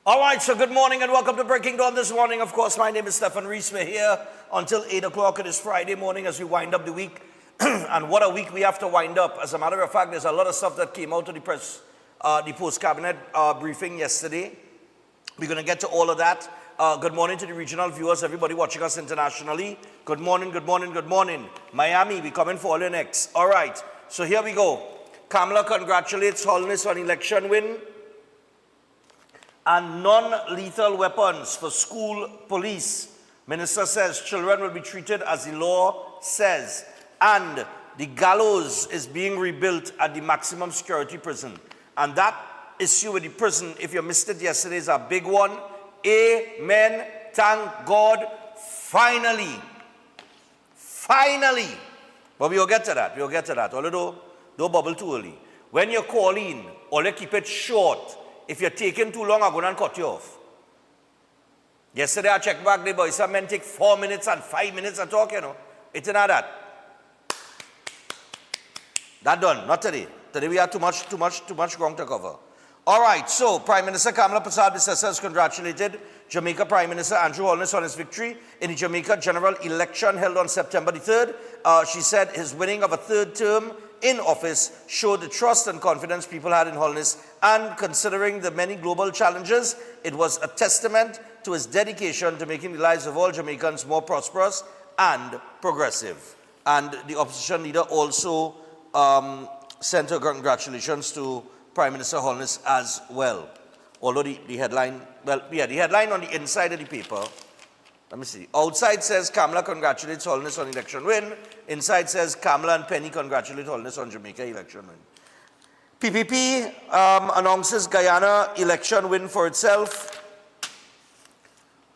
All right, so good morning and welcome to Breaking Dawn this morning. Of course, my name is Stephen Reese. We're here until 8 o'clock. It is Friday morning as we wind up the week. And what a week we have to wind up. As a matter of fact, there's a lot of stuff that came out of the post-cabinet briefing yesterday. We're going to get to all of that. Good morning to the regional viewers, everybody watching us internationally. Good morning, good morning, good morning. Miami, we coming for all your next. All right, so here we go. Kamala congratulates Holness on election win. And non-lethal weapons for school police. Minister says children will be treated as the law says. And the gallows is being rebuilt at the maximum security prison. And that issue with the prison, if you missed it yesterday, is a big one. Amen. Thank God. Finally. Finally. But we'll get to that. We'll get to that. Although, don't bubble too early. When you call in, only keep it short. If you're taking too long, I'm going to cut you off. Yesterday, I checked back the boys. Some men take 4 minutes and 5 minutes to talk, you know. It's not that. That done. Not today. Today we have too much ground to cover. All right. So, Prime Minister Kamala Persad-Bissessar has congratulated Jamaica Prime Minister Andrew Holness on his victory in the Jamaica general election held on September the 3rd. She said his winning of a third term in office showed the trust and confidence people had in Holness, and considering the many global challenges, it was a testament to his dedication to making the lives of all Jamaicans more prosperous and progressive. And the opposition leader also sent her congratulations to Prime Minister Holness as well. Although the headline, the headline on the inside of the paper, let me see. Outside says Kamala congratulates Holness on election win. Inside says Kamala and Penny congratulate Holness on Jamaica election win. PPP announces Guyana election win for itself.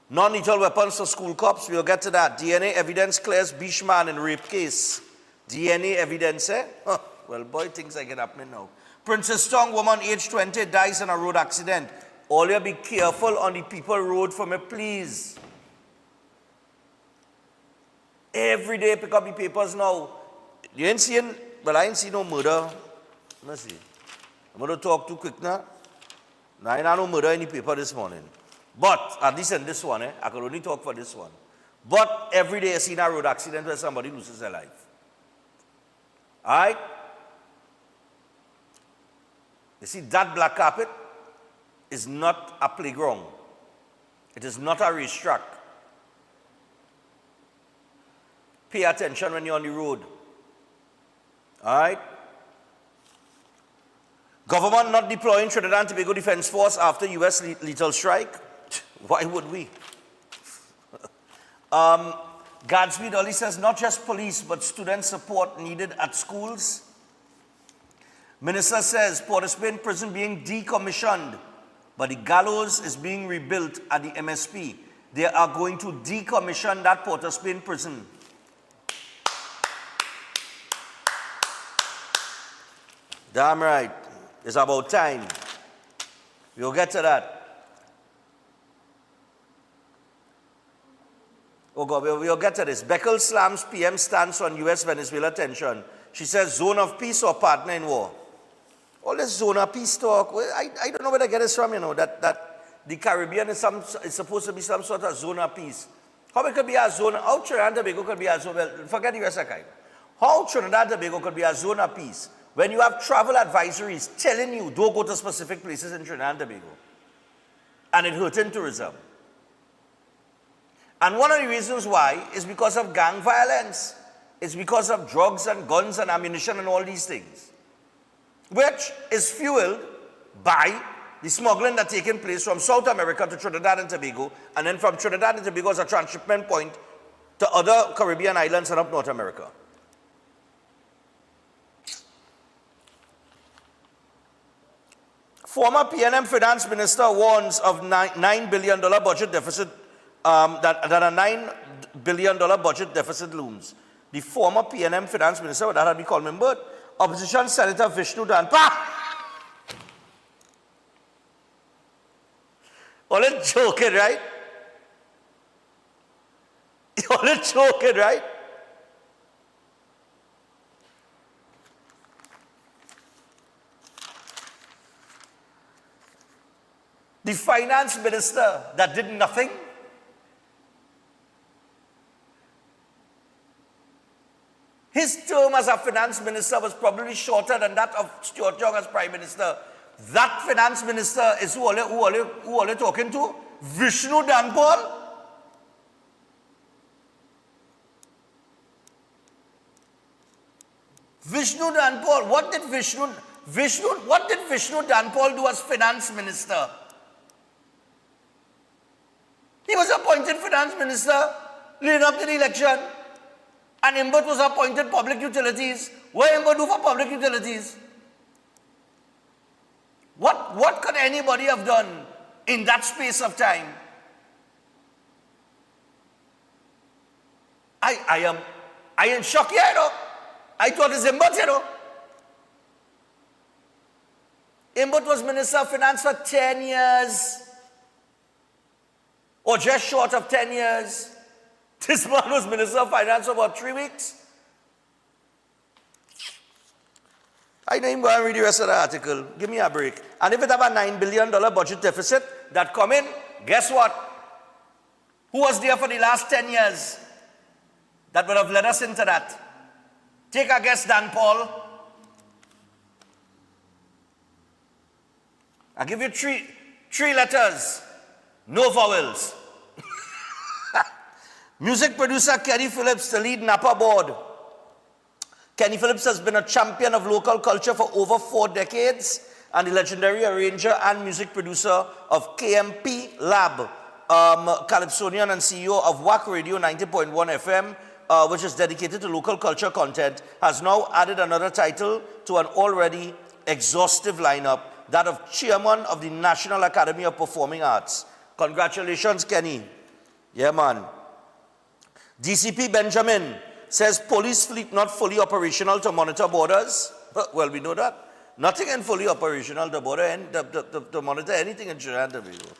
Non-lethal weapons for school cops. We'll get to that. DNA evidence clears Beachman in rape case. DNA evidence, eh? Huh. Well, boy, things are getting happening now. Princess Tong, woman age 20, dies in a road accident. All you be careful on the people road for me, please. Every day pick up the papers now. You ain't seeing, well, I ain't seen no murder. Let's see. I'm going to talk too quick now. Now, I ain't no murder in the paper this morning. But, at least in this one, I can only talk for this one. But every day I see a road accident where somebody loses their life. All right? You see, that black carpet is not a playground. It is not a racetrack. Pay attention when you're on the road. All right? Government not deploying Trinidad and Tobago Defense Force after U.S. lethal strike. Why would we? Gadsby Dolly says not just police, but student support needed at schools. Minister says Port of Spain prison being decommissioned, but the gallows is being rebuilt at the MSP. They are going to decommission that Port of Spain prison. Damn right. It's about time. We'll get to that. Oh God, we'll get to this. Beckel slams PM stance on U.S.-Venezuela tension. She says zone of peace or partner in war. All this zone of peace talk, well, I don't know where to get this from, you know, that the Caribbean is supposed to be some sort of zone of peace. How it could be a zone, how Trinidad and Tobago could be a zone, well, forget the U.S. kind. How Trinidad and Tobago could be a zone of peace when you have travel advisories telling you don't go to specific places in Trinidad and Tobago, and it hurting tourism. And one of the reasons why is because of gang violence. It's because of drugs and guns and ammunition and all these things, which is fueled by the smuggling that's taking place from South America to Trinidad and Tobago, and then from Trinidad and Tobago as a transshipment point to other Caribbean islands and up North America. Former PNM Finance Minister warns of $9 billion budget deficit, that a $9 billion budget deficit looms. The former PNM Finance Minister, that had been called member, Opposition Senator Vishnu Danpa. All it joking, right? All it joking, right? The finance minister that did nothing. His term as a finance minister was probably shorter than that of Stuart Young as prime minister. That finance minister is who are talking to? Vishnu Danpal. Vishnu Danpal. What did Vishnu Danpal do as finance minister? He was appointed finance minister leading up to the election. And Imbert was appointed public utilities. What Imbert do for public utilities? What could anybody have done in that space of time? I am shocked here, you know. I thought it's Imbert, you know. Imbert was Minister of Finance for 10 years. Or just short of 10 years. This man was Minister of Finance for about 3 weeks. I didn't even go and read the rest of the article. Give me a break. And if it have a $9 billion budget deficit that come in, guess what? Who was there for the last 10 years that would have led us into that? Take a guess, Dan Paul. I'll give you three letters. No vowels. Music producer Kenny Phillips, the lead Napa board. Kenny Phillips has been a champion of local culture for over 4 decades and the legendary arranger and music producer of KMP Lab, Calypsonian and CEO of WAC Radio 90.1 FM, which is dedicated to local culture content, has now added another title to an already exhaustive lineup, that of Chairman of the National Academy of Performing Arts. Congratulations, Kenny. Yeah, man. DCP Benjamin says police fleet not fully operational to monitor borders. Well, we know that. Nothing in fully operational to monitor anything in Trinidad and Tobago.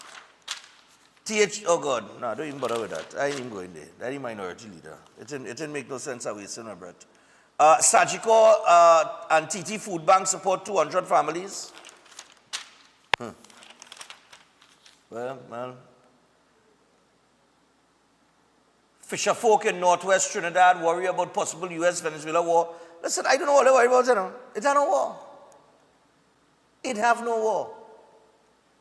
Oh God, no, don't even bother with that. I ain't even going there. That is minority leader. It didn't make no sense of wasting my breath. Sajiko and TT Food Bank support 200 families. Well. Fisher folk in northwest Trinidad worry about possible US-Venezuela war. Listen, I don't know what they worry about, you know. It have no war. It have no war.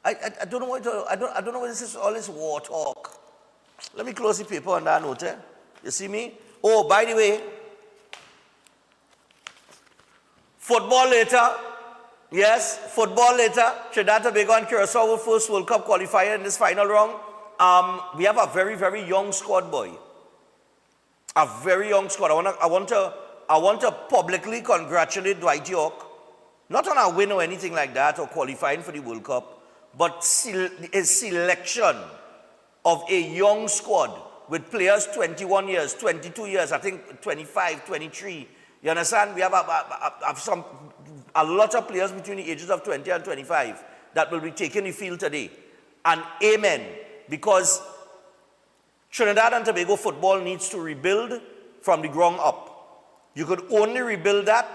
I don't know what I don't know what this is, all this war talk. Let me close the paper on that note. You see me? Oh, by the way, football later. Yes, football later. Trinidad, Tobago and Curacao will first World Cup qualifier in this final round. We have a very, very young squad, boy. A very young squad. I want to publicly congratulate Dwight York, not on a win or anything like that or qualifying for the World Cup, but his selection of a young squad with players 21 years, 22 years, I think 25, 23. You understand? We have a lot of players between the ages of 20 and 25 that will be taking the field today. And amen, because Trinidad and Tobago football needs to rebuild from the ground up. You could only rebuild that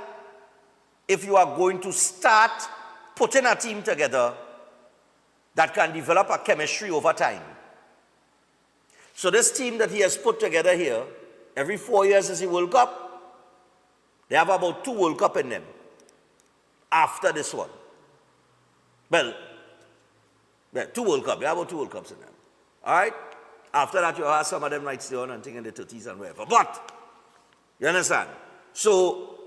if you are going to start putting a team together that can develop a chemistry over time. So this team that he has put together here, every 4 years is the World Cup. They have about 2 World Cup in them after this one. Well, 2 World Cup. They have about 2 World Cups in them. All right? After that, you have some of them might stay on and think in the 30s and whatever. But, you understand? So,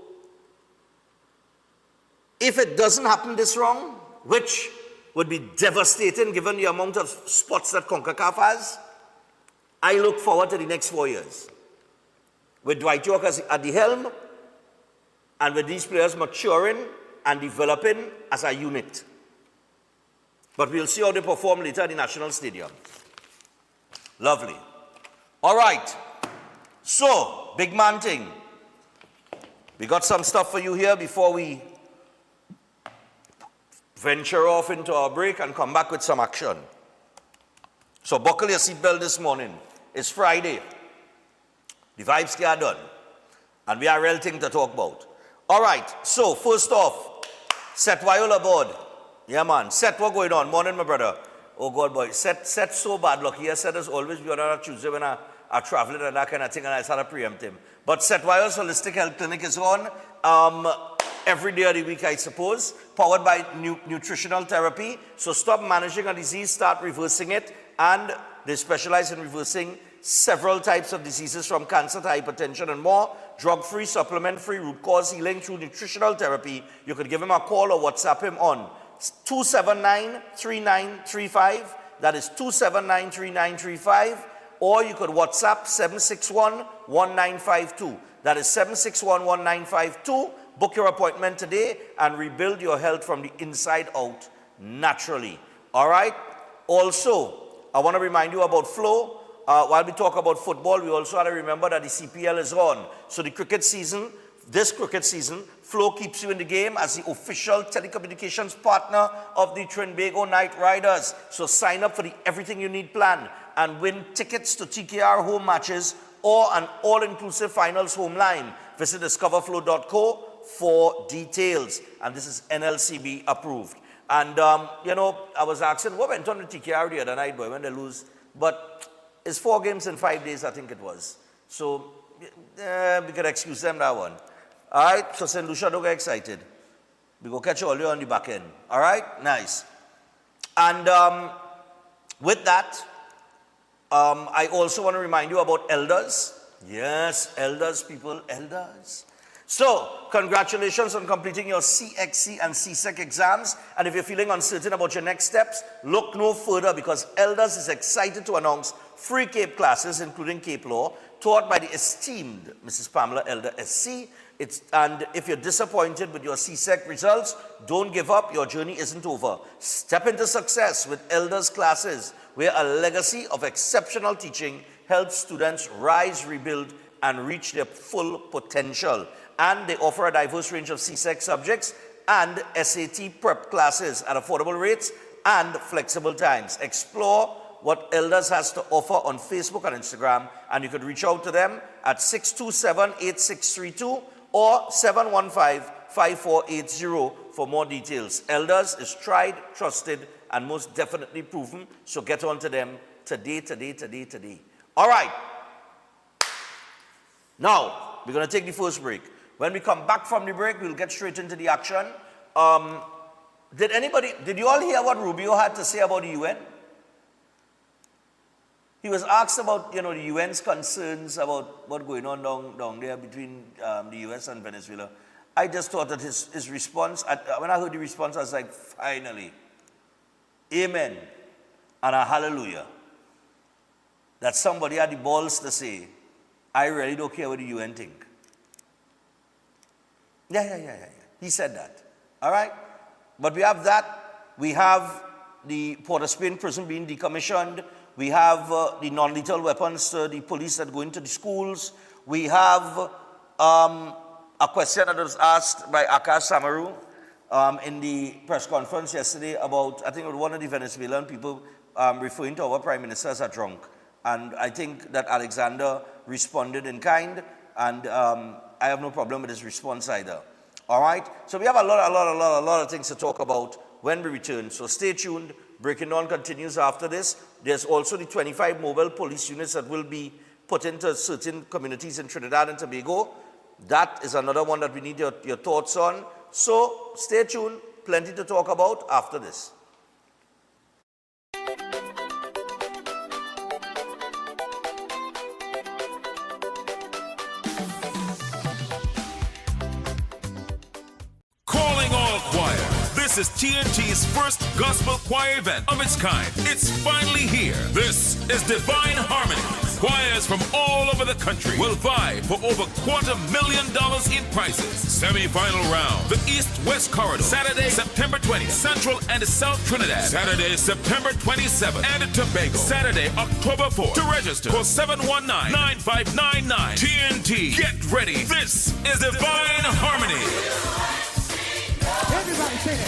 if it doesn't happen this wrong, which would be devastating given the amount of spots that CONCACAF has, I look forward to the next 4 years. With Dwight York at the helm, and with these players maturing and developing as a unit. But we'll see how they perform later at the National Stadium. Lovely. All right. So, big man thing. We got some stuff for you here before we venture off into our break and come back with some action. So, buckle your seatbelt this morning. It's Friday. The vibes are done. And we have a real thing to talk about. All right. So, first off, Seth Wyola aboard. Yeah, man. Seth, what going on? Morning, my brother. Oh God, boy, set so bad. Look, he has said us always be on a Tuesday when I traveling and that kind of thing, and I started to preempt him. But Seth Wiles Holistic Health Clinic is on every day of the week, I suppose, powered by nutritional therapy. So stop managing a disease, start reversing it, and they specialize in reversing several types of diseases from cancer to hypertension and more. Drug-free, supplement-free, root cause healing through nutritional therapy. You could give him a call or WhatsApp him on 279-3935. That is 279-3935. Or you could WhatsApp 761-1952. That is 761-1952. Book your appointment today and rebuild your health from the inside out naturally. All right? Also, I want to remind you about Flow. While we talk about football, we also have to remember that the CPL is on. So the cricket season, this cricket season, Flow keeps you in the game as the official telecommunications partner of the Trinbago Knight Riders. So sign up for the Everything You Need plan and win tickets to TKR home matches or an all-inclusive finals home line. Visit discoverflow.co for details. And this is NLCB approved. And, you know, I was asking, what went on with TKR the other night, boy, when they lose? But it's 4 games in 5 days, I think it was. So, we could excuse them that one. All right, so St. Lucia, don't get excited. We go catch all you on the back end. All right, nice. And with that, I also want to remind you about elders. Yes, elders, people, elders. So, congratulations on completing your CXC and CSEC exams. And if you're feeling uncertain about your next steps, look no further because Elders is excited to announce free CAPE classes, including CAPE Law, taught by the esteemed Mrs. Pamela Elder SC. And if you're disappointed with your CSEC results, don't give up. Your journey isn't over. Step into success with Elders classes, where a legacy of exceptional teaching helps students rise, rebuild, and reach their full potential. And they offer a diverse range of CSEC subjects and SAT prep classes at affordable rates and flexible times. Explore what Elders has to offer on Facebook and Instagram, and you could reach out to them at 627-8632 or 715-5480 for more details. Elders is tried, trusted, and most definitely proven, so get on to them today. All right. Now, we're going to take the first break. When we come back from the break, we'll get straight into the action. Did you all hear what Rubio had to say about the UN? He was asked about, the UN's concerns about what's going on down there between the US and Venezuela. I just thought that his response, when I heard the response, I was like, finally, amen and a hallelujah. That somebody had the balls to say, I really don't care what the UN think. Yeah. He said that. All right? But we have that. We have the Port of Spain prison being decommissioned. We have the non-lethal weapons, the police that go into the schools. We have a question that was asked by Akash Samaru in the press conference yesterday about, I think, one of the Venezuelan people referring to our prime minister as a drunk. And I think that Alexander responded in kind, and I have no problem with his response either. All right? So we have a lot of things to talk about when we return. So stay tuned. Breaking Dawn continues after this. There's also the 25 mobile police units that will be put into certain communities in Trinidad and Tobago. That is another one that we need your thoughts on. So stay tuned. Plenty to talk about after this. This is TNT's first gospel choir event of its kind. It's finally here. This is Divine Harmony. Choirs from all over the country will vie for over $250,000 in prizes. Semi-final round, the East-West Corridor, Saturday, September 20th, Central and South Trinidad, Saturday, September 27th, and Tobago, Saturday, October 4th. To register, call 719-9599. TNT, get ready. This is Divine Harmony. Everybody sing it.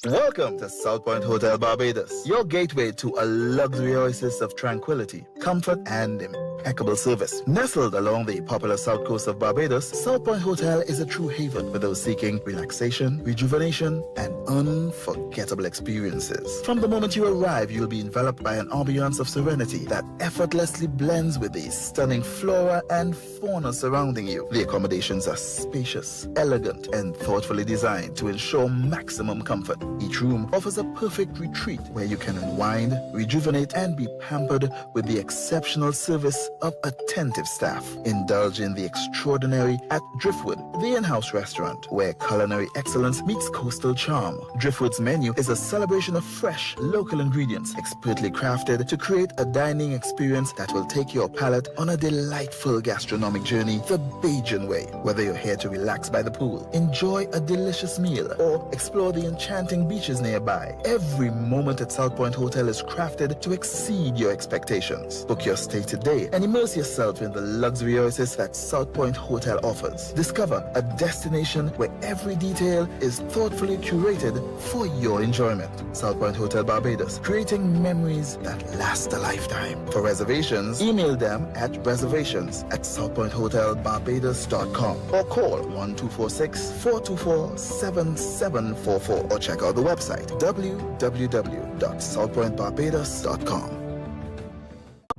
Welcome to South Point Hotel Barbados, your gateway to a luxury oasis of tranquility, comfort, and impeccable service. Nestled along the popular south coast of Barbados, South Point Hotel is a true haven for those seeking relaxation, rejuvenation, and unforgettable experiences. From the moment you arrive, you'll be enveloped by an ambiance of serenity that effortlessly blends with the stunning flora and fauna surrounding you. The accommodations are spacious, elegant, and thoughtfully designed to ensure maximum comfort. Each room offers a perfect retreat where you can unwind, rejuvenate, and be pampered with the exceptional service of attentive staff. Indulge in the extraordinary at Driftwood, the in-house restaurant, where culinary excellence meets coastal charm. Driftwood's menu is a celebration of fresh, local ingredients, expertly crafted to create a dining experience that will take your palate on a delightful gastronomic journey the Bajan way. Whether you're here to relax by the pool, enjoy a delicious meal, or explore the enchanting beaches nearby, every moment at South Point Hotel is crafted to exceed your expectations. Book your stay today and immerse yourself in the luxury oasis that South Point Hotel offers. Discover a destination where every detail is thoughtfully curated for your enjoyment. South Point Hotel Barbados, creating memories that last a lifetime. For reservations, email them at reservations@southpointhotelbarbados.com or call 1246-424-7744 or check out the website www.southpointbarbados.com.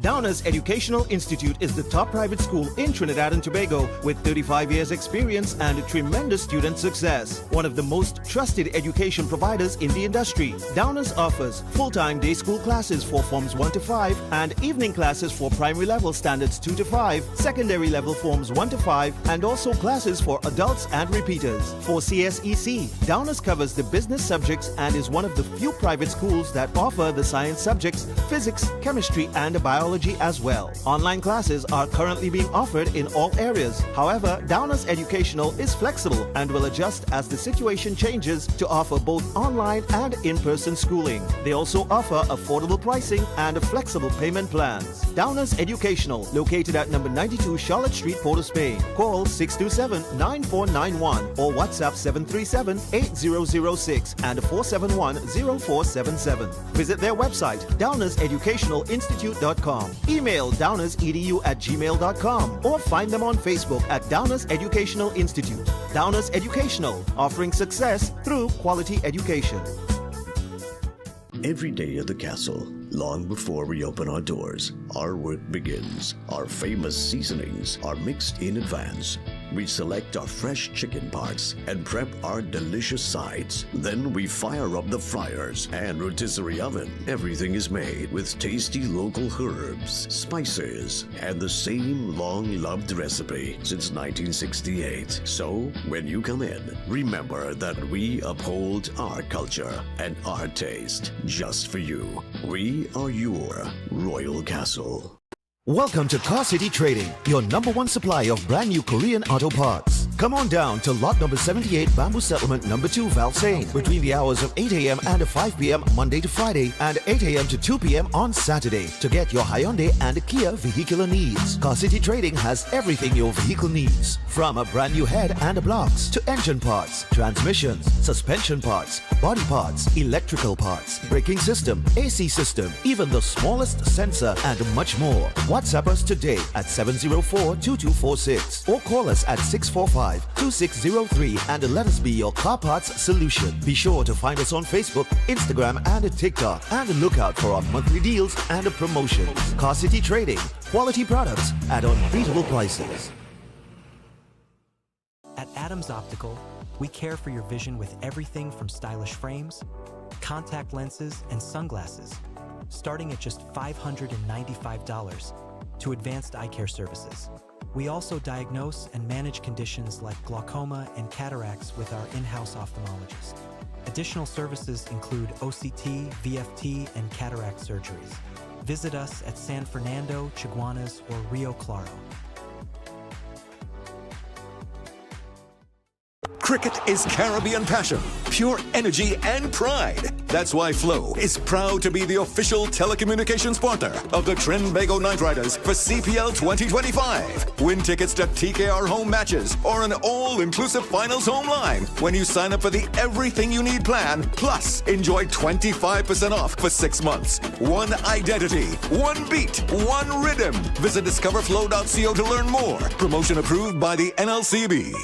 Downer's Educational Institute is the top private school in Trinidad and Tobago with 35 years experience and tremendous student success. One of the most trusted education providers in the industry. Downer's offers full-time day school classes for forms 1 to 5 and evening classes for primary level standards 2 to 5, secondary level forms 1 to 5, and also classes for adults and repeaters. For CSEC, Downer's covers the business subjects and is one of the few private schools that offer the science subjects, physics, chemistry, and biology as well. Online classes are currently being offered in all areas. However, Downer's Educational is flexible and will adjust as the situation changes to offer both online and in-person schooling. They also offer affordable pricing and flexible payment plans. Downer's Educational, located at number 92 Charlotte Street, Port of Spain. Call 627-9491 or WhatsApp 737-8006 and 471-0477. Visit their website, downerseducationalinstitute.com. Email downersedu@gmail.com or find them on Facebook at Downers Educational Institute. Downers Educational, offering success through quality education. Every day at the castle, long before we open our doors, our work begins. Our famous seasonings are mixed in advance. We select our fresh chicken parts and prep our delicious sides. Then we fire up the fryers and rotisserie oven. Everything is made with tasty local herbs, spices, and the same long-loved recipe since 1968. So, when you come in, remember that we uphold our culture and our taste just for you. We are your Royal Castle. Welcome to Car City Trading, your #1 supply of brand new Korean auto parts. Come on down to lot number 78, Bamboo Settlement number 2, Valsayn, between the hours of 8 a.m. and 5 p.m. Monday to Friday and 8 a.m. to 2 p.m. on Saturday to get your Hyundai and Kia vehicular needs. Car City Trading has everything your vehicle needs, from a brand new head and blocks to engine parts, transmissions, suspension parts, body parts, electrical parts, braking system, AC system, even the smallest sensor, and much more. WhatsApp us today at 704-2246 or call us at 645-2603 and let us be your car parts solution. Be sure to find us on Facebook, Instagram, and TikTok, and look out for our monthly deals and promotions. Car City Trading, quality products at unbeatable prices. At Adams Optical, we care for your vision with everything from stylish frames, contact lenses, and sunglasses, starting at just $595, to advanced eye care services. We also diagnose and manage conditions like glaucoma and cataracts with our in-house ophthalmologist. Additional services include OCT, VFT, and cataract surgeries. Visit us at San Fernando, Chaguanas, or Rio Claro. Cricket is Caribbean passion, pure energy and pride. That's why Flow is proud to be the official telecommunications partner of the Trinbago Knight Riders for CPL 2025. Win tickets to TKR home matches or an all-inclusive finals home line when you sign up for the Everything You Need plan. Plus, enjoy 25% off for 6 months. One identity, one beat, one rhythm. Visit discoverflow.co to learn more. Promotion approved by the NLCB.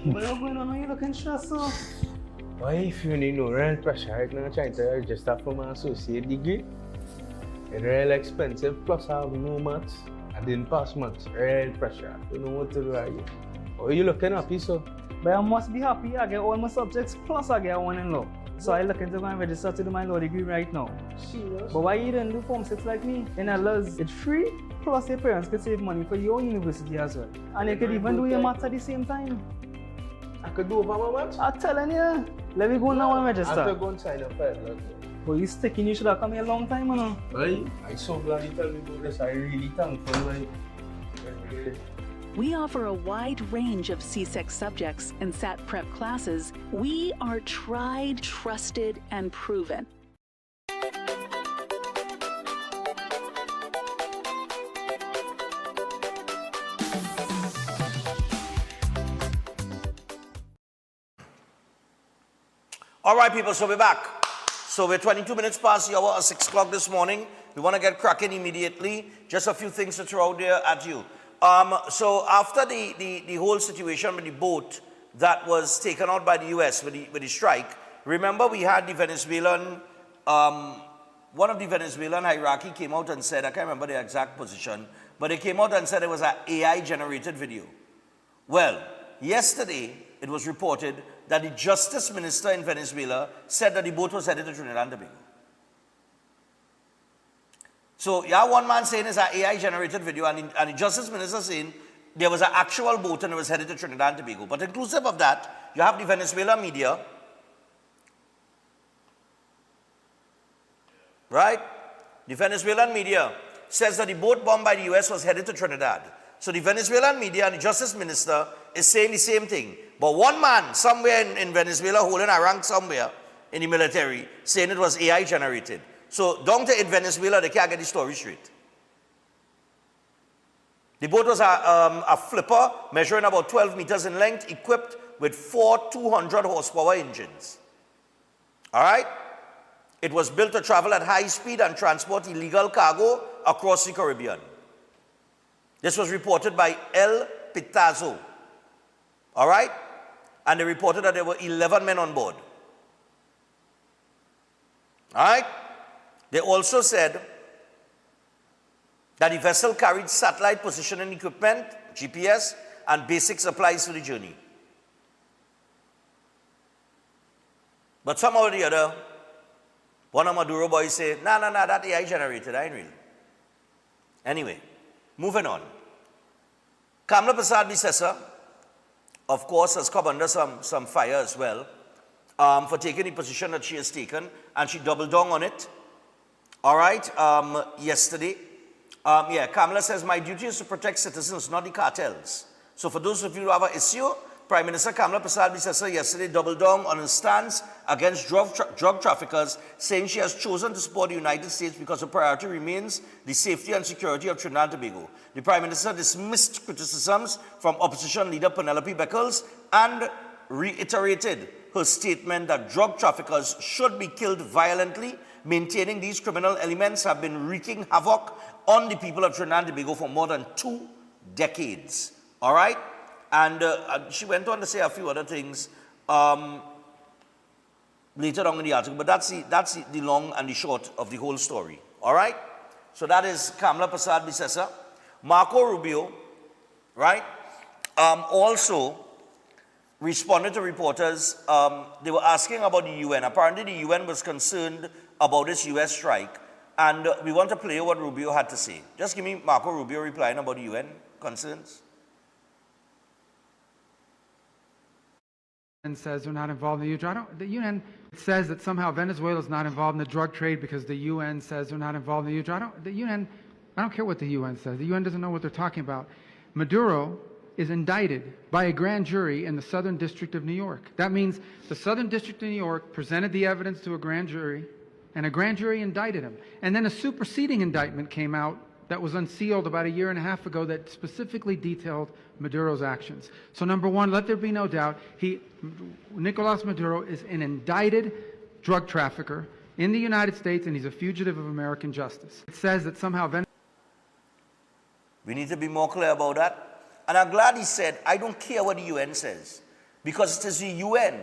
What are going on? Are you looking stressed out? Why if you need no real pressure right now trying to register for my associate degree? It's real expensive, plus I have no maths. I didn't pass maths. Real pressure. You know what to do are you? Or are you looking happy, so? But I must be happy. I get all my subjects, plus I get one in law. So I looking to go and register to do my law degree right now. Serious? But why you didn't do Form 6 like me? In LS, it's free, plus your parents could save money for your university as well. And you could even do your maths at the same time. I could do over my maths? I'm telling you. Let me go now and register. I have to go and sign up for it. But you sticking, you should have come here a long time, you know. Right? I'm so glad you told me about this. I'm really thankful. Like, We offer a wide range of CSEC subjects and SAT prep classes. We are tried, trusted, and proven. All right, people, so we're back. So we're 22 minutes past the hour of 6 o'clock this morning. We want to get cracking immediately. Just a few things to throw out there at you. So after the whole situation with the boat that was taken out by the U.S. with the strike, remember we had the Venezuelan, one of the Venezuelan hierarchy came out and said, I can't remember the exact position, but they came out and said it was an AI-generated video. Well, yesterday it was reported that the Justice Minister in Venezuela said that the boat was headed to Trinidad and Tobago. So, yeah, one man saying it's an AI-generated video, and the Justice Minister saying there was an actual boat and it was headed to Trinidad and Tobago. But inclusive of that, you have the Venezuelan media, right? The Venezuelan media says that the boat bombed by the U.S. was headed to Trinidad. So the Venezuelan media and the Justice Minister is saying the same thing. But one man somewhere in Venezuela holding a rank somewhere in the military saying it was AI generated. So down to in Venezuela, they can't get the story straight. The boat was a flipper measuring about 12 meters in length, equipped with 4 200 horsepower engines. All right? It was built to travel at high speed and transport illegal cargo across the Caribbean. This was reported by El Pitazo. All right? And they reported that there were 11 men on board. All right? They also said that the vessel carried satellite positioning equipment, GPS, and basic supplies for the journey. But somehow or the other, one of Maduro boys say, nah, that AI generated, I ain't real. Anyway, moving on. Kamla Prasad Bisesa, of course, has come under some fire as well for taking the position that she has taken, and she doubled down on it. All right, yesterday. Kamala says, my duty is to protect citizens, not the cartels. So for those of you who have an issue, Prime Minister Kamala Prasad Bisesa yesterday doubled down on her stance against drug traffickers, saying she has chosen to support the United States because her priority remains the safety and security of Trinidad and Tobago. The Prime Minister dismissed criticisms from opposition leader Penelope Beckles and reiterated her statement that drug traffickers should be killed violently, maintaining these criminal elements have been wreaking havoc on the people of Trinidad and Tobago for more than 2 decades. All right? And she went on to say a few other things. later on in the article, but that's the long and the short of the whole story. All right? So that is Kamala Prasad Bisesa. Marco Rubio, right, also responded to reporters. They were asking about the UN. Apparently the UN was concerned about this US strike. And we want to play what Rubio had to say. Just give me Marco Rubio replying about the UN concerns. And says they're not involved in the UN. The UN says that somehow Venezuela is not involved in the drug trade because the UN says they're not involved in the UN. I don't care what the UN says. The UN doesn't know what they're talking about. Maduro is indicted by a grand jury in the Southern District of New York. That means the Southern District of New York presented the evidence to a grand jury, and a grand jury indicted him. And then a superseding indictment came out that was unsealed about 1.5 years ago that specifically detailed Maduro's actions. So number one, let there be no doubt, Nicolas Maduro is an indicted drug trafficker in the United States, and he's a fugitive of American justice. It says that somehow we need to be more clear about that. And I'm glad he said, I don't care what the UN says, because it is the UN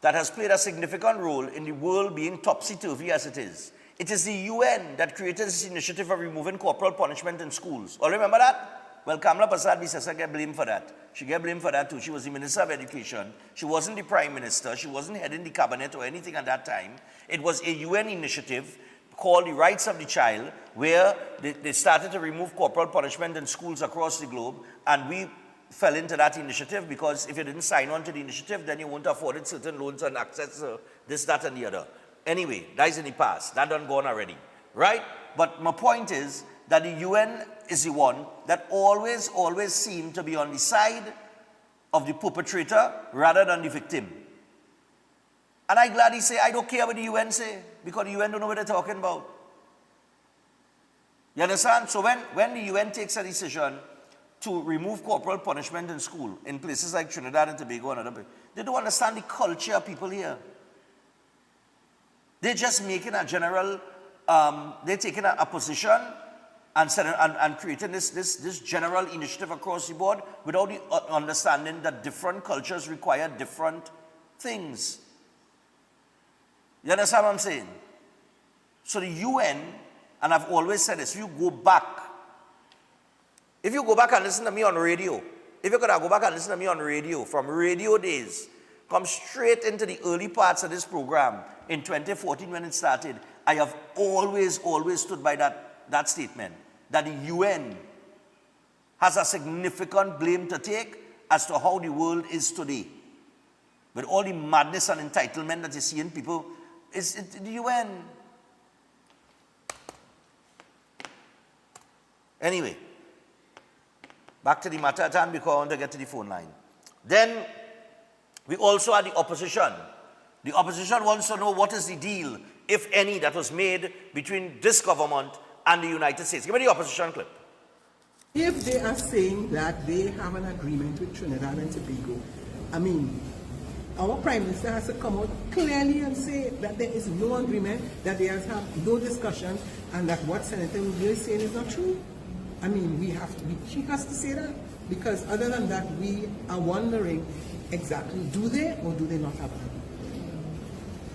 that has played a significant role in the world being topsy-turvy as it is. It is the UN that created this initiative of removing corporal punishment in schools. All remember that? Well, Kamala Prasad Bisesa get blamed for that. She get blamed for that too. She was the Minister of Education. She wasn't the Prime Minister. She wasn't heading the cabinet or anything at that time. It was a UN initiative called the Rights of the Child, where they started to remove corporal punishment in schools across the globe, and we fell into that initiative because if you didn't sign on to the initiative, then you won't afford it certain loans and access to this, that, and the other. Anyway, that is in the past. That done gone already, right? But my point is that the UN is the one that always seemed to be on the side of the perpetrator rather than the victim. And I gladly say, I don't care what the UN say, because the UN don't know what they're talking about. You understand? So when the UN takes a decision to remove corporal punishment in school, in places like Trinidad and Tobago and other places, they don't understand the culture of people here. They're just making a general, they're taking a position and creating this general initiative across the board without the understanding that different cultures require different things. You understand what I'm saying? So the UN, and I've always said this, if you go back and listen to me on radio, if you could go back and listen to me on radio, from radio days, come straight into the early parts of this program in 2014 when it started, I have always stood by that statement, that the UN has a significant blame to take as to how the world is today. With all the madness and entitlement that you see in people, it's the UN. Anyway, back to the matter at hand because I want to get to the phone line. Then we also had the opposition. The opposition wants to know what is the deal, if any, that was made between this government and the United States. Give me the opposition clip. If they are saying that they have an agreement with Trinidad and Tobago, I mean, our Prime Minister has to come out clearly and say that there is no agreement, that they have no discussion, and that what Senator Rubio is saying is not true. I mean, she has to say that, because other than that, we are wondering exactly, do they or do they not have an agreement?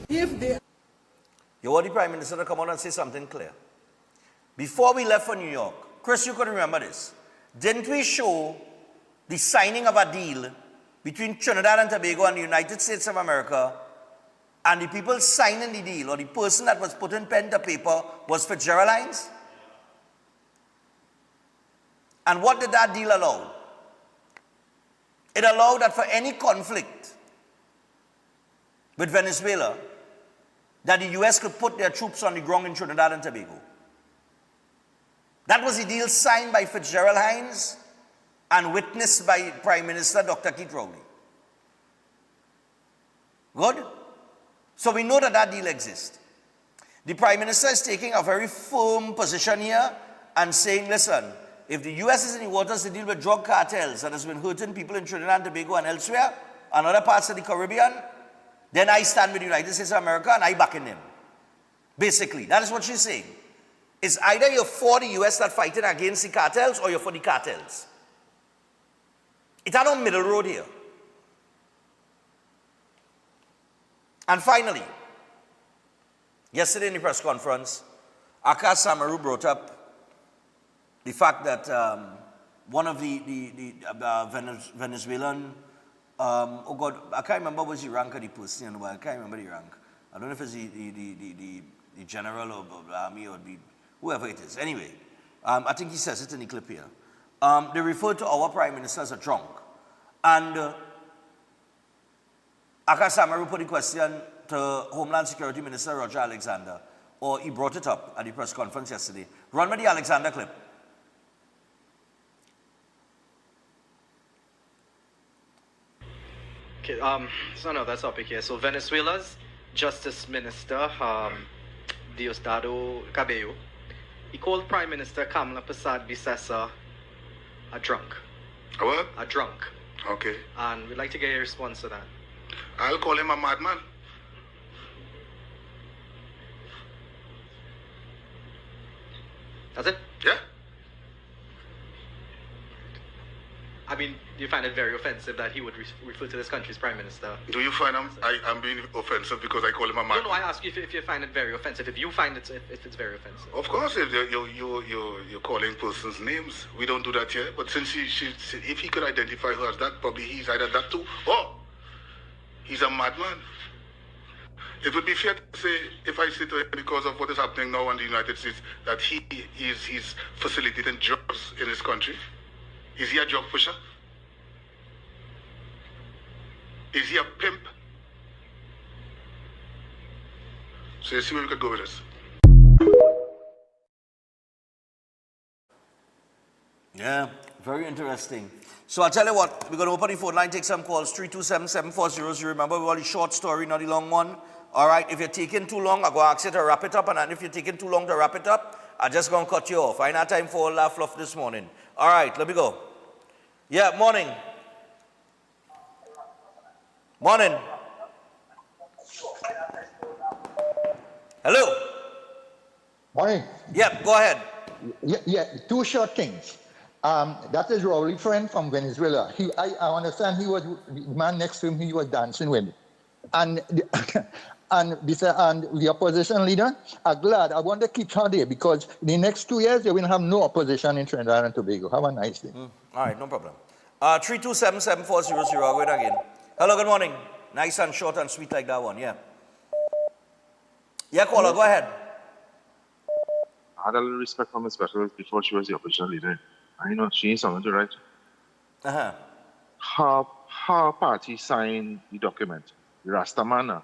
If they... You want the Prime Minister to come on and say something clear. Before we left for New York, Chris, you could remember this. Didn't we show the signing of a deal between Trinidad and Tobago and the United States of America, and the people signing the deal, or the person that was putting pen to paper, was Fitzgerald Hines? And what did that deal allow? It allowed that for any conflict with Venezuela, that the US could put their troops on the ground in Trinidad and Tobago. That was the deal signed by Fitzgerald Hines and witnessed by Prime Minister Dr. Keith Rowley. Good? So we know that that deal exists. The Prime Minister is taking a very firm position here and saying, listen, if the US is in the waters to deal with drug cartels that has been hurting people in Trinidad and Tobago and elsewhere, and other parts of the Caribbean, then I stand with the United States of America and I back in them. Basically, that is what she's saying. It's either you're for the US that fighting against the cartels, or you're for the cartels. It's not a middle road here. And finally, yesterday in the press conference, Akash Samaru brought up the fact that one of the Venezuelan, oh God, I can't remember what's the rank of the person, I can't remember the rank. I don't know if it's the general of the army or whoever it is. Anyway, I think he says it in the clip here. They refer to our prime minister as a drunk. And Akash Samaru put the question to Homeland Security Minister Roger Alexander, or he brought it up at the press conference yesterday. Run with the Alexander clip. Okay, so no, that's topic here. So Venezuela's Justice Minister, Diosdado Cabello, he called Prime Minister Kamala Persad-Bissessar a drunk. A what? A drunk. Okay. And we'd like to get your response to that. I'll call him a madman. That's it? Yeah. I mean, do you find it very offensive that he would refer to this country's prime minister? Do you find I'm being offensive because I call him a madman? No, I ask you if you find it very offensive. If you find it, if it's very offensive. Of course, if you're calling persons names, we don't do that here. But since if he could identify her as that, probably he's either that too, or he's a madman. It would be fair to say, if I say to him, because of what is happening now in the United States, that he's facilitating drugs in his country. Is he a drug pusher? Is he a pimp? So you see where we could go with this. Yeah, very interesting. So I'll tell you what, we're going to open the phone line, take some calls, 327-7400. Remember, we want the short story, not the long one. All right, if you're taking too long, I'm going to ask you to wrap it up. And if you're taking too long to wrap it up, I'm just going to cut you off. I ain't had time for all that fluff this morning. All right, let me go. Yeah, morning. Morning. Hello. Morning. Yep, go ahead. Yeah, two short things. That is Rowley friend from Venezuela. I understand he was the man next to him. He was dancing with, and the opposition leader are glad. I want to keep her there because in the next 2 years they will have no opposition in Trinidad and Tobago. Have a nice day. All right, no problem. 327-7400. I'll go again. Hello, good morning. Nice and short and sweet like that one. Yeah. Yeah, caller, go ahead. I had a little respect for Ms. Beckles before she was the opposition leader. I know she needs something to write. Her party signed the document. The Rastamana,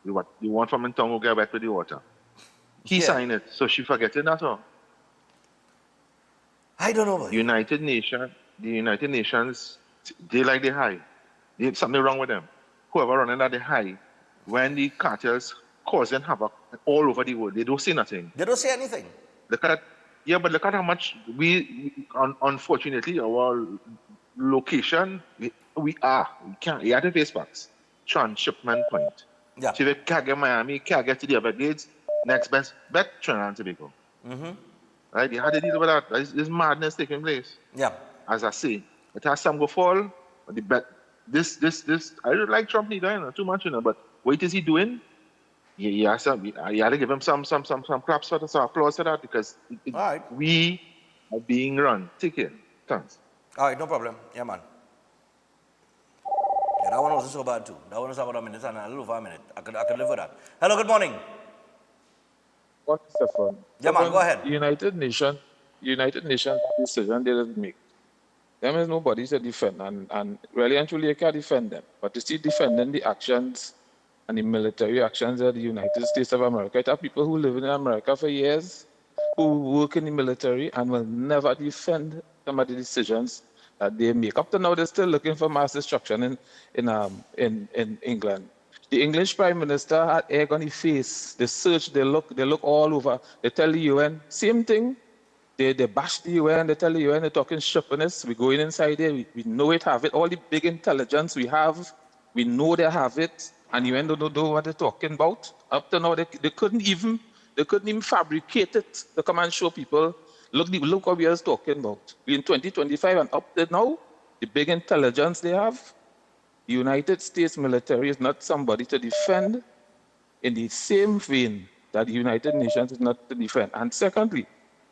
what you want from in town will get wet with the water. He signed it, so she forget it, that's all. I don't know. The United Nations, they like the high. There's something wrong with them. Whoever running at the high, when the cartels causing havoc all over the world, they don't say nothing. They don't say anything. But look at how much unfortunately, our location, we can't the face facts. Transshipment point. Yeah. So if you can't get Miami, can't get to the Everglades, next best bet Trinidad and Tobago. Right? You had to deal with that. There's madness taking place. Yeah. As I say, it has some go fall, but the bet this I don't like Trump neither, too much, but what is he doing? You had to give him some claps for that, some applause for that, because we are being run. Take care. Thanks. All right, no problem. Yeah, man. Yeah, that one wasn't so bad too. That one was about a minute and a little over a minute. I could live with that. Hello, good morning. What, Stefan? Yeah, man, go ahead. United Nations decision they didn't make. There is nobody to defend, and really and truly you can't defend them. But to see defending the actions and the military actions of the United States of America, it are people who live in America for years, who work in the military and will never defend some of the decisions that they make. Up to now, they're still looking for mass destruction in England. The English Prime Minister had egg on his face. They search, they look all over. They tell the UN, same thing. They bash the UN, they tell the UN they're talking shipness. We go inside there, we know it, have it. All the big intelligence we have, we know they have it, and UN don't know what they're talking about. Up to now, they couldn't even fabricate it to come and show people, look what we are talking about. We're in 2025 and up to now, the big intelligence they have, the United States military is not somebody to defend in the same vein that the United Nations is not to defend. And secondly,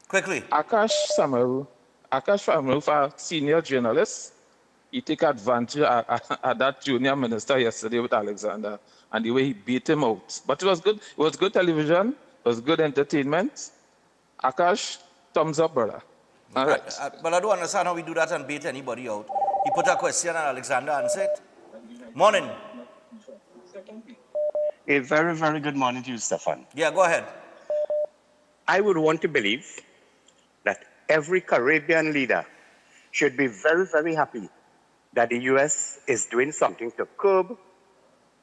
quickly, Akash Samaru, a senior journalist, he take advantage of that junior minister yesterday with Alexander and the way he beat him out. But it was good. It was good television. It was good entertainment. Akash, thumbs up, brother. All right. But I don't understand how we do that and beat anybody out. He put a question and Alexander answered it. Morning. A very, very good morning to you, Stefan. Yeah, go ahead. I would want to believe that every Caribbean leader should be very, very happy that the U.S. is doing something to curb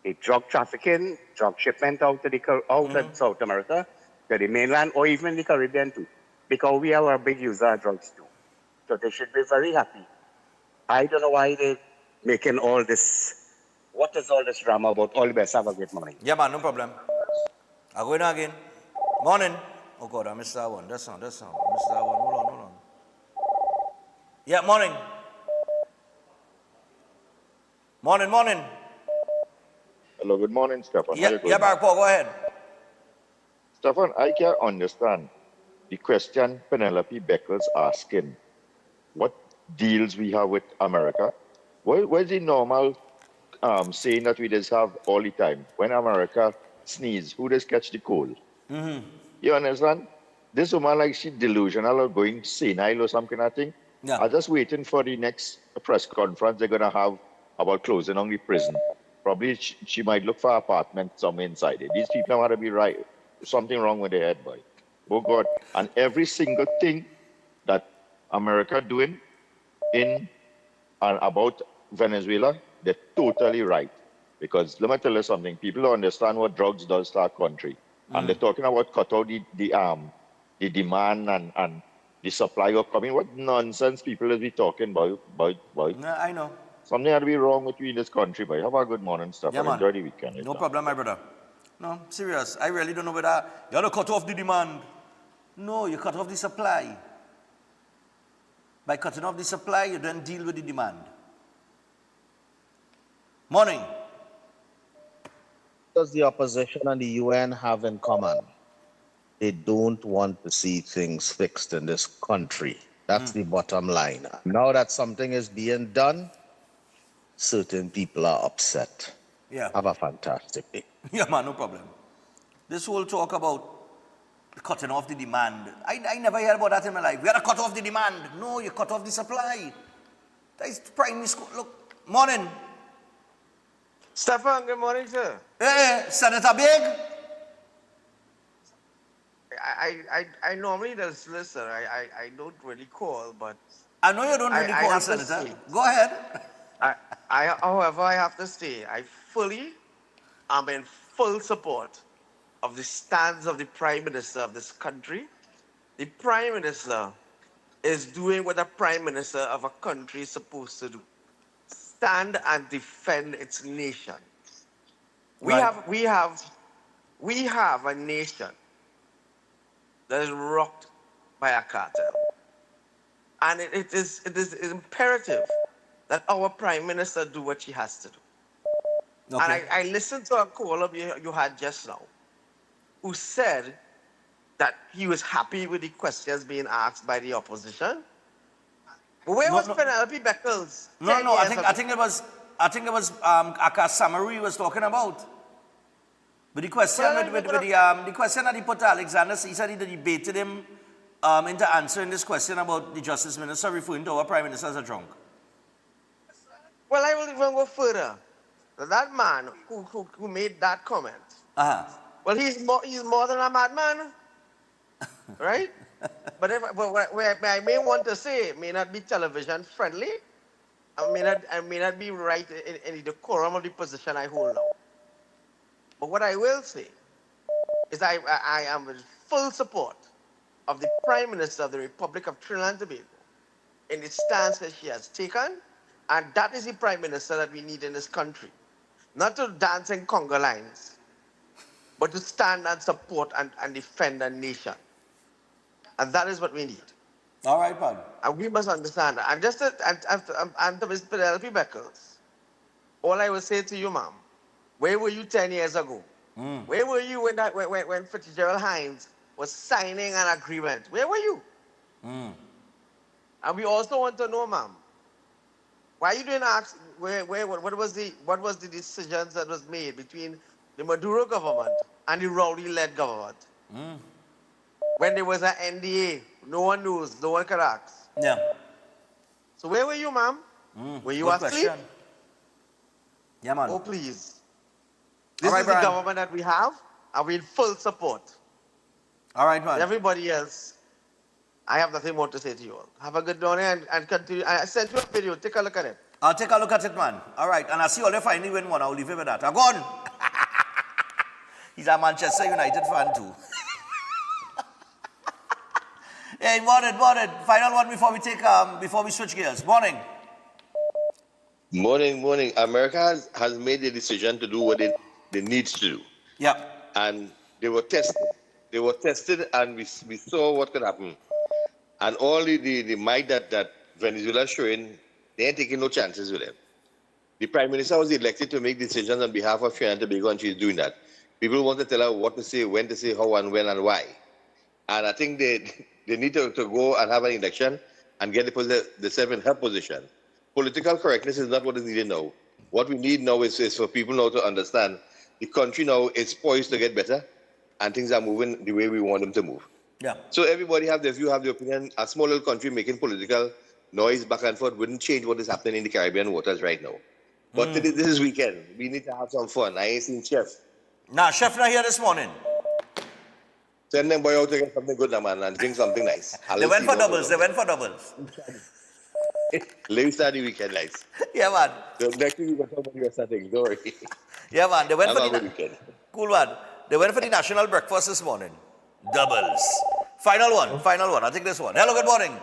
the drug trafficking, drug shipment out of South America, to the mainland, or even the Caribbean too, because we are a big user of drugs too. So they should be very happy. I don't know why they're making all this. What is all this drama about? All the best. Have a great morning. Yeah, man, no problem. I'll go in again. Morning. Oh, God, I missed that one. That's not. I missed that one. Hold on. Yeah, morning. Morning. Hello, good morning, Stefan. Yeah, Paul, go ahead. Stefan, I can understand the question Penelope Beckles asking. What deals we have with America? Where's the normal saying that we just have all the time? When America sneeze, who does catch the cold? Mm-hmm. You understand? This woman, like, she delusional or going senile or some kind of thing. Yeah. I'm just waiting for the next press conference they're going to have about closing on the prison. Probably she might look for an apartment somewhere inside it. These people want to be right. Something wrong with their head, boy. Oh, God. And every single thing that America doing in and about Venezuela, they're totally right. Because let me tell you something. People don't understand what drugs does to our country. And they're talking about cut out the demand and the supply of coming. What nonsense people is we talking about? Yeah, I know. Something had to be wrong with you in this country, boy. Have a good morning, stuff. Yeah, man. Enjoy the weekend. No problem, my brother. No, serious. I really don't know whether you have to cut off the demand. No, you cut off the supply. By cutting off the supply, you then deal with the demand. Morning. What does the opposition and the UN have in common? They don't want to see things fixed in this country. That's the bottom line. Now that something is being done, certain people are upset. Yeah. Have a fantastic day. Yeah, man, no problem. This whole talk about cutting off the demand, I never heard about that in my life. We got to cut off the demand. No, you cut off the supply. That is primary school. Look, morning. Stefan, good morning, sir. Hey, Senator Big. I normally just listen. I don't really call, but I know you don't really call, Senator. Go ahead. However, I have to say, I fully am in full support of the stance of the Prime Minister of this country. The Prime Minister is doing what a Prime Minister of a country is supposed to do. Stand and defend its nation. We have a nation that is rocked by a cartel. And it is imperative that our Prime Minister do what she has to do. Okay. And I listened to a call up you had just now, who said that he was happy with the questions being asked by the opposition. But where was Penelope Beckles? No, I think it was Akash Samaru he was talking about. But the question the question that he put to Alexander, he said he debated him into answering this question about the Justice Minister referring to our Prime Minister as a drunk. Well, I will even go further. That man who made that comment, well, he's more than a madman, right? But what I may want to say may not be television friendly. I may not be right in the decorum of the position I hold now. But what I will say is I am in full support of the Prime Minister of the Republic of Trinidad and Tobago in the stance that she has taken, and that is the Prime Minister that we need in this country. Not to dance in conga lines, but to stand and support and defend a nation. And that is what we need. All right, Pad. And we must understand that. And to Ms. Penelope Beckles, all I will say to you, ma'am, where were you 10 years ago Where were you when Fitzgerald Hines was signing an agreement? Where were you? And we also want to know, ma'am, why you didn't ask what was the decisions that was made between the Maduro government and the Rowley-led government? When there was an NDA, no one knows, no one could ask. Yeah. So where were you, ma'am? Were you Good asleep? question. Yeah, man. Oh, please. This All right, is the Brian. government that we have, and we're in full support. All right, man. Everybody else, I have nothing more to say to you all. Have a good morning and continue. I sent you a video. Take a look at it. I'll take a look at it, man. All right. And I see all you finally win one. I'll leave it with that. Go on. He's a Manchester United fan, too. Hey, morning. Final one before we switch gears. Morning. Morning. America has made the decision to do what they need to do. Yeah. And they were tested, and we saw what could happen. And all the might that Venezuela is showing, they ain't taking no chances with them. The Prime Minister was elected to make decisions on behalf of Trinidad and Tobago, and she's doing that. People want to tell her what to say, when to say, how and when and why. And I think they need to go and have an election and get themselves in her position. Political correctness is not what is needed now. What we need now is for people now to understand the country now is poised to get better, and things are moving the way we want them to move. Yeah. So everybody have their view, have their opinion. A small little country making political noise back and forth wouldn't change what is happening in the Caribbean waters right now. But this is weekend. We need to have some fun. I ain't seen Chef. Nah, Chef not here this morning. Send them boy out to get something good, man, and drink something nice. They went for doubles. Let me start the weekend nice. Yeah, man. So next week we can talk about your starting. Don't worry. Yeah, man. They went have for a the good weekend. cool one. They went for the national breakfast this morning. Doubles. Final one. I'll take this one. Hello, good morning.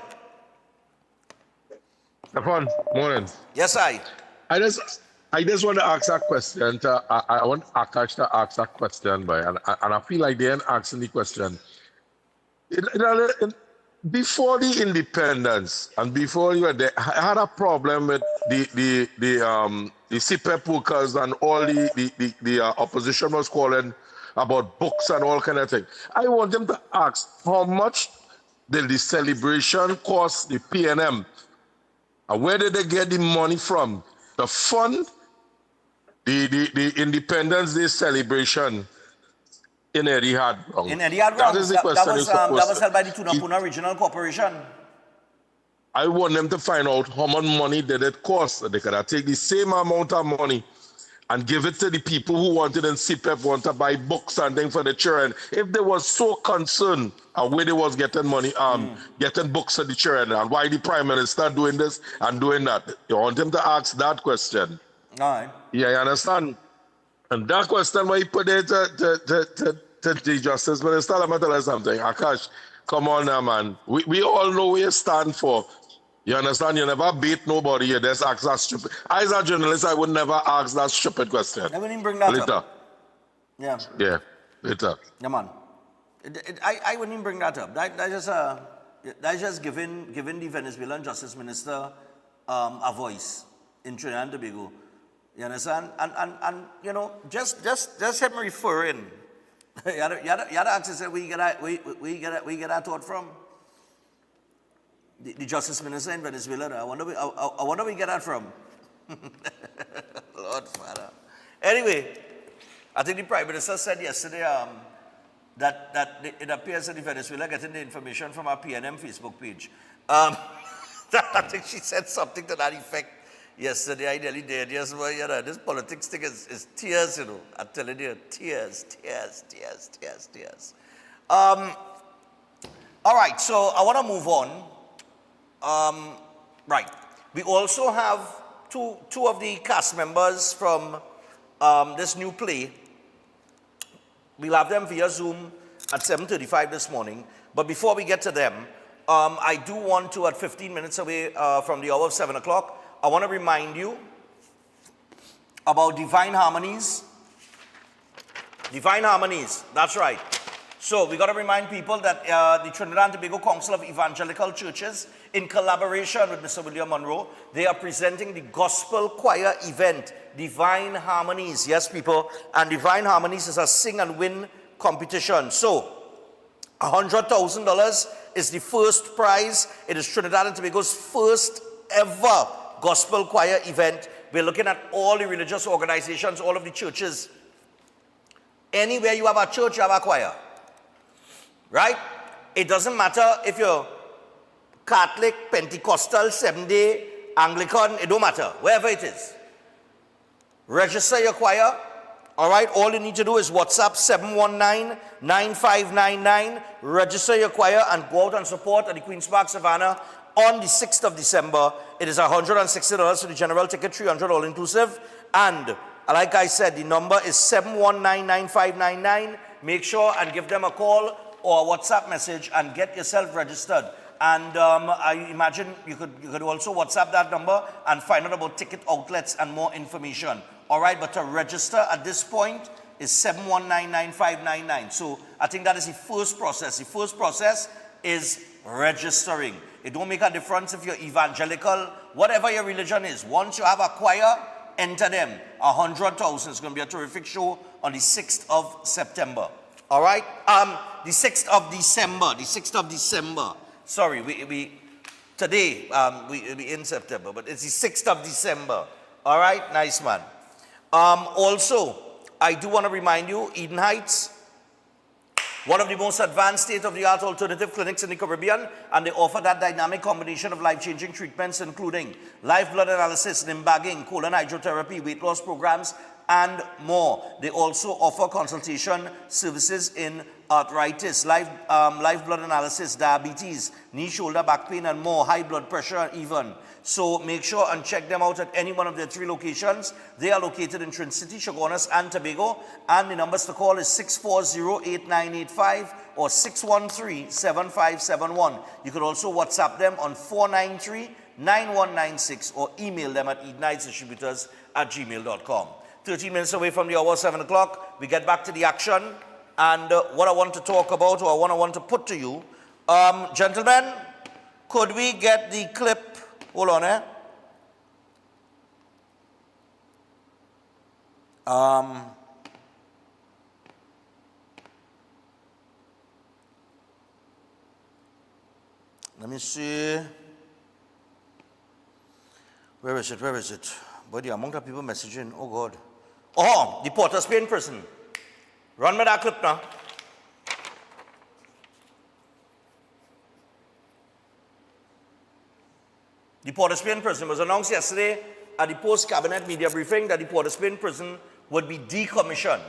Stefan, morning. Yes, I just want to ask that question. I want Akash to ask that question, boy, and I feel like they ain't asking the question. Before the independence and before you were there, I had a problem with the CPEP workers and all the opposition was calling about books and all kind of thing. I want them to ask how much did the celebration cost the PNM, and where did they get the money from? The fund the Independence Day celebration in Etihad. In Etihad, that is the question. That was held by the Tunapuna Regional Corporation. I want them to find out how much money did it cost. They could have taken the same amount of money and give it to the people who wanted in CPEP, want to buy books and things for the children. If they were so concerned of where they was getting money, getting books for the children, and why the Prime Minister doing this and doing that, you want them to ask that question. All right. Yeah, you understand? And that question why he put it to the Justice Minister, let me tell you something. Akash, come on now, man. We all know where you stand for. You understand? You never beat nobody. You just ask that stupid. As a journalist, I would never ask that stupid question. I wouldn't even bring that up. Yeah. Yeah, later. Yeah, man. I wouldn't even bring that up. That's just giving the Venezuelan Justice Minister a voice in Trinidad and Tobago. You understand? And you know, just him referring. You had to ask yourself where you get that thought from. The Justice Minister in Venezuela. I wonder where you get that from. Lord Father. Anyway, I think the Prime Minister said yesterday that it appears that the Venezuela getting the information from our PNM Facebook page. I think she said something to that effect yesterday. I nearly did. Yes, well, you know, this politics thing is tears, you know. I'm telling you, tears. All right, so I want to move on. Right. We also have two of the cast members from this new play. We'll have them via Zoom at 7:35 this morning. But before we get to them, I do want to, at 15 minutes away from the hour of 7 o'clock, I want to remind you about Divine Harmonies. Divine Harmonies, that's right. So we got to remind people that the Trinidad and Tobago Council of Evangelical Churches, in collaboration with Mr. William Monroe, they are presenting the gospel choir event, Divine Harmonies. Yes, people. And Divine Harmonies is a sing and win competition. So $100,000 is the first prize. It is Trinidad and Tobago's first ever gospel choir event. We're looking at all the religious organizations, all of the churches. Anywhere you have a church, you have a choir. Right? It doesn't matter if you're Catholic, Pentecostal, Seventh-day, Anglican, it don't matter. Wherever it is. Register your choir. All right? All you need to do is WhatsApp 719-9599. Register your choir and go out and support at the Queen's Park Savannah on the 6th of December. It is $160 for the general ticket, $300 all inclusive. And like I said, the number is 719-9599. Make sure and give them a call or a WhatsApp message and get yourself registered. And I imagine you could also WhatsApp that number and find out about ticket outlets and more information. All right, but to register at this point is 719-9599. So I think that is the first process. The first process is registering. It don't make a difference if you're evangelical, whatever your religion is. Once you have a choir, enter them. 100,000. It's going to be a terrific show on the 6th of September. All right? The 6th of December. The 6th of December. Sorry, today, we in September, but it's the 6th of December. All right? Nice, man. Also, I do want to remind you, Eden Heights, one of the most advanced state-of-the-art alternative clinics in the Caribbean, and they offer that dynamic combination of life-changing treatments, including live blood analysis, limb bagging, colon hydrotherapy, weight loss programs, and more. They also offer consultation services in arthritis, live blood analysis, diabetes, knee, shoulder, back pain, and more, high blood pressure even. So make sure and check them out at any one of their 3 locations. They are located in Trin City, Chaguanas, and Tobago. And the numbers to call is 640-8985 or 613-7571. You could also WhatsApp them on 493-9196 or email them at edenheightsdistributors@gmail.com. 13 minutes away from the hour, 7 o'clock. We get back to the action. And what I want to talk about, or what I want to put to you, gentlemen, could we get the clip? Hold on, let me see. Where is it? Where is it? But the amount of people messaging, oh God. Oh, the Port of Spain prison. Run me that clip now. The Port of Spain prison was announced yesterday at the post-cabinet media briefing that the Port of Spain prison would be decommissioned.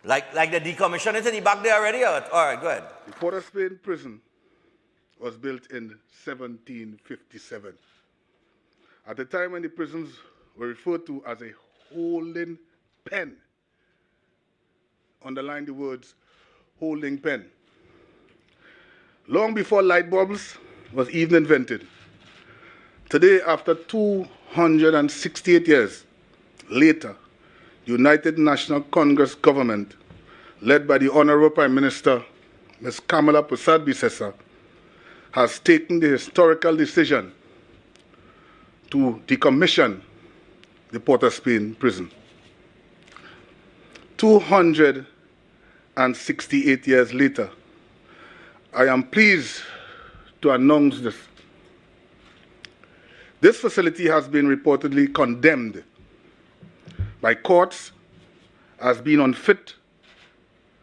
Like they decommissioned it in the back there already? All right, go ahead. The Port of Spain prison was built in 1757. At the time when the prisons were referred to as a holding pen, underline the words holding pen. Long before light bulbs was even invented. Today, after 268 years later, the United National Congress government, led by the Honorable Prime Minister, Ms. Kamala Persad-Bissessar, has taken the historical decision to decommission the Port of Spain prison. 268 years later, I am pleased to announce this. This facility has been reportedly condemned by courts as being unfit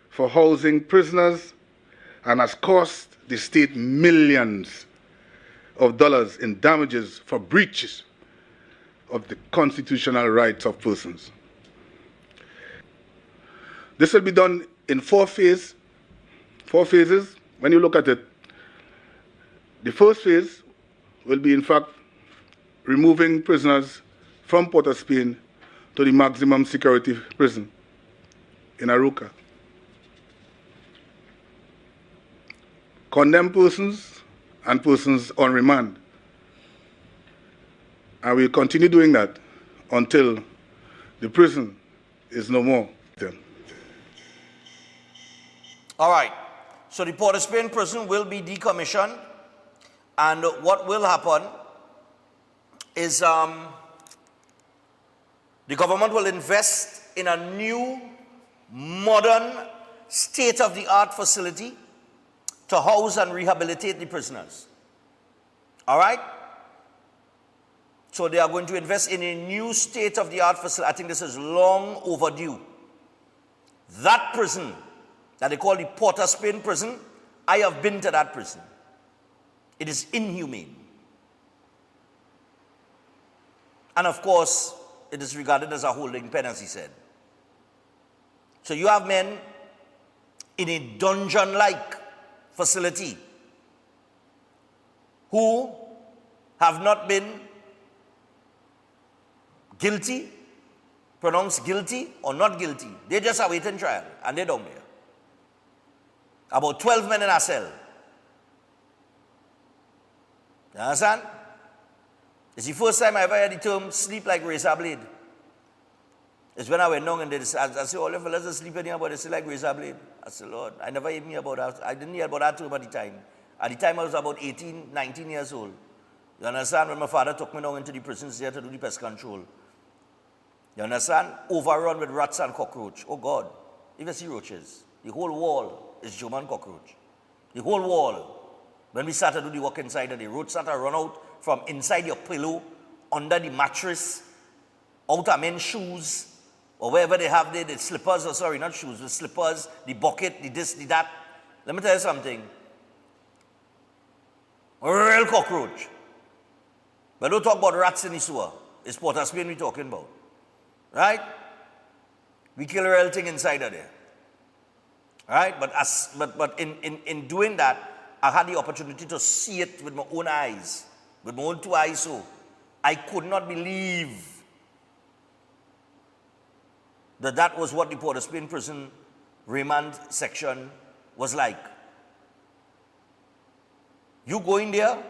for housing prisoners and has cost the state millions of dollars in damages for breaches of the constitutional rights of persons. This will be done in 4 phases. When you look at it, the first phase will be, in fact, removing prisoners from Port of Spain to the maximum security prison in Aruca. Condemned persons and persons on remand And we'll continue doing that until the prison is no more. All right. So the Port of Spain prison will be decommissioned. And what will happen is the government will invest in a new, modern, state-of-the-art facility to house and rehabilitate the prisoners. All right? So they are going to invest in a new state-of-the-art facility. I think this is long overdue. That prison that they call the Port of Spain prison, I have been to that prison. It is inhumane. And of course, it is regarded as a holding pen, as he said. So you have men in a dungeon-like facility who have not been guilty, pronounced guilty or not guilty. They just are waiting trial and they're down there. About 12 men in a cell. You understand? It's the first time I ever heard the term sleep like razor blade. It's when I went down and I said, all the fellas are sleeping here, but they sleep like razor blade. I said, Lord, I never even hear about that. I didn't hear about that term at the time. At the time I was about 18, 19 years old. You understand? When my father took me down into the prisons there to do the pest control. You understand? Overrun with rats and cockroach. Oh God, if you see roaches, the whole wall is German cockroach. The whole wall. When we started to do the work inside, the roaches started to run out from inside your pillow, under the mattress, out of men's shoes, or wherever they have the slippers, or sorry, not shoes, the slippers, the bucket, the this, the that. Let me tell you something. A real cockroach. But don't talk about rats in the sewer. It's Port of Spain we're talking about. Right? We kill a real thing inside of there. Right? But in doing that, I had the opportunity to see it with my own eyes. With my own two eyes, so I could not believe that that was what the Port of Spain prison remand section was like. You go in there,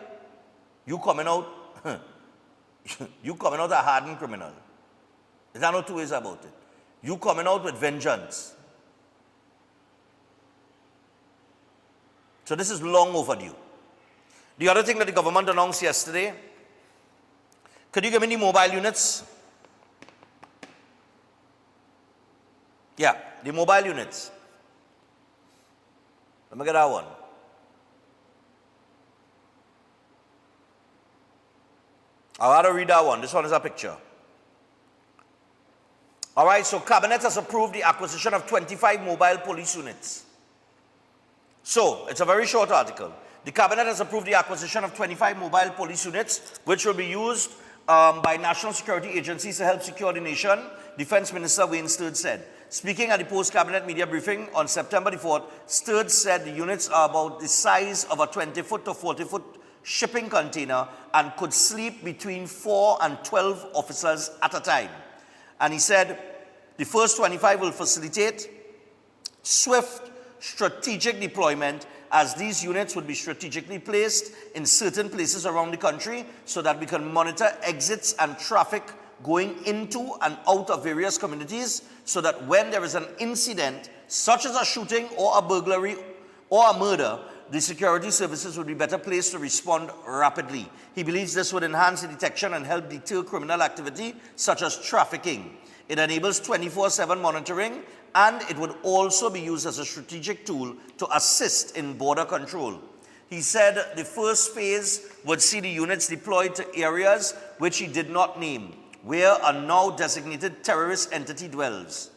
you coming out, you coming out a hardened criminal. There's no two ways about it. You coming out with vengeance. So this is long overdue. The other thing that the government announced yesterday, could you give me the mobile units? Yeah, the mobile units. Let me get that one. I'll have to read that one. This one is a picture. All right, so Cabinet has approved the acquisition of 25 mobile police units. So, it's a very short article. The Cabinet has approved the acquisition of 25 mobile police units, which will be used by national security agencies to help secure the nation, Defense Minister Wayne Sturge said. Speaking at the post-Cabinet media briefing on September the 4th, Sturge said the units are about the size of a 20-foot to 40-foot shipping container and could sleep between 4 and 12 officers at a time. And he said the first 25 will facilitate swift strategic deployment, as these units would be strategically placed in certain places around the country so that we can monitor exits and traffic going into and out of various communities, so that when there is an incident such as a shooting or a burglary or a murder, the security services would be better placed to respond rapidly. He believes this would enhance the detection and help deter criminal activity such as trafficking. It enables 24/7 monitoring, and it would also be used as a strategic tool to assist in border control. He said the first phase would see the units deployed to areas which he did not name, where a now designated terrorist entity dwells.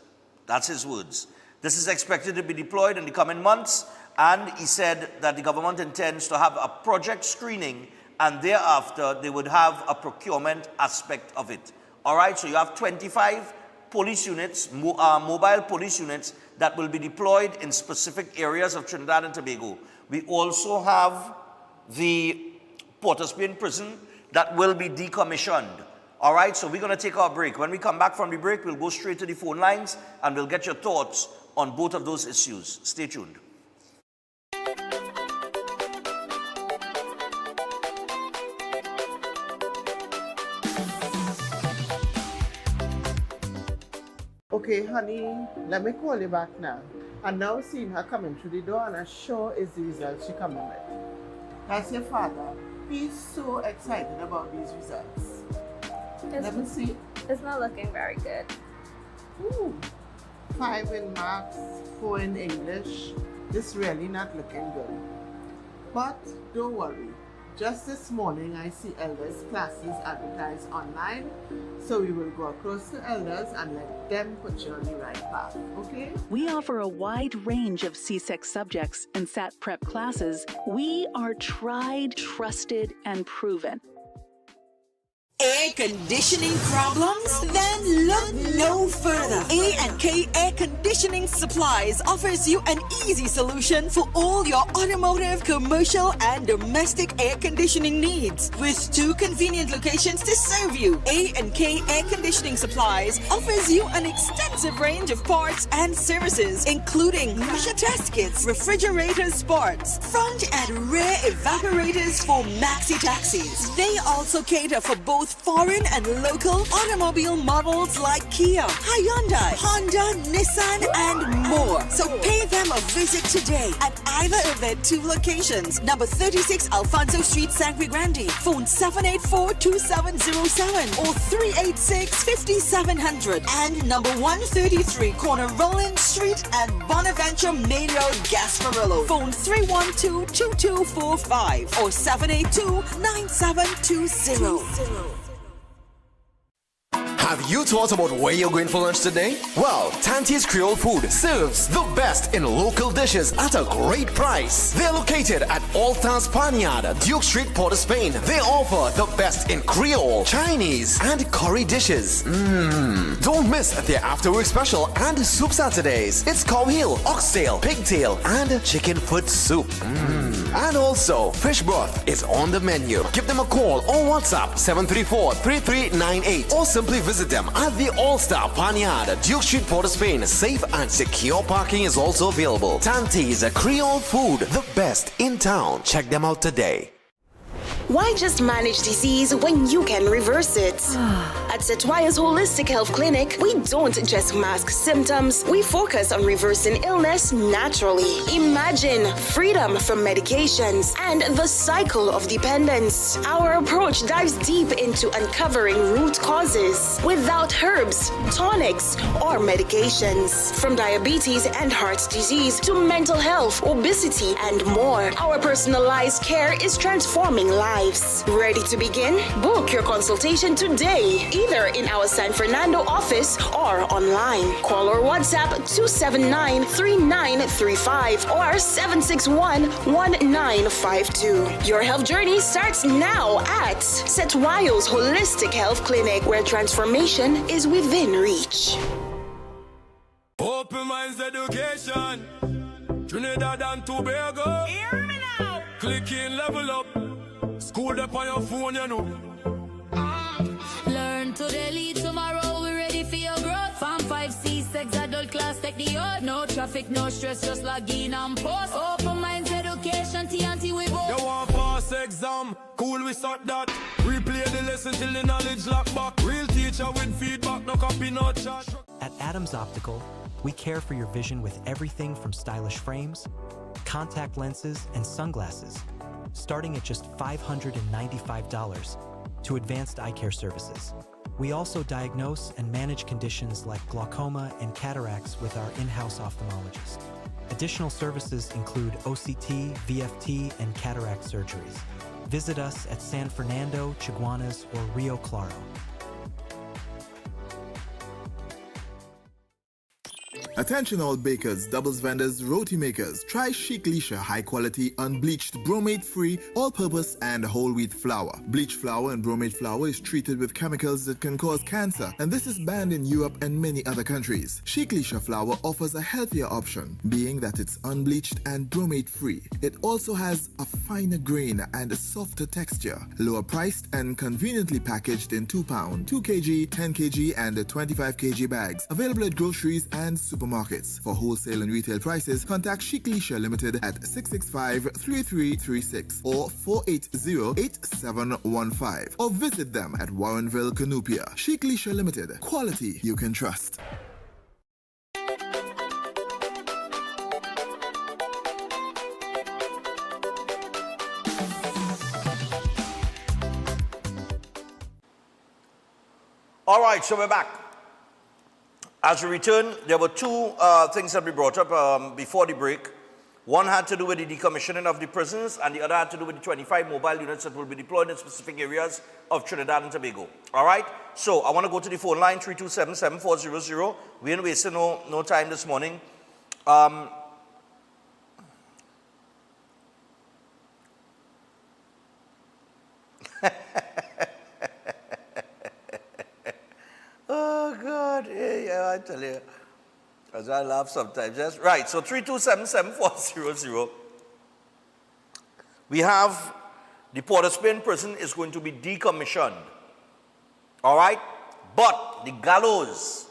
That's his words. This is expected to be deployed in the coming months, and he said that the government intends to have a project screening, and thereafter they would have a procurement aspect of it. All right, so you have 25 police units, mobile police units that will be deployed in specific areas of Trinidad and Tobago. We also have the Port of Spain prison that will be decommissioned. All right, so we're going to take our break. When we come back from the break, we'll go straight to the phone lines and we'll get your thoughts on both of those issues. Stay tuned. Okay, honey, let me call you back now. And now seeing her coming through the door, and I'm sure is the result she coming with. That's your father. He's so excited about these results. Let me see. It's not looking very good. Ooh, 5 in maths, 4 in English. This really not looking good. But don't worry. Just this morning, I see elders' classes advertised online. So we will go across to elders and let them put you on the right path, okay? We offer a wide range of CSEC subjects and SAT prep classes. We are tried, trusted, and proven. Air conditioning problems? Then look no further. A&K Air Conditioning Supplies offers you an easy solution for all your automotive, commercial, and domestic air conditioning needs. With 2 convenient locations to serve you, A&K Air Conditioning Supplies offers you an extensive range of parts and services, including pressure test kits, refrigerators, parts, front and rear evaporators for maxi taxis. They also cater for both foreign and local automobile models like Kia, Hyundai, Honda, Nissan, and more. So pay them a visit today at either of their 2 locations. Number 36 Alfonso Street, Sangre Grande. Phone 784-2707 or 386-5700. And number 133 Corner Roland Street and Bonaventure Main Road, Gasparillo. Phone 312-2245 or 782-9720. Have you thought about where you're going for lunch today? Well, Tante's Creole Food serves the best in local dishes at a great price. They're located at Alta's Panyard, Duke Street, Port of Spain. They offer the best in Creole, Chinese, and curry dishes. Don't miss their after-work special and soup Saturdays. It's cow heel, oxtail, pigtail, and chicken foot soup. And also, fish broth is on the menu. Give them a call or WhatsApp 734-3398 or simply visit them at the All-Star Panyard, Duke Street, Port of Spain. Safe and secure parking is also available. Tante's Creole Food, the best in town. Check them out today. Why just manage disease when you can reverse it? At Setwaya's Holistic Health Clinic, we don't just mask symptoms, we focus on reversing illness naturally. Imagine freedom from medications and the cycle of dependence. Our approach dives deep into uncovering root causes without herbs, tonics, or medications. From diabetes and heart disease to mental health, obesity, and more, our personalized care is transforming lives. Ready to begin? Book your consultation today, either in our San Fernando office or online. Call or WhatsApp 279-3935 or 761-1952. Your health journey starts now at Setwayo's Holistic Health Clinic, where transformation is within reach. Open Minds Education, Trinidad and Tobago. Hear me now. Click in, level up. School up on your phone, you know. Learn today, lead tomorrow. We're ready for your growth. Farm 5, C6, adult class, take the oath. No traffic, no stress, just log in and post. Open Minds Education, TNT we both. You want pass exam? Cool, we start that. Replay the lesson till the knowledge lock back. Real teacher with feedback, no copy, no chat. At Adams Optical, we care for your vision with everything from stylish frames, contact lenses, and sunglasses, starting at just $595 to advanced eye care services. We also diagnose and manage conditions like glaucoma and cataracts with our in-house ophthalmologist. Additional services include OCT, VFT, and cataract surgeries. Visit us at San Fernando, Chaguanas, or Rio Claro. Attention all bakers, doubles vendors, roti makers. Try Chic Lisha high quality, unbleached, bromate free, all purpose and whole wheat flour. Bleached flour and bromate flour is treated with chemicals that can cause cancer, and this is banned in Europe and many other countries. Chic Lisha flour offers a healthier option, being that it's unbleached and bromate free. It also has a finer grain and a softer texture, lower priced and conveniently packaged in 2 pound, 2 kg, 10 kg and 25 kg bags. Available at groceries and supermarkets. For wholesale and retail prices, contact Chic Lisha Limited at 665-3336 or 480-8715 or visit them at Warrenville, Canupia. Chic Lisha Limited, quality you can trust. All right, so we're back. As we return, there were two things that we brought up before the break. One had to do with the decommissioning of the prisons, and the other had to do with the 25 mobile units that will be deployed in specific areas of Trinidad and Tobago. All right? So I want to go to the phone line, 327-7400. We ain't wasting no time this morning. Oh, God. Yeah, I tell you. As I laugh sometimes. Yes? Right, so 327-7400. We have the Port of Spain prison is going to be decommissioned. All right? But the gallows,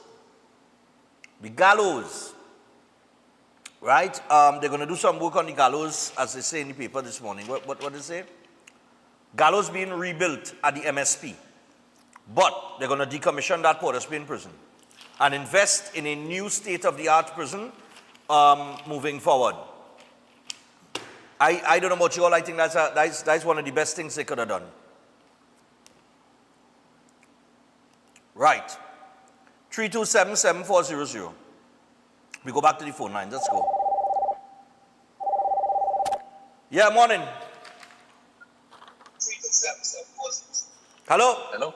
right? They're going to do some work on the gallows, as they say in the paper this morning. What did they say? Gallows being rebuilt at the MSP. But they're going to decommission that Port of Spain prison and invest in a new state-of-the-art prison moving forward. I don't know about you all. I think that's one of the best things they could have done. Right. 327-7400. We go back to the phone line. Let's go. Yeah, morning. Hello? Hello?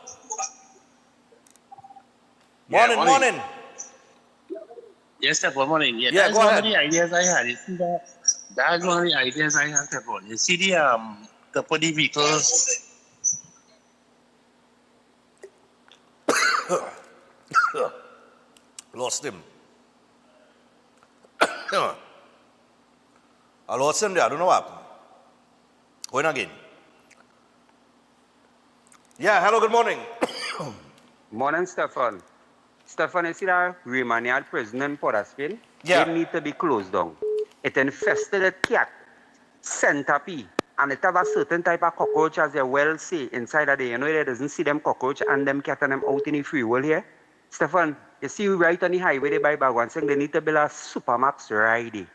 Morning. Yes, sir. Good morning. Yeah, Yeah, that's go one ahead. of the ideas I had. You see that's one of the ideas I had, Stefan. You see the put the vehicles. Lost him. I lost him there. I don't know what happened. Going again. Yeah, hello, good morning. Morning, Stefan. Stefan, you see that Romanian prison in Port of Spain? Yeah. They need to be closed down. It infested with cat, centipede, and it have a certain type of cockroach, as they well say, inside of there. You know, they doesn't see them cockroach and them cat and them out in the free world here. Stefan, you see right on the highway they by Bagwan saying they need to build a supermax right there.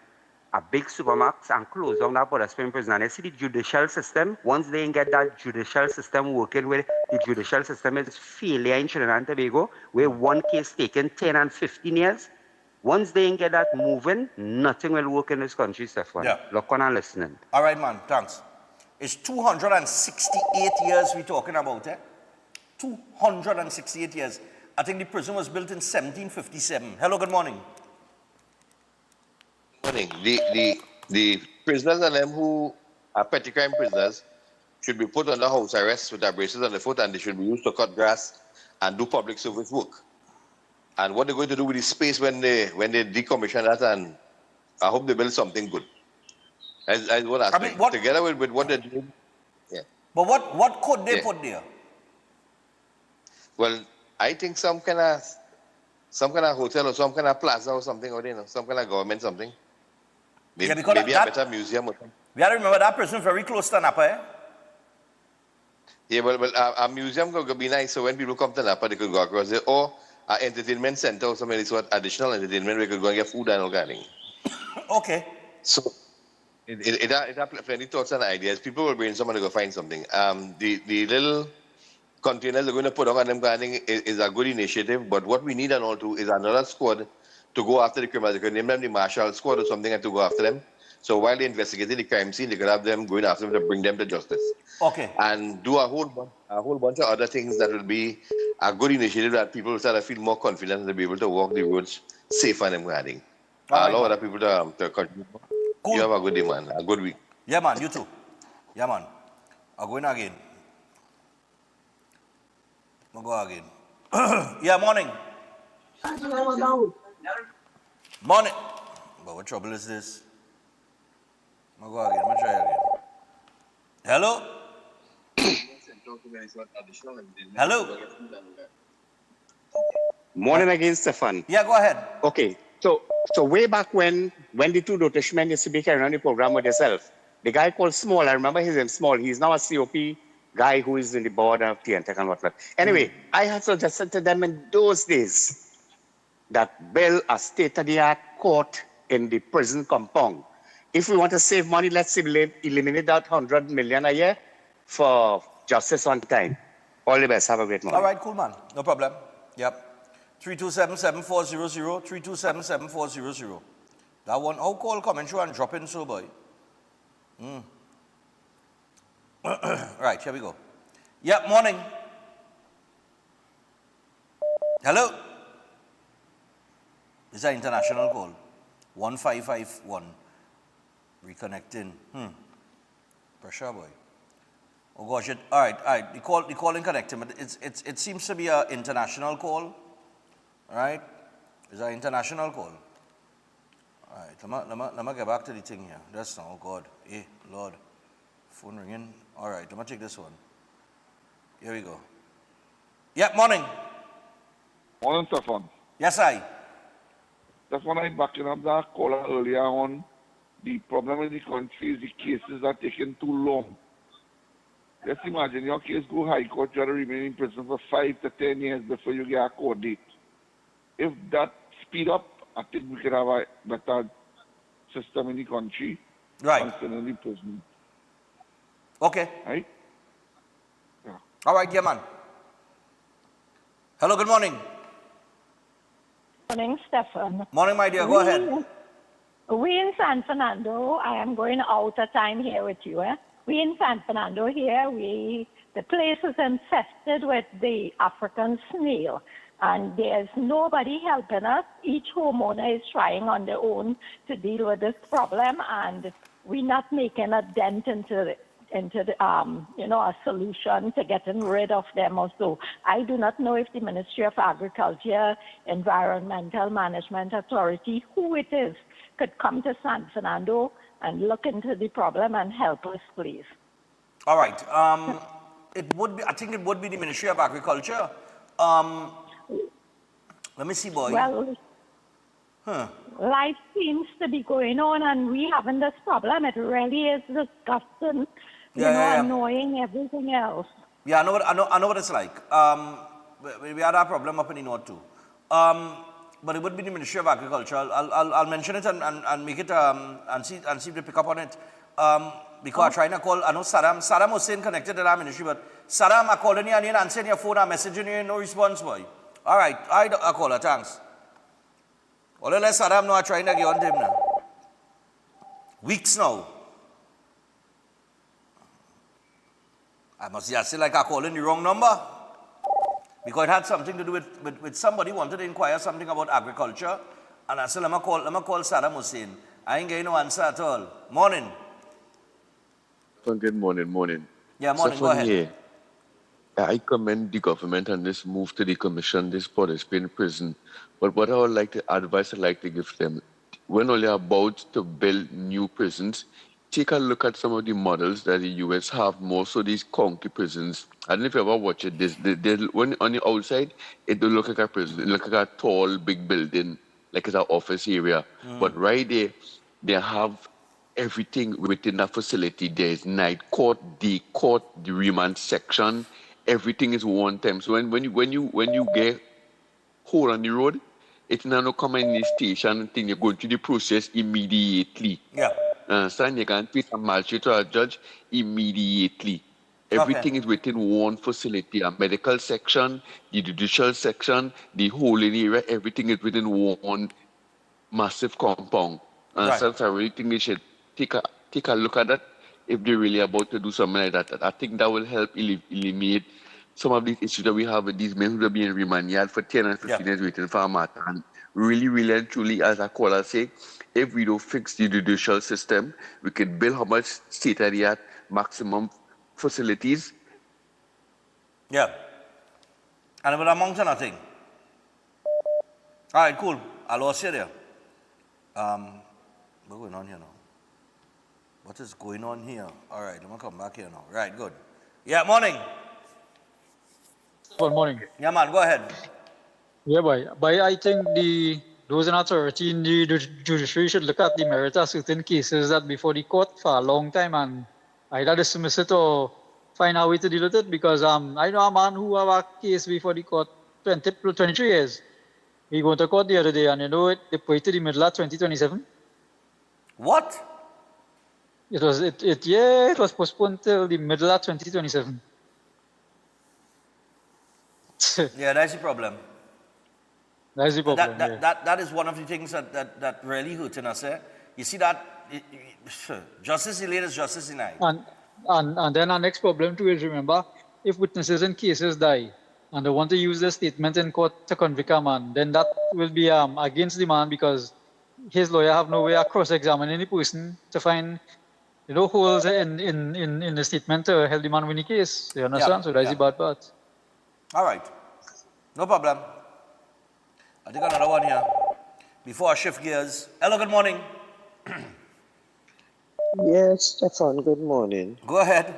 A big supermax and close down that Port of Spain prison. And you see the judicial system, once they get that judicial system working with the judicial system is failure in Trinidad and Tobago, where one case taken 10 and 15 years. Once they get that moving, nothing will work in this country, Stefan. Yeah. Look on and listening. All right, man, thanks. It's 268 years we're talking about, eh? 268 years. I think the prison was built in 1757. Hello, good morning. Morning. The prisoners and them who are petty crime prisoners should be put under house arrest with their braces on the foot, and they should be used to cut grass and do public service work. And what they're going to do with the space when they decommission that, and I hope they build something good. As one aspect. Together with what they're doing. Yeah. But what could they put there? Well, I think some kind of hotel or some kind of plaza or something, or some kind of government something. Maybe, because maybe a better museum or something. We have to remember that prison very close to Napa, eh? Yeah, well, a museum could be nice, so when people come to Napa, they could go across there, or an entertainment center or something, sort of additional entertainment, where they could go and get food and all kind of thing. Okay. So, it have plenty of thoughts and ideas. People will brainstorm and they go find something. The little containers they're going to put on them kind of thing is a good initiative, but what we need and all too is another squad to go after the criminals. They could name them the Marshall Squad or something and to go after them. So while they investigated the crime scene, they could have them going after them to bring them to justice. Okay. And do a whole bunch of other things that will be a good initiative that people will start to feel more confident and to be able to walk the roads safe and guarding. Allow other people to contribute. Cool. You have a good day, man. A good week. Yeah, man. You too. Yeah, man. I'm going again. I'll go again. Yeah, morning. Morning. But what trouble is this? I'll go again. I'll try again. Hello? Hello? Morning again, Stefan. Yeah, go ahead. Okay. So way back when the two Dutchmen used to be carrying on the program with yourself, the guy called Small, I remember his name Small. He's now a COP guy who is in the board of Theatrical and whatnot. Anyway, I had suggested to them in those days that build a state-of-the-art court in the prison compound. If we want to save money, let's eliminate that 100 million a year for justice on time. All the best. Have a great morning. All right, cool, man. No problem. Yep. 327-7400, 327-7400. That one, I'll call, comment through and drop in, so boy. Right, here we go. Yep, morning. Hello? This is an international call. 1551. Reconnecting. Pressure, boy. Oh gosh, all right. The call and connecting, but it seems to be an international call. All right? It's an international call. All right, let me get back to the thing here. That's not, oh God. Hey, Lord. Phone ringing. All right, let me take this one. Here we go. Yep, morning. Morning, Stefan. Yes, I. That's when I backing up that caller earlier on. The problem in the country is the cases are taking too long. Let's imagine your case go high court, you have to remain in prison for 5 to 10 years before you get a court date. If that speed up, I think we could have a better system in the country. Right. Instead of the prison. Okay. Right? Yeah. All right, yeah, man. Hello, good morning. Morning, Stefan. Morning, my dear. Go ahead. We in San Fernando, I am going out of time here with you. We in San Fernando here, the place is infested with the African snail. And there's nobody helping us. Each homeowner is trying on their own to deal with this problem, and we're not making a dent into a solution to getting rid of them also. I do not know if the Ministry of Agriculture, Environmental Management Authority, who it is, could come to San Fernando and look into the problem and help us, please. All right. I think it would be the Ministry of Agriculture. Let me see, boy. Well, life seems to be going on, and we having this problem. It really is disgusting, annoying, everything else. Yeah, I know what it's like. We had that problem up in the north too. But it would be the Ministry of Agriculture. I'll mention it and make it and see if they pick up on it. Because I'm trying to call. I know Saddam Hussein connected to that ministry, but Saddam, I called you and you answering your phone, I'm messaging you, no response, boy. All right, I call her, thanks. All let Saddam know I'm trying to get on to him now. Weeks now. I must just say like I calling the wrong number. Because it had something to do with somebody wanted to inquire something about agriculture. And I said, let me call Saddam Hussein. I ain't getting no answer at all. Morning. Good morning. Yeah, morning, go ahead. Here, I commend the government on this move to the commission, this Port of Spain prison. But what I would like to advise I'd like to give them, when you're about to build new prisons, take a look at some of the models that the US have, more so these concrete prisons. I don't know if you ever watch it. When on the outside, it don't look like a prison. It looks like a tall, big building, like it's an office area. But right there, they have everything within that facility. There's night court, day court, the remand section. Everything is one time. So when you get hold on the road, it's not no come in the station thing. You're going through the process immediately. Yeah. Understand? You can take a magistrate or a judge immediately. Everything is within one facility. A medical section, the judicial section, the whole area, everything is within one massive compound. So I really think they should take a look at that if they're really about to do something like that. I think that will help eliminate some of these issues that we have with these men who are being remanded for 10 and 15 years waiting for a matter. And really, really and truly, as a caller say, if we don't fix the judicial system, we can build how much state-of-the-art maximum facilities. Yeah. And it will amount to nothing. All right, cool. I lost you there. What's going on here now? What is going on here? All right, let me come back here now. Right, good. Yeah, morning. Good morning. Yeah, man, go ahead. Yeah, but I think those in authority in the judiciary should look at the merit of certain cases that before the court for a long time and either dismiss it or find a way to deal with it, because I know a man who have a case before the court 23 years. He went to court the other day and they put it to the middle of 2027. What? It was postponed till the middle of 2027. Yeah, that's the problem. That's the problem. That is one of the things that really hurting us. You see that justice delayed is justice denied. And then our next problem too is, remember, if witnesses in cases die and they want to use their statement in court to convict a man, then that will be against the man, because his lawyer have no way of cross-examining the person to find holes in the statement to help the man win the case. You understand? So that's the bad part. All right. No problem. I think another one here. Before I shift gears. Hello, good morning. Yes, Stefan, good morning. Go ahead.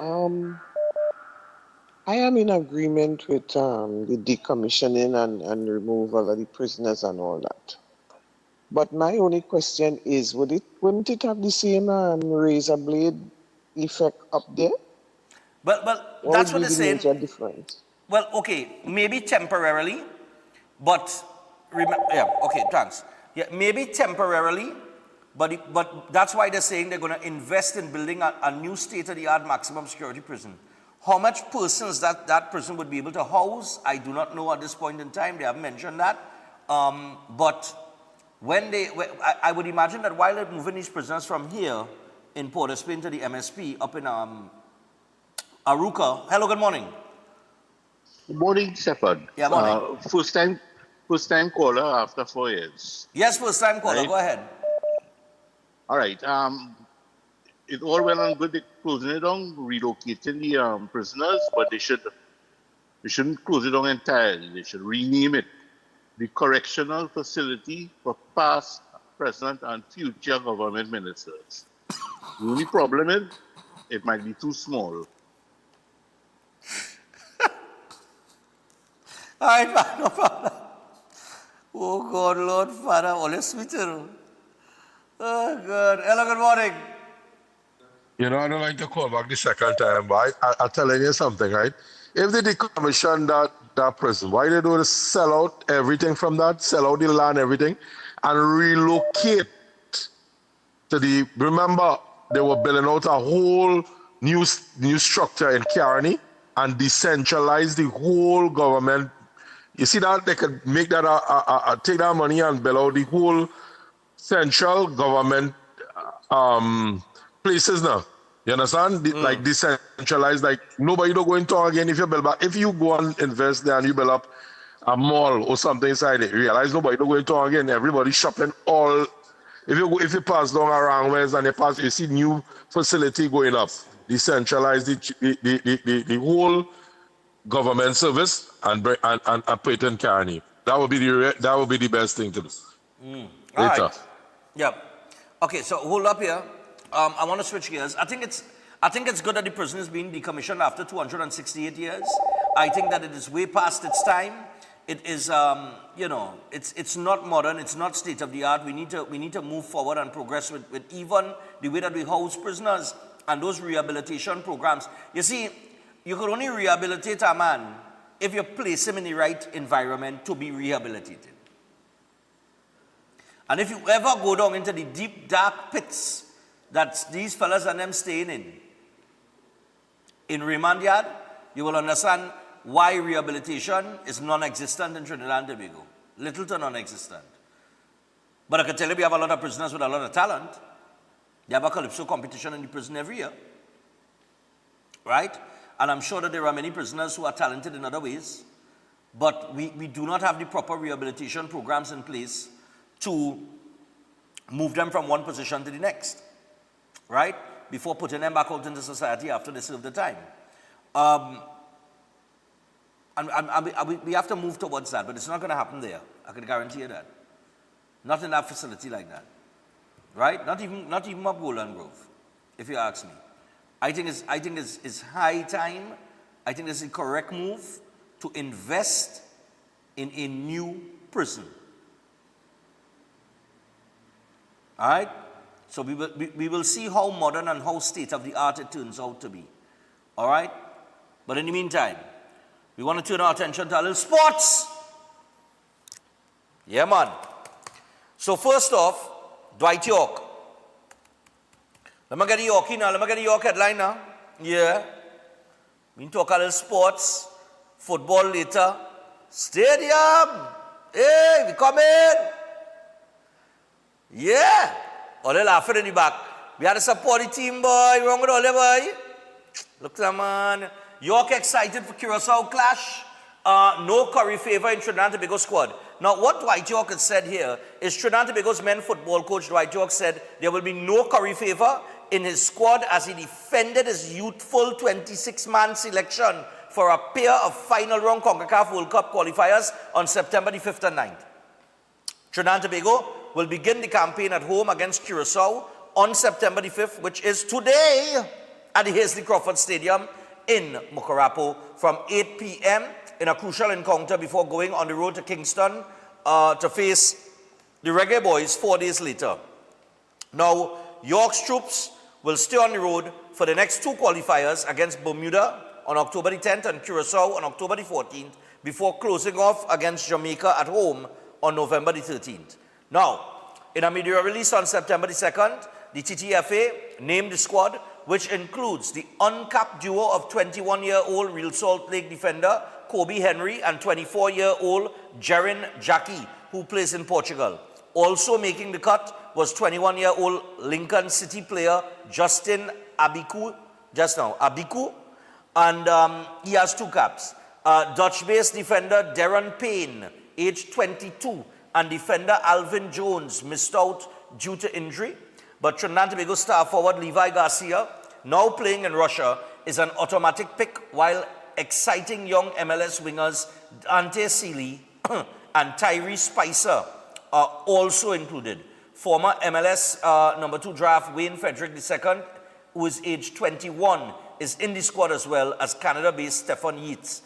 I am in agreement with the decommissioning and removal of the prisoners and all that. But my only question is, wouldn't it have the same razor blade effect up there? But that's what they're saying. Major difference? Well, okay, maybe temporarily, but okay, thanks. Yeah, maybe temporarily, but that's why they're saying they're going to invest in building a new state-of-the-art maximum security prison. How much persons that prison would be able to house, I do not know at this point in time. They haven't mentioned that. But I would imagine that while they're moving these prisoners from here in Port of Spain to the MSP up in Aruca. Hello, good morning. Good morning, Stefan. Yeah, morning. First time caller after 4 years. Yes, first time caller. Right? Go ahead. All right. It all well and good closing it down, relocating the prisoners, but they shouldn't close it down entirely. They should rename it the Correctional Facility for Past, Present, and Future Government Ministers. The only problem is it might be too small. All right, man, no problem. Oh, God, Lord, Father, all sweeter. Oh, God. Hello, good morning. I don't like to call back the second time, but I'll tell you something, right? If they decommission that prison, why they don't sell out everything from that, sell out the land, everything, and relocate to remember, they were building out a whole new structure in Caroni and decentralize the whole government. You see that they could make that take that money and build out the whole central government places now. You understand? Like decentralized, like nobody don't go in town again if you build back. If you go and invest there and you build up a mall or something inside it, realize nobody don't go in town again. Everybody shopping all. If you pass down around West and you see new facility going up, decentralize the whole government service and put it in Caroni. That would be the best thing to do. All right. Yeah. Okay, so hold up here. I want to switch gears. I think it's good that the prison is being decommissioned after 268 years. I think that it is way past its time. It is, it's not modern. It's not state of the art. We need to move forward and progress with even the way that we house prisoners and those rehabilitation programs. You see, you can only rehabilitate a man if you place him in the right environment to be rehabilitated. And if you ever go down into the deep, dark pits that these fellas and them staying in remand yard, you will understand why rehabilitation is non-existent in Trinidad and Tobago. Little to non-existent. But I can tell you we have a lot of prisoners with a lot of talent. They have a Calypso competition in the prison every year. Right? And I'm sure that there are many prisoners who are talented in other ways. But we do not have the proper rehabilitation programs in place to move them from one position to the next. Right? Before putting them back out into society after they serve the time. And we have to move towards that, but it's not going to happen there. I can guarantee you that. Not in that facility like that. Right? Not even up Golden Grove, if you ask me. I think it's high time. I think it's the correct move to invest in a new prison. All right? So we will see how modern and how state-of-the-art it turns out to be. All right? But in the meantime, we want to turn our attention to a little sports. Yeah, man. So first off, Dwight York. Let me get the York now. Let me get the York headline now. Yeah. We talk a little sports, football later. Stadium. Hey, we coming. Yeah. All they laughing in the back. We had to support the team, boy. Wrong with all the boy. Look, man. York excited for Curacao clash. No curry favor in Trinidad and Tobago squad. Now, what Dwight York has said here is Trinidad and Tobago's men football coach Dwight York said there will be no curry favor in his squad as he defended his youthful 26-man selection for a pair of final round CONCACAF World Cup qualifiers on September the 5th and 9th. Trinidad and Tobago will begin the campaign at home against Curacao on September the 5th, which is today at the Hazley Crawford Stadium in Mucurapo from 8 p.m. in a crucial encounter before going on the road to Kingston to face the Reggae Boys 4 days later. Now, York's troops will stay on the road for the next two qualifiers against Bermuda on October the 10th and Curacao on October the 14th before closing off against Jamaica at home on November the 13th. Now, in a media release on September the 2nd, the TTFA named the squad, which includes the uncapped duo of 21-year-old Real Salt Lake defender Kobe Henry and 24-year-old Jerin Jackie, who plays in Portugal. Also making the cut was 21-year-old Lincoln City player Justin Abiku, and he has two caps. Dutch-based defender Darren Payne, aged 22, and defender Alvin Jones missed out due to injury. But Trinidad and Tobago star forward Levi Garcia, now playing in Russia, is an automatic pick, while exciting young MLS wingers Dante Seeley and Tyree Spicer are also included. Former MLS number 2 draft Wayne Frederick II, who is aged 21, is in the squad as well as Canada-based Stefan Yeats,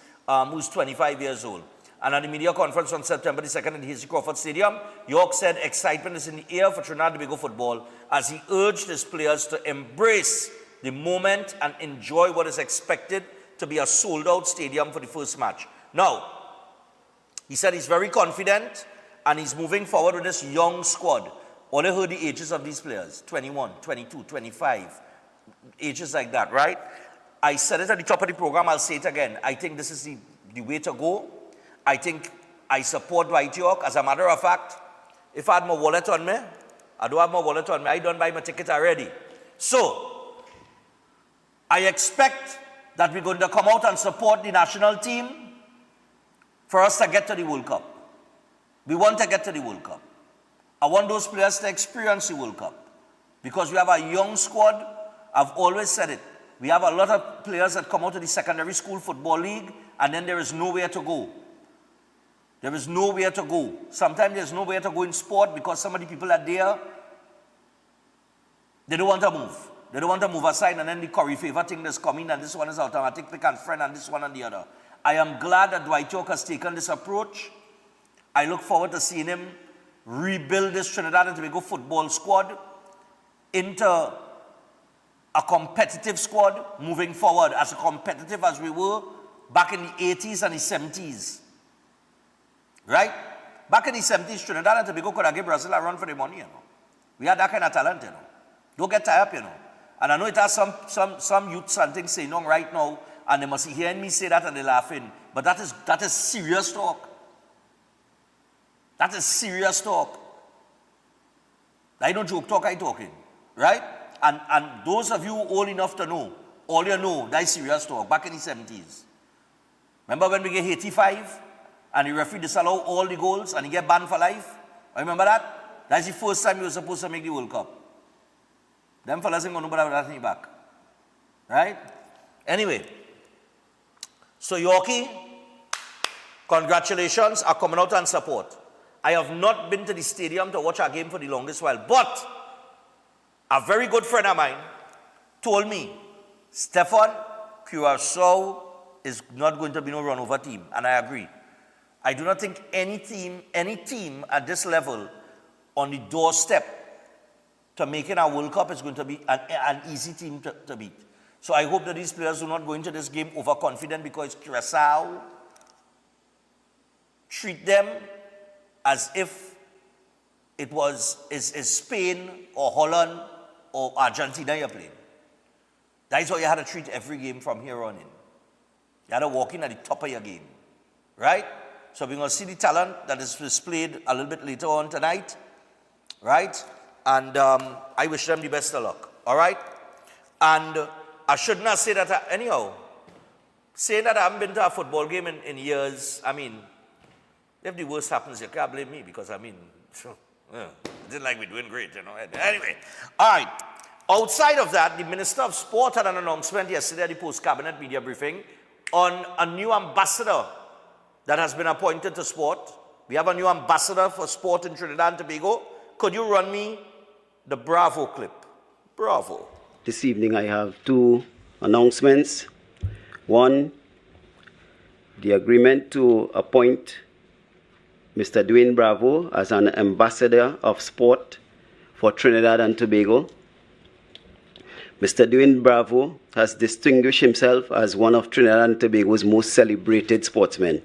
who's 25 years old. And at the media conference on September the 2nd at Hazley Crawford Stadium, York said excitement is in the air for Trinidad and Tobago football as he urged his players to embrace the moment and enjoy what is expected to be a sold-out stadium for the first match. Now, he said he's very confident and he's moving forward with this young squad. All I heard the ages of these players, 21, 22, 25, ages like that, right? I said it at the top of the program, I'll say it again. I think this is the way to go. I think I support Dwight York. As a matter of fact, if I had my wallet on me, I don't have my wallet on me, I don't buy my ticket already. So, I expect that we're going to come out and support the national team for us to get to the World Cup. We want to get to the World Cup. I want those players to experience the World Cup because we have a young squad. I've always said it. We have a lot of players that come out of the secondary school football league and then there is nowhere to go. There is nowhere to go. Sometimes there's nowhere to go in sport because some of the people are there, they don't want to move. They don't want to move aside and then the curry favor thing that's coming and this one is automatic pick and friend and this one and the other. I am glad that Dwight York has taken this approach. I look forward to seeing him rebuild this Trinidad and Tobago football squad into a competitive squad moving forward, as competitive as we were back in the 80s and the 70s. Right? Back in the 70s, Trinidad and Tobago could have given Brazil a run for the money, you know. We had that kind of talent, you know. Don't get tired up, you know. And I know it has some youths and things saying on right now, and they must be hearing me say that and they're laughing. But that is serious talk. That is serious talk. I don't joke talk, I talking. Right? And those of you old enough to know, all you know, that is serious talk. Back in the 70s. Remember when we get 85? And the referee disallowed all the goals and he get banned for life? Remember that? That's the first time you were supposed to make the World Cup. Them fellas ain't gonna know that thing back. Right? Anyway. So Yorkie, congratulations, are coming out and support. I have not been to the stadium to watch a game for the longest while, but a very good friend of mine told me, Stefan, Curacao is not going to be no run-over team, and I agree. I do not think any team at this level on the doorstep to making our World Cup is going to be an easy team to beat. So I hope that these players do not go into this game overconfident because Curacao treat them as if it is Spain or Holland or Argentina you're playing. That is how you had to treat every game from here on in. You had to walk in at the top of your game. Right? So we're going to see the talent that is displayed a little bit later on tonight, right? And I wish them the best of luck, all right? And I should not say that, anyhow, saying that I haven't been to a football game in years, I mean, if the worst happens, you can't blame me because, I mean, it didn't like me doing great, you know. Anyway, all right. Outside of that, the Minister of Sport had an announcement yesterday at the post-cabinet media briefing on a new ambassador that has been appointed to sport. We have a new ambassador for sport in Trinidad and Tobago. Could you run me the Bravo clip? Bravo. This evening I have two announcements. One, the agreement to appoint Mr. Dwayne Bravo as an ambassador of sport for Trinidad and Tobago. Mr. Dwayne Bravo has distinguished himself as one of Trinidad and Tobago's most celebrated sportsmen.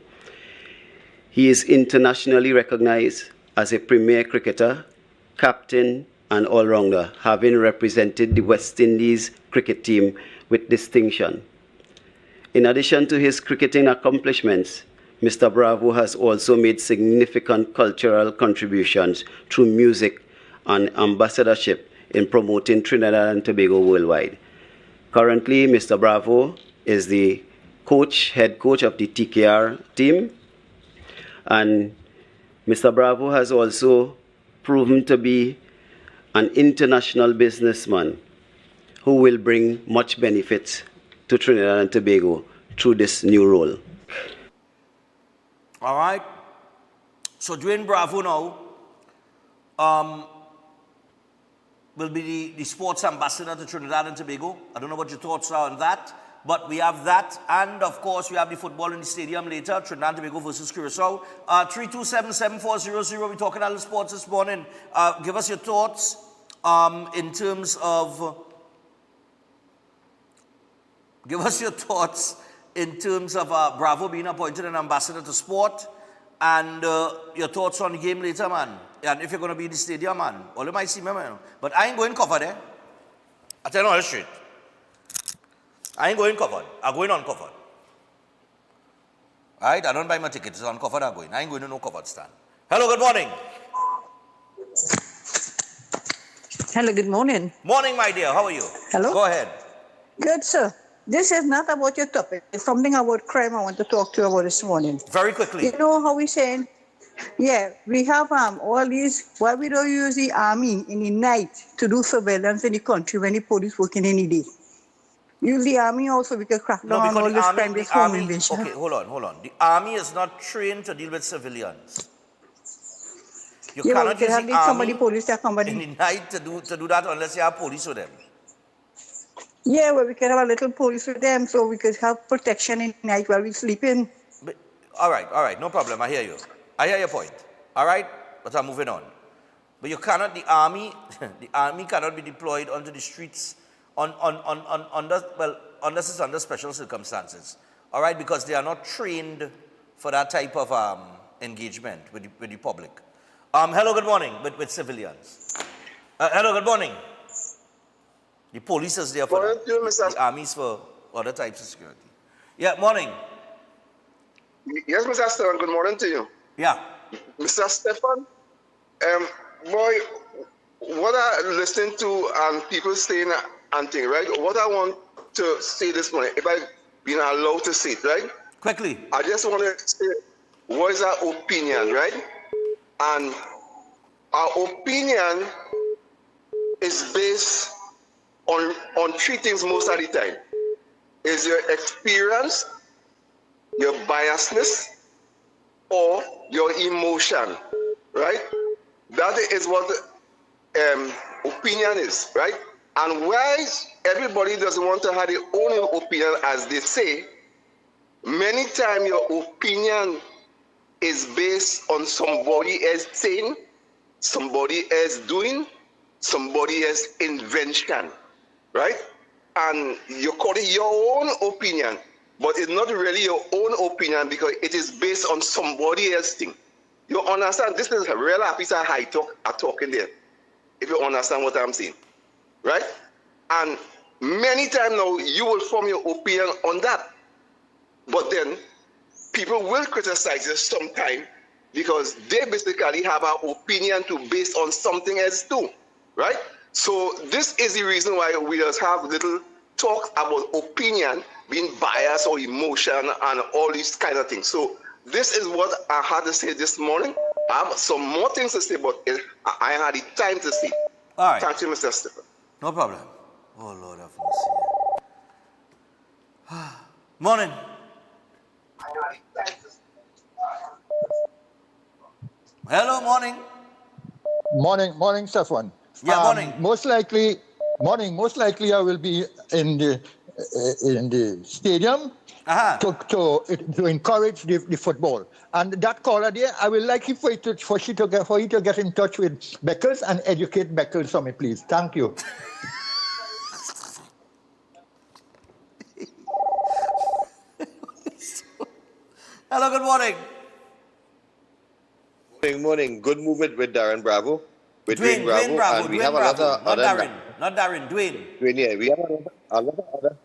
He is internationally recognized as a premier cricketer, captain, and all-rounder, having represented the West Indies cricket team with distinction. In addition to his cricketing accomplishments, Mr. Bravo has also made significant cultural contributions through music and ambassadorship in promoting Trinidad and Tobago worldwide. Currently, Mr. Bravo is the head coach of the TKR team, and Mr. Bravo has also proven to be an international businessman who will bring much benefits to Trinidad and Tobago through this new role. All right. So Dwayne Bravo now will be the sports ambassador to Trinidad and Tobago. I don't know what your thoughts are on that, but we have that. And, of course, we have the football in the stadium later, Trinidad and Tobago versus Curacao. 327-7400, we're talking about sports this morning. Give us your thoughts in terms of... Give us your thoughts in terms of Bravo being appointed an ambassador to sport, and your thoughts on the game later, man. And if you're going to be in the stadium, man. All you might see me, man. But I ain't going covered, eh? I tell you all straight. I ain't going covered. I'm going uncovered. All right? I don't buy my tickets. It's uncovered, I'm going. I ain't going to no covered stand. Hello, good morning. Hello, good morning. Morning, my dear. How are you? Hello. Go ahead. Good, sir. This is not about your topic. It's something about crime I want to talk to you about this morning. Very quickly. You know how we're saying, yeah, we have all these, why we don't use the army in the night to do surveillance in the country when the police working any day? Use the army also, we can crack down on all this crime, this home invasion. Okay, hold on. The army is not trained to deal with civilians. You cannot use the army in the night to do that unless you have police with them. Yeah, well, we can have a little police with them so we could have protection in the night while we sleep in. All right, no problem. I hear you. I hear your point. All right, but I'm moving on. But you cannot, the army cannot be deployed onto the streets unless it's under special circumstances. All right, because they are not trained for that type of engagement with the public. Hello, good morning, with civilians. Hello, good morning. The police is there for that. The armies for other types of security. Yeah, morning. Yes, Mr. Stefan, good morning to you. Yeah. Mr. Stefan, boy, what I'm listening to and people saying and things, right? What I want to say this morning, if I've been allowed to say it, right? Quickly. I just want to say, what is our opinion, right? And our opinion is based on three things most of the time. Is your experience, your biasness, or your emotion, right? That is what opinion is, right? And why everybody doesn't want to have their own opinion, as they say, many times your opinion is based on somebody else saying, somebody else doing, somebody else invention, right? And you call it your own opinion, but it's not really your own opinion because it is based on somebody else's thing. You understand? This is a real piece of high talk I'm talking there, if you understand what I'm saying, right? And many times now, you will form your opinion on that. But then, people will criticize you sometime because they basically have an opinion to base on something else too, right? So this is the reason why we just have little talks about opinion being biased or emotion and all these kind of things. So this is what I had to say this morning. I have some more things to say, but I had the time to say. All right. Thank you, Mr. Stephen. No problem. Oh, Lord have mercy. Morning. Hello, morning. Morning, Stefan. Yeah, morning. Most likely I will be in the stadium to encourage the football. And that caller there, I would like for you to get in touch with Beckles and educate Beckles for me, please. Thank you. Hello, good morning. Morning. Good move with Darren Bravo. With Dwayne Bravo. And we Dwayne have Bravo. another Not other Darren. Not Darren. Dwayne. Yeah, we have a lot of other.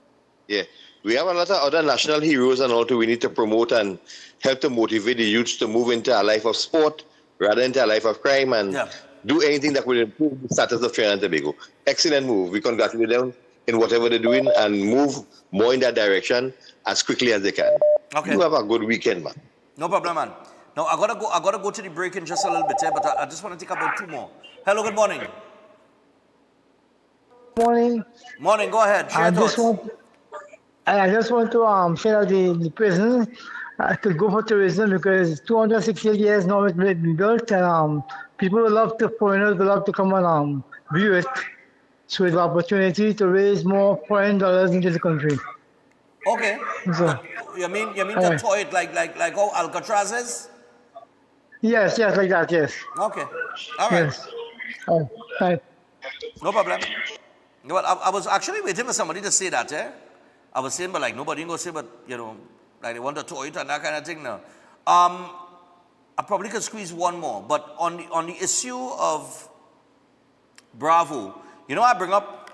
Yeah, we have a lot of other national heroes and all too. We need to promote and help to motivate the youths to move into a life of sport rather than into a life of crime and do anything that will improve the status of Trinidad and Tobago. Excellent move. We congratulate them in whatever they're doing and move more in that direction as quickly as they can. Okay. You have a good weekend, man. No problem, man. Now I gotta go to the break in just a little bit, but I just want to take about two more. Hello, good morning. Morning. Morning, go ahead. Share your thoughts. I just want to say that the prison could go for tourism because 260 years now it's been built and people would love to, foreigners would love to come and view it. So it's an opportunity to raise more foreign dollars into the country. Okay. So, you mean to toy it like how Alcatraz is? yes, like that, yes. Okay. All right. Yes. Oh, right. No problem. Well, I was actually waiting for somebody to say that, I was saying, but like nobody gonna say, but like they want to toy it and that kind of thing now. I probably could squeeze one more, but on the issue of Bravo, I bring up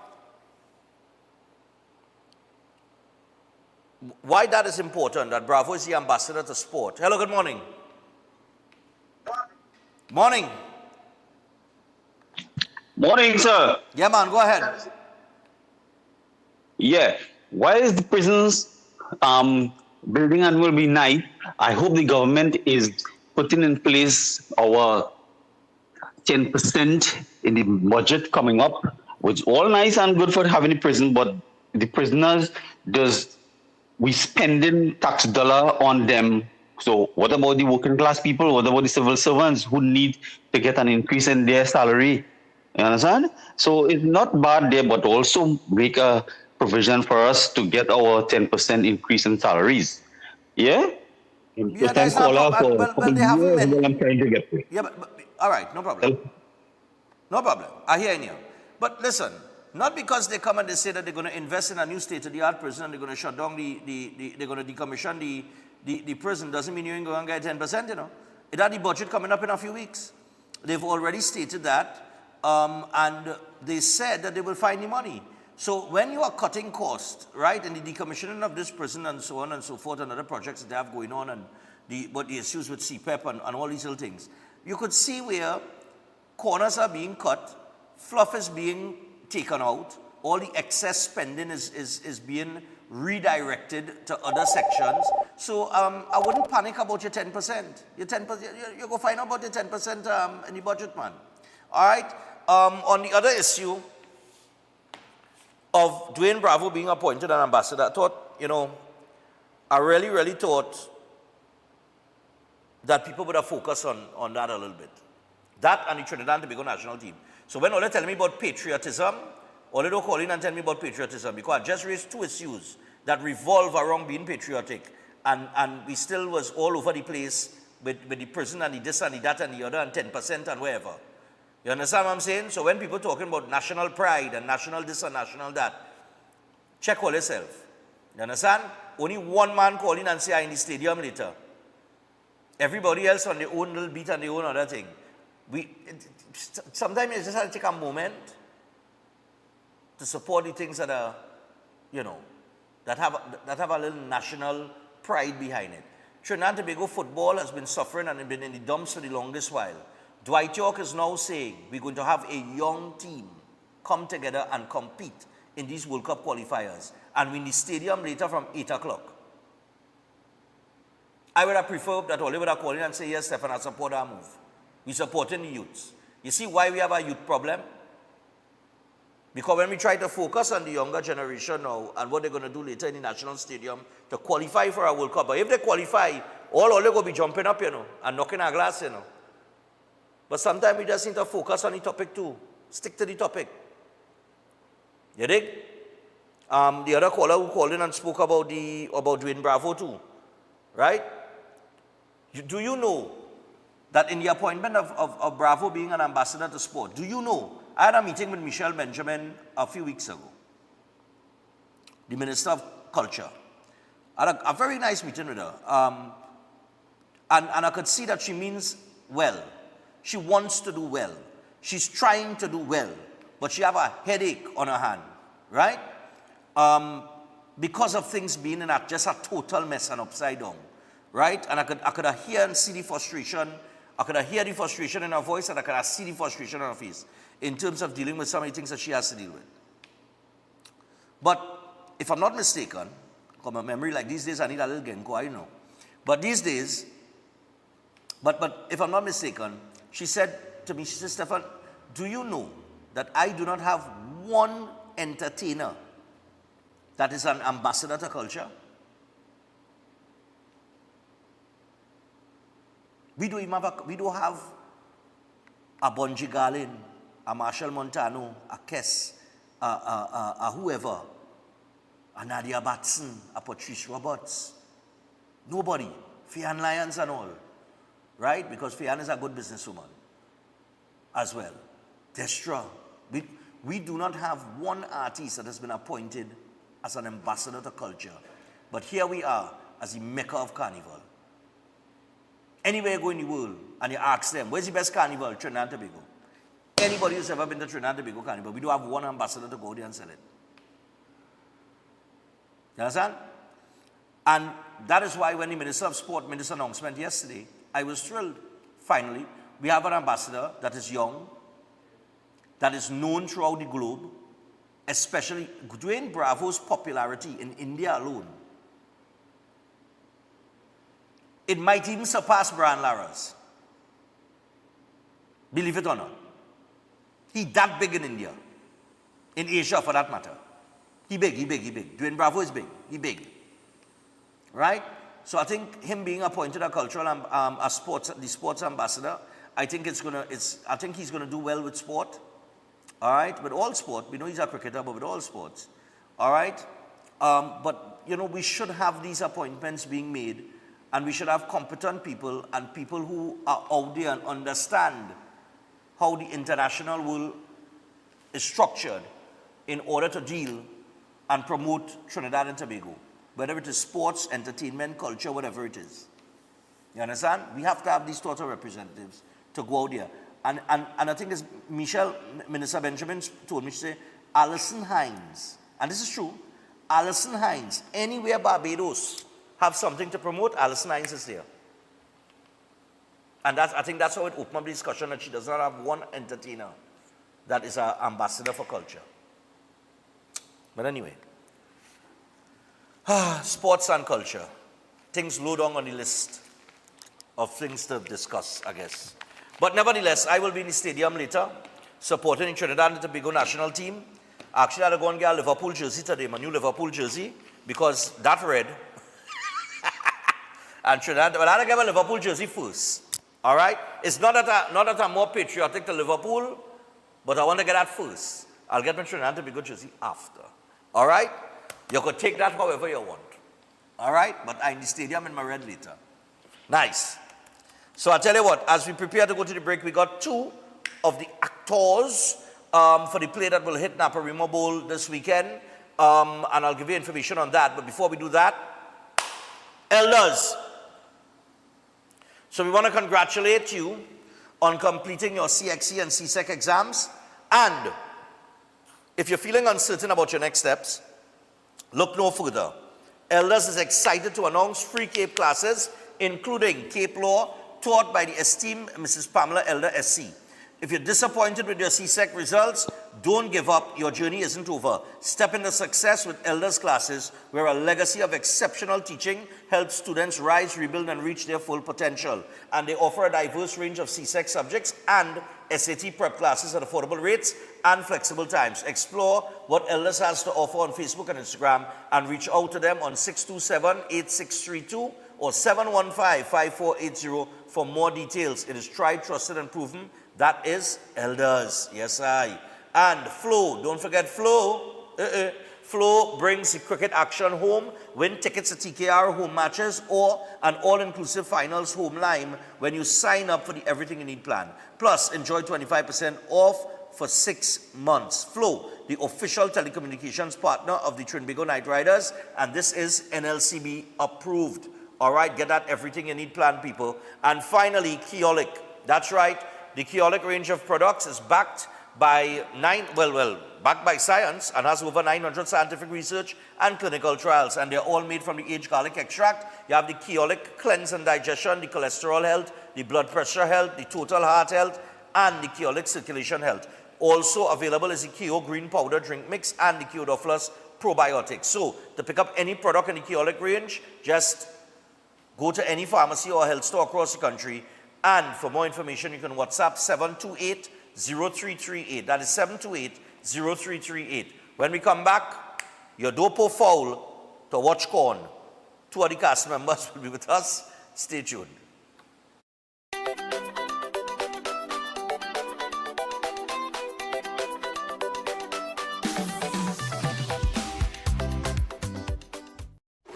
why that is important, that Bravo is the ambassador to sport. Hello, good morning. Morning. Morning, sir. Yeah, man, go ahead. Yeah. Why is the prisons building and will be night? I hope the government is putting in place our 10% in the budget coming up, which is all nice and good for having a prison, but the prisoners, we spending tax dollar on them. So what about the working class people? What about the civil servants who need to get an increase in their salary? You understand? So it's not bad there, but also make a provision for us to get our 10% increase in salaries. Yeah? Yeah, that's not but they haven't I'm trying to get to. Yeah, but all right, no problem. No problem. I hear you. But listen, not because they come and they say that they're going to invest in a new state-of-the-art prison and they're going to shut down they're going to decommission the prison doesn't mean you ain't going to get 10%, It had the budget coming up in a few weeks. They've already stated that. And they said that they will find the money. So when you are cutting costs, right, in the decommissioning of this prison and so on and so forth and other projects that they have going on and the issues with CPEP and all these little things, you could see where corners are being cut, fluff is being taken out, all the excess spending is being redirected to other sections. So I wouldn't panic about your 10%. Your 10%, you go find out about your 10% in the budget, man. All right. On the other issue of Dwayne Bravo being appointed an ambassador, I thought, I really thought that people would have focused on that a little bit. That and the Trinidad and Tobago national team. So when all they're telling me about patriotism, all they don't call in and tell me about patriotism, because I just raised two issues that revolve around being patriotic, and we still was all over the place with the prison and the this and the that and the other and 10% and wherever. You understand what I'm saying? So when people talking about national pride and national this and national that, check all yourself. You understand? Only one man call in and say, I'm in the stadium later. Everybody else on their own little beat and their own other thing. Sometimes you just have to take a moment to support the things that are, that have a little national pride behind it. Trinidad and Tobago football has been suffering and been in the dumps for the longest while. Dwight York is now saying we're going to have a young team come together and compete in these World Cup qualifiers and win the stadium later from 8 o'clock. I would have preferred that Oliver would have called in and say, yes, Stefan, I support our move. We're supporting the youths. You see why we have a youth problem? Because when we try to focus on the younger generation now and what they're going to do later in the National Stadium to qualify for a World Cup, but if they qualify, all they're going to be jumping up, and knocking our glass, But sometimes we just need to focus on the topic too. Stick to the topic. You dig? The other caller who called in and spoke about Dwayne Bravo too, right? Do you know that in the appointment of Bravo being an ambassador to sport, do you know, I had a meeting with Michelle Benjamin a few weeks ago, the Minister of Culture. I had a very nice meeting with her. And I could see that she means well. She wants to do well. She's trying to do well, but she have a headache on her hand, right? Because of things being in just a total mess and upside down, right? And I could hear and see the frustration. I could hear the frustration in her voice, and I could see the frustration on her face in terms of dealing with some of the things that she has to deal with. But if I'm not mistaken, because my memory like these days, I need a little Genko, I know. But these days, but if I'm not mistaken, she said to me, she said, Stefan, do you know that I do not have one entertainer that is an ambassador to culture? We don't have a Bunji Garlin, a Marshall Montano, a Kess, a whoever, a Nadia Batson, a Patrice Roberts. Nobody. Fian Lyons and all. Right? Because Fian is a good businesswoman as well. Destra. We do not have one artist that has been appointed as an ambassador to culture. But here we are as the mecca of carnival. Anywhere you go in the world and you ask them, where's the best carnival? Trinidad and Tobago. Anybody who's ever been to Trinidad and Tobago carnival, we do have one ambassador to go there and sell it. You understand? And that is why when the Minister of Sport made this announcement yesterday, I was thrilled. Finally, we have an ambassador that is young, that is known throughout the globe, especially Dwayne Bravo's popularity in India alone. It might even surpass Brian Lara's. Believe it or not. He's that big in India. In Asia, for that matter. He big. Dwayne Bravo is big. He big. Right? So I think him being appointed a cultural, the sports ambassador, I think I think he's going to do well with sport. All right? With all sport. We know he's a cricketer, but with all sports. All right? But, we should have these appointments being made, and we should have competent people and people who are out there and understand how the international world is structured in order to deal and promote Trinidad and Tobago. Whether it is sports, entertainment, culture, whatever it is. You understand? We have to have these sort of representatives to go out there. And I think as Minister Benjamin told me, she said, Alison Hines, and this is true, Alison Hines, anywhere Barbados have something to promote, Alison Hines is there. And I think that's how it opened up the discussion, that she does not have one entertainer that is an ambassador for culture. But anyway, sports and culture. Things low down on the list of things to discuss, I guess. But nevertheless, I will be in the stadium later, supporting the Trinidad and Tobago national team. Actually, I had to go and get a Liverpool jersey today, my new Liverpool jersey, because that red. And Trinidad, well, I had to get a Liverpool jersey first. All right? It's not that I'm more patriotic to Liverpool, but I want to get that first. I'll get my Trinidad and Tobago jersey after. All right? You could take that however you want. All right? But I'm in the stadium in my red later. Nice. So I'll tell you what, as we prepare to go to the break, we got two of the actors for the play that will hit Naparima Bowl this weekend. And I'll give you information on that. But before we do that, elders. So we want to congratulate you on completing your CXC and CSEC exams. And if you're feeling uncertain about your next steps, look no further. Elders is excited to announce free CAPE classes including Cape Law, taught by the esteemed Mrs. Pamela Elder SC. If you're disappointed with your CSEC results, don't give up. Your journey isn't over. Step into success with Elders classes, where a legacy of exceptional teaching helps students rise, rebuild, and reach their full potential. And they offer a diverse range of CSEC subjects and SAT prep classes at affordable rates and flexible times. Explore what Elders has to offer on Facebook and Instagram, and reach out to them on 627-8632 or 715-5480 for more details. It is tried, trusted, and proven. That is Elders. Yes, I. And Flow. Don't forget Flow. Flow brings the cricket action home. Win tickets to TKR home matches or an all-inclusive finals home line when you sign up for the Everything You Need plan. Plus, enjoy 25% off for 6 months. Flow, the official telecommunications partner of the Trinbago Knight Riders, and this is NLCB approved. All right, get that Everything You Need plan, people. And finally, Keolic. That's right. The Keolic range of products is backed by backed by science and has over 900 scientific research and clinical trials, and they're all made from the aged garlic extract. You have the Keolic cleanse and digestion, the cholesterol health, the blood pressure health, the total heart health, and the Keolic circulation health. Also available is the Keo green powder drink mix and the Keodoflus probiotics. So to pick up any product in the Keolic range, just go to any pharmacy or health store across the country. And for more information, you can WhatsApp 728-0338. That is 728-0338. When we come back, your dopo foul to watch corn. 2 of the cast members will be with us. Stay tuned.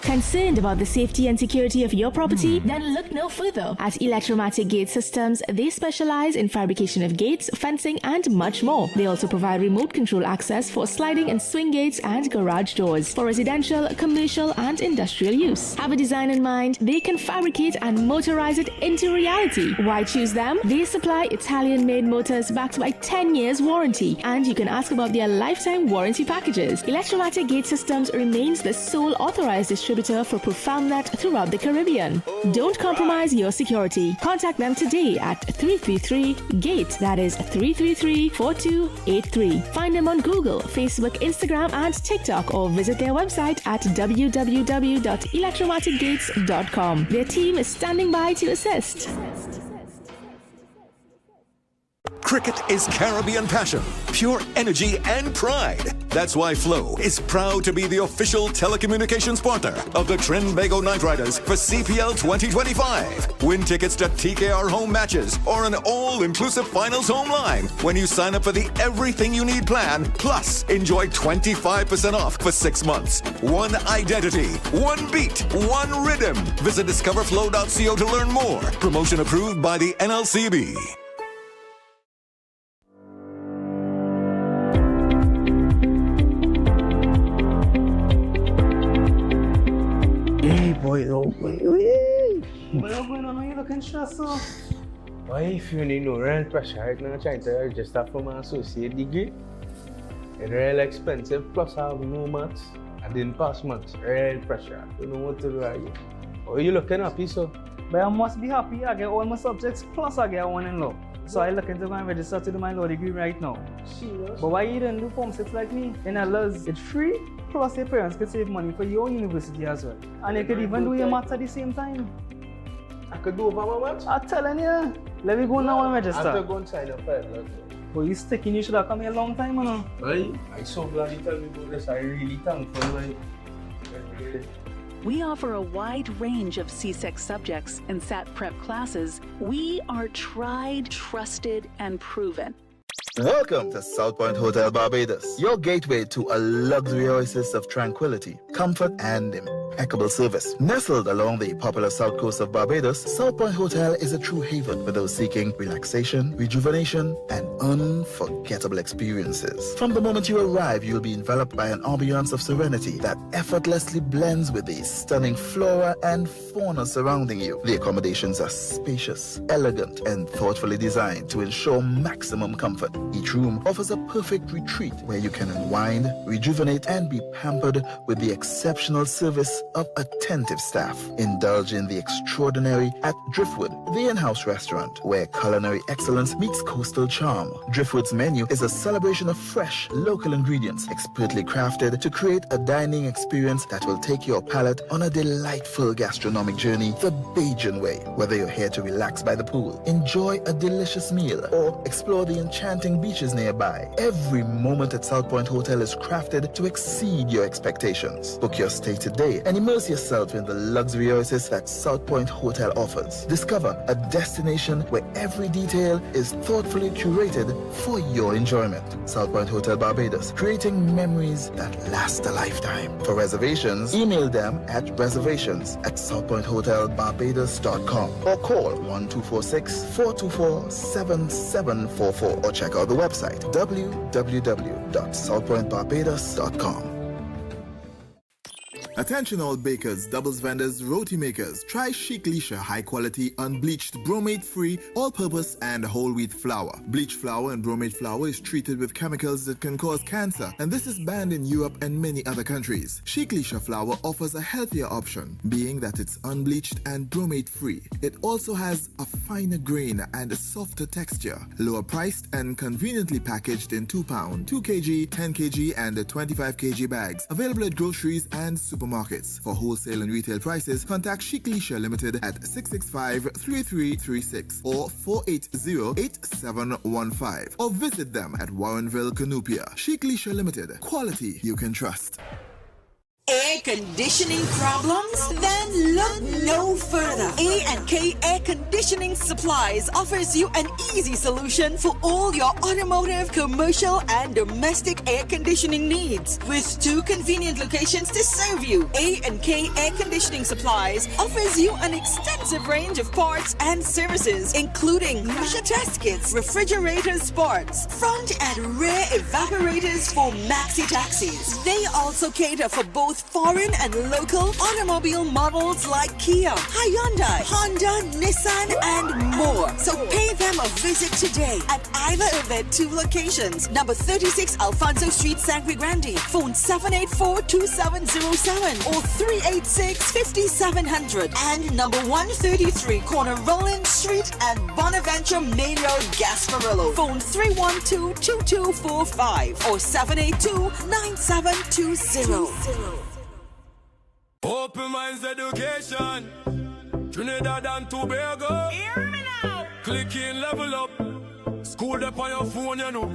Concerned about the safety and security of your property? Then look no further. At Electromatic Gate Systems, they specialize in fabrication of gates, fencing, and much more. They also provide remote control access for sliding and swing gates and garage doors for residential, commercial, and industrial use. Have a design in mind? They can fabricate and motorize it into reality. Why choose them? They supply Italian-made motors backed by 10 years warranty, and you can ask about their lifetime warranty packages. Electromatic Gate Systems remains the sole authorized distributor for ProfoundNet throughout the Caribbean. Don't compromise your security. Contact them today at 333-GATE. That is 333-4283. Find them on Google, Facebook, Instagram, and TikTok, or visit their website at www.electromaticgates.com. Their team is standing by to assist. Cricket is Caribbean passion, pure energy and pride. That's why Flow is proud to be the official telecommunications partner of the Trinbago Knight Riders for CPL 2025. Win tickets to TKR home matches or an all-inclusive finals home line when you sign up for the Everything You Need plan. Plus, enjoy 25% off for 6 months. One identity, one beat, one rhythm. Visit discoverflow.co to learn more. Promotion approved by the NLCB. Boy, you looking stressed out? Why, if you need no real pressure right now, trying to register for my associate degree. It's real expensive, plus I have no maths. I didn't pass maths, real pressure. You know what to do, are you? Oh, you looking happy, so? But I must be happy. I get all my subjects, plus I get one in law. So I'm looking to go and register to do my law degree right now. Serious? But why you didn't do Form 6 like me? In LS, it's free, plus your parents could save money for your university as well. And you could even do your maths at the same time. I could do over my maths? I'm telling you. Let me go now and register. I have to go and sign up for it. But you sticking, you should have come here a long time, you know. Right? I'm so glad you tell me about this. I'm really thankful. Like, we offer a wide range of CSEC subjects and SAT prep classes. We are tried, trusted, and proven. Welcome to South Point Hotel Barbados, your gateway to a luxury oasis of tranquility, comfort, and impeccable service. Nestled along the popular south coast of Barbados, South Point Hotel is a true haven for those seeking relaxation, rejuvenation, and unforgettable experiences. From the moment you arrive, you'll be enveloped by an ambiance of serenity that effortlessly blends with the stunning flora and fauna surrounding you. The accommodations are spacious, elegant, and thoughtfully designed to ensure maximum comfort. Each room offers a perfect retreat where you can unwind, rejuvenate, and be pampered with the exceptional service of attentive staff. Indulge in the extraordinary at Driftwood, the in-house restaurant, where culinary excellence meets coastal charm. Driftwood's menu is a celebration of fresh, local ingredients, expertly crafted to create a dining experience that will take your palate on a delightful gastronomic journey the Bajan way. Whether you're here to relax by the pool, enjoy a delicious meal, or explore the enchanting beaches nearby, every moment at South Point Hotel is crafted to exceed your expectations. Book your stay today and immerse yourself in the luxury oasis that South Point Hotel offers. Discover a destination where every detail is thoughtfully curated for your enjoyment. South Point Hotel Barbados, creating memories that last a lifetime. For reservations, email them at reservations@southpointhotelbarbados.com or call 1246-424-7744 or check out the website www.southpointbarbados.com. Attention all bakers, doubles vendors, roti makers. Try Chic Leisha high quality, unbleached, bromate-free, all-purpose and whole wheat flour. Bleach flour and bromate flour is treated with chemicals that can cause cancer, and this is banned in Europe and many other countries. Chic Leisha flour offers a healthier option, being that it's unbleached and bromate-free. It also has a finer grain and a softer texture, lower priced and conveniently packaged in 2 pound, 2 kg, 10 kg and 25 kg bags. Available at groceries and supermarkets. For wholesale and retail prices, contact Chic Leisha Limited at 665-3336 or 480-8715 or visit them at Warrenville, Canupia. Chic Leisha Limited. Quality you can trust. Air conditioning problems? Then look no further. A&K Air Conditioning Supplies offers you an easy solution for all your automotive, commercial, and domestic air conditioning needs. With 2 convenient locations to serve you, A&K Air Conditioning Supplies offers you an extensive range of parts and services, including pressure test kits, refrigerator parts, front and rear evaporators for maxi taxis. They also cater for both foreign and local automobile models like Kia, Hyundai, Honda, Nissan, and more. So pay them a visit today at either of their 2 locations. Number 36 Alfonso Street, Sangre Grande. Phone 784-2707 or 386-5700. And number 133 Corner Roland Street and Bonaventure Main Road, Gasparillo. Phone 312-2245 or 782-9720. Open Minds Education, Trinidad and Tobago. Hear me now. Click in, level up. School up on your phone, you know.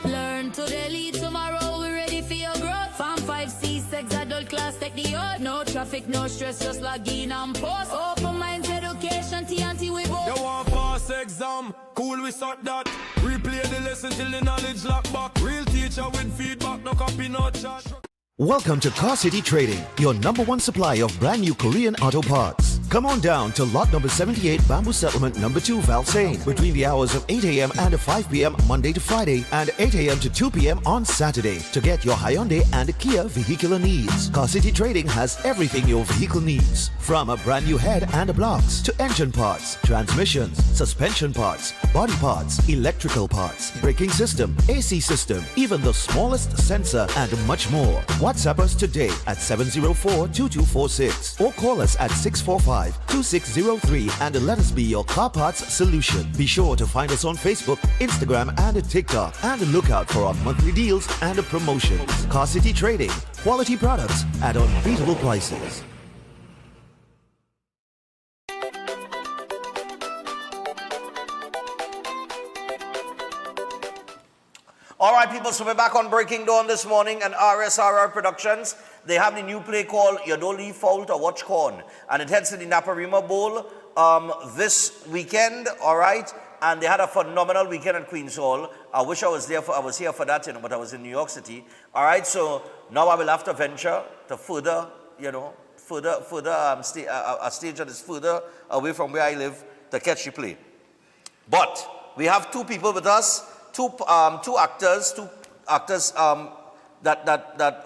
Learn today, lead tomorrow. We're ready for your growth. Farm 5C6 adult class, take the oath. No traffic, no stress, just log in and post. Open Minds Education, TNT we both. You want pass exam? Cool, we start that. Replay the lesson till the knowledge lock back. Real teacher with feedback, no copy, no chat. Welcome to Car City Trading, your #1 supply of brand new Korean auto parts. Come on down to lot number 78, Bamboo Settlement number 2, Valsane, between the hours of 8 a.m. and 5 p.m. Monday to Friday and 8 a.m. to 2 p.m. on Saturday to get your Hyundai and Kia vehicular needs. Car City Trading has everything your vehicle needs, from a brand new head and blocks to engine parts, transmissions, suspension parts, body parts, electrical parts, braking system, AC system, even the smallest sensor and much more. WhatsApp us today at 704-2246 or call us at 645-2603 and let us be your car parts solution. Be sure to find us on Facebook, Instagram and TikTok and look out for our monthly deals and promotions. Car City Trading, quality products at unbeatable prices. All right, people, so we're back on Breaking Dawn this morning, and RSRR Productions, they have the new play called You Don't Leave Fowl to Watch Corn, and it heads to the Naparima Bowl this weekend, all right, and they had a phenomenal weekend at Queen's Hall. I wish I was here for that, you know, but I was in New York City, all right, so now I will have to venture to further, you know, a stage that is further away from where I live to catch the play. But we have 2 people with us, two actors that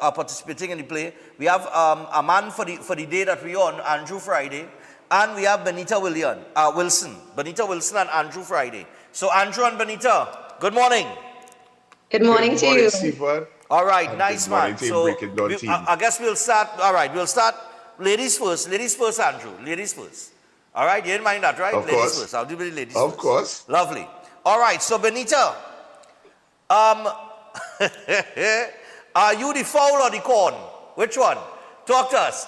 are participating in the play. We have a man for the day that we're on, Andrew Friday, and we have Benita Wilson and Andrew Friday. So Andrew and Benita, good morning. Good morning to you. Stephen. All right, And nice good morning man. to So Breaking Down we, team. I guess we'll start. All right, we'll start. Ladies first, Andrew. Ladies first. All right, you didn't mind that, right? Of Ladies course. first. I'll do the ladies Of first. course. Lovely. All right, so Benita, are you the fowl or the corn? Which one? Talk to us.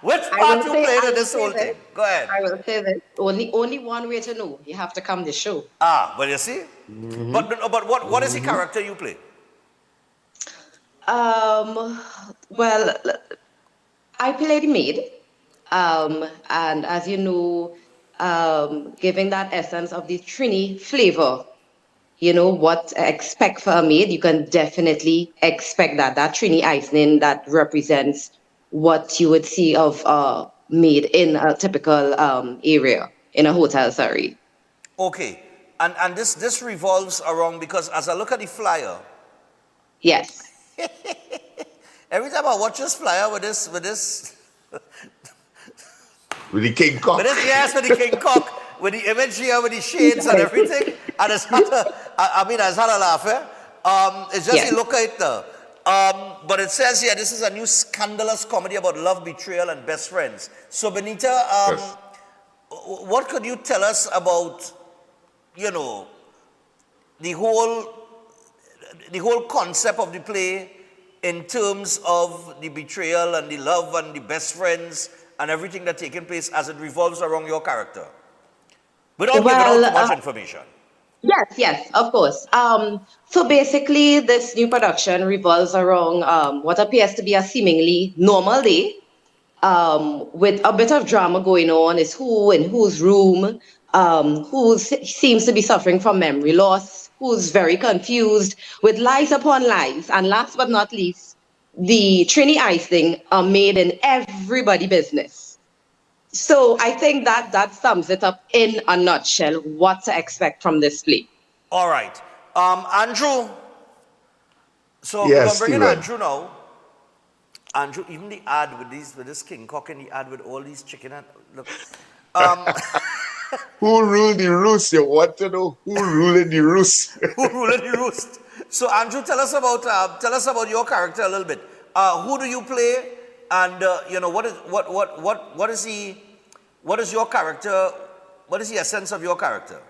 Which part you played in this whole thing? Go ahead. I will say that only one way to know. You have to come the show. But you see? But what is the character you play? Well, I play the maid, and as you know, giving that essence of the Trini flavor. You know what to expect for a maid. You can definitely expect that Trini icing that represents what you would see of a maid in a typical area in a hotel. Sorry. Okay, and this revolves around, because as I look at the flyer. Yes. Every time I watch this flyer with this with the king cock. with the king cock, with the image here, with the shades and everything, and it's had I had a laugh. It's just you look at it. But it says here, this is a new scandalous comedy about love, betrayal, and best friends. So Benita, Yes. what could you tell us about, the whole concept of the play in terms of the betrayal and the love and the best friends and everything that's taking place as it revolves around your character? Without giving out too much information. Yes, of course. So basically, this new production revolves around what appears to be a seemingly normal day, with a bit of drama going on. Is who in whose room, who seems to be suffering from memory loss, who's very confused, with lies upon lies, and last but not least, the Trini icing are made in everybody business. So I think that sums it up in a nutshell, what to expect from this play. All right. Andrew. So Yes, we're going to bring in Stephen. Andrew now. Andrew, even the ad with this king cock and the ad with all these chicken and look. Who ruled the roost? You want to know who ruled the roost? Who ruled the roost? So Andrew, tell us about your character a little bit. Who do you play? And what is your character? What is the essence of your character?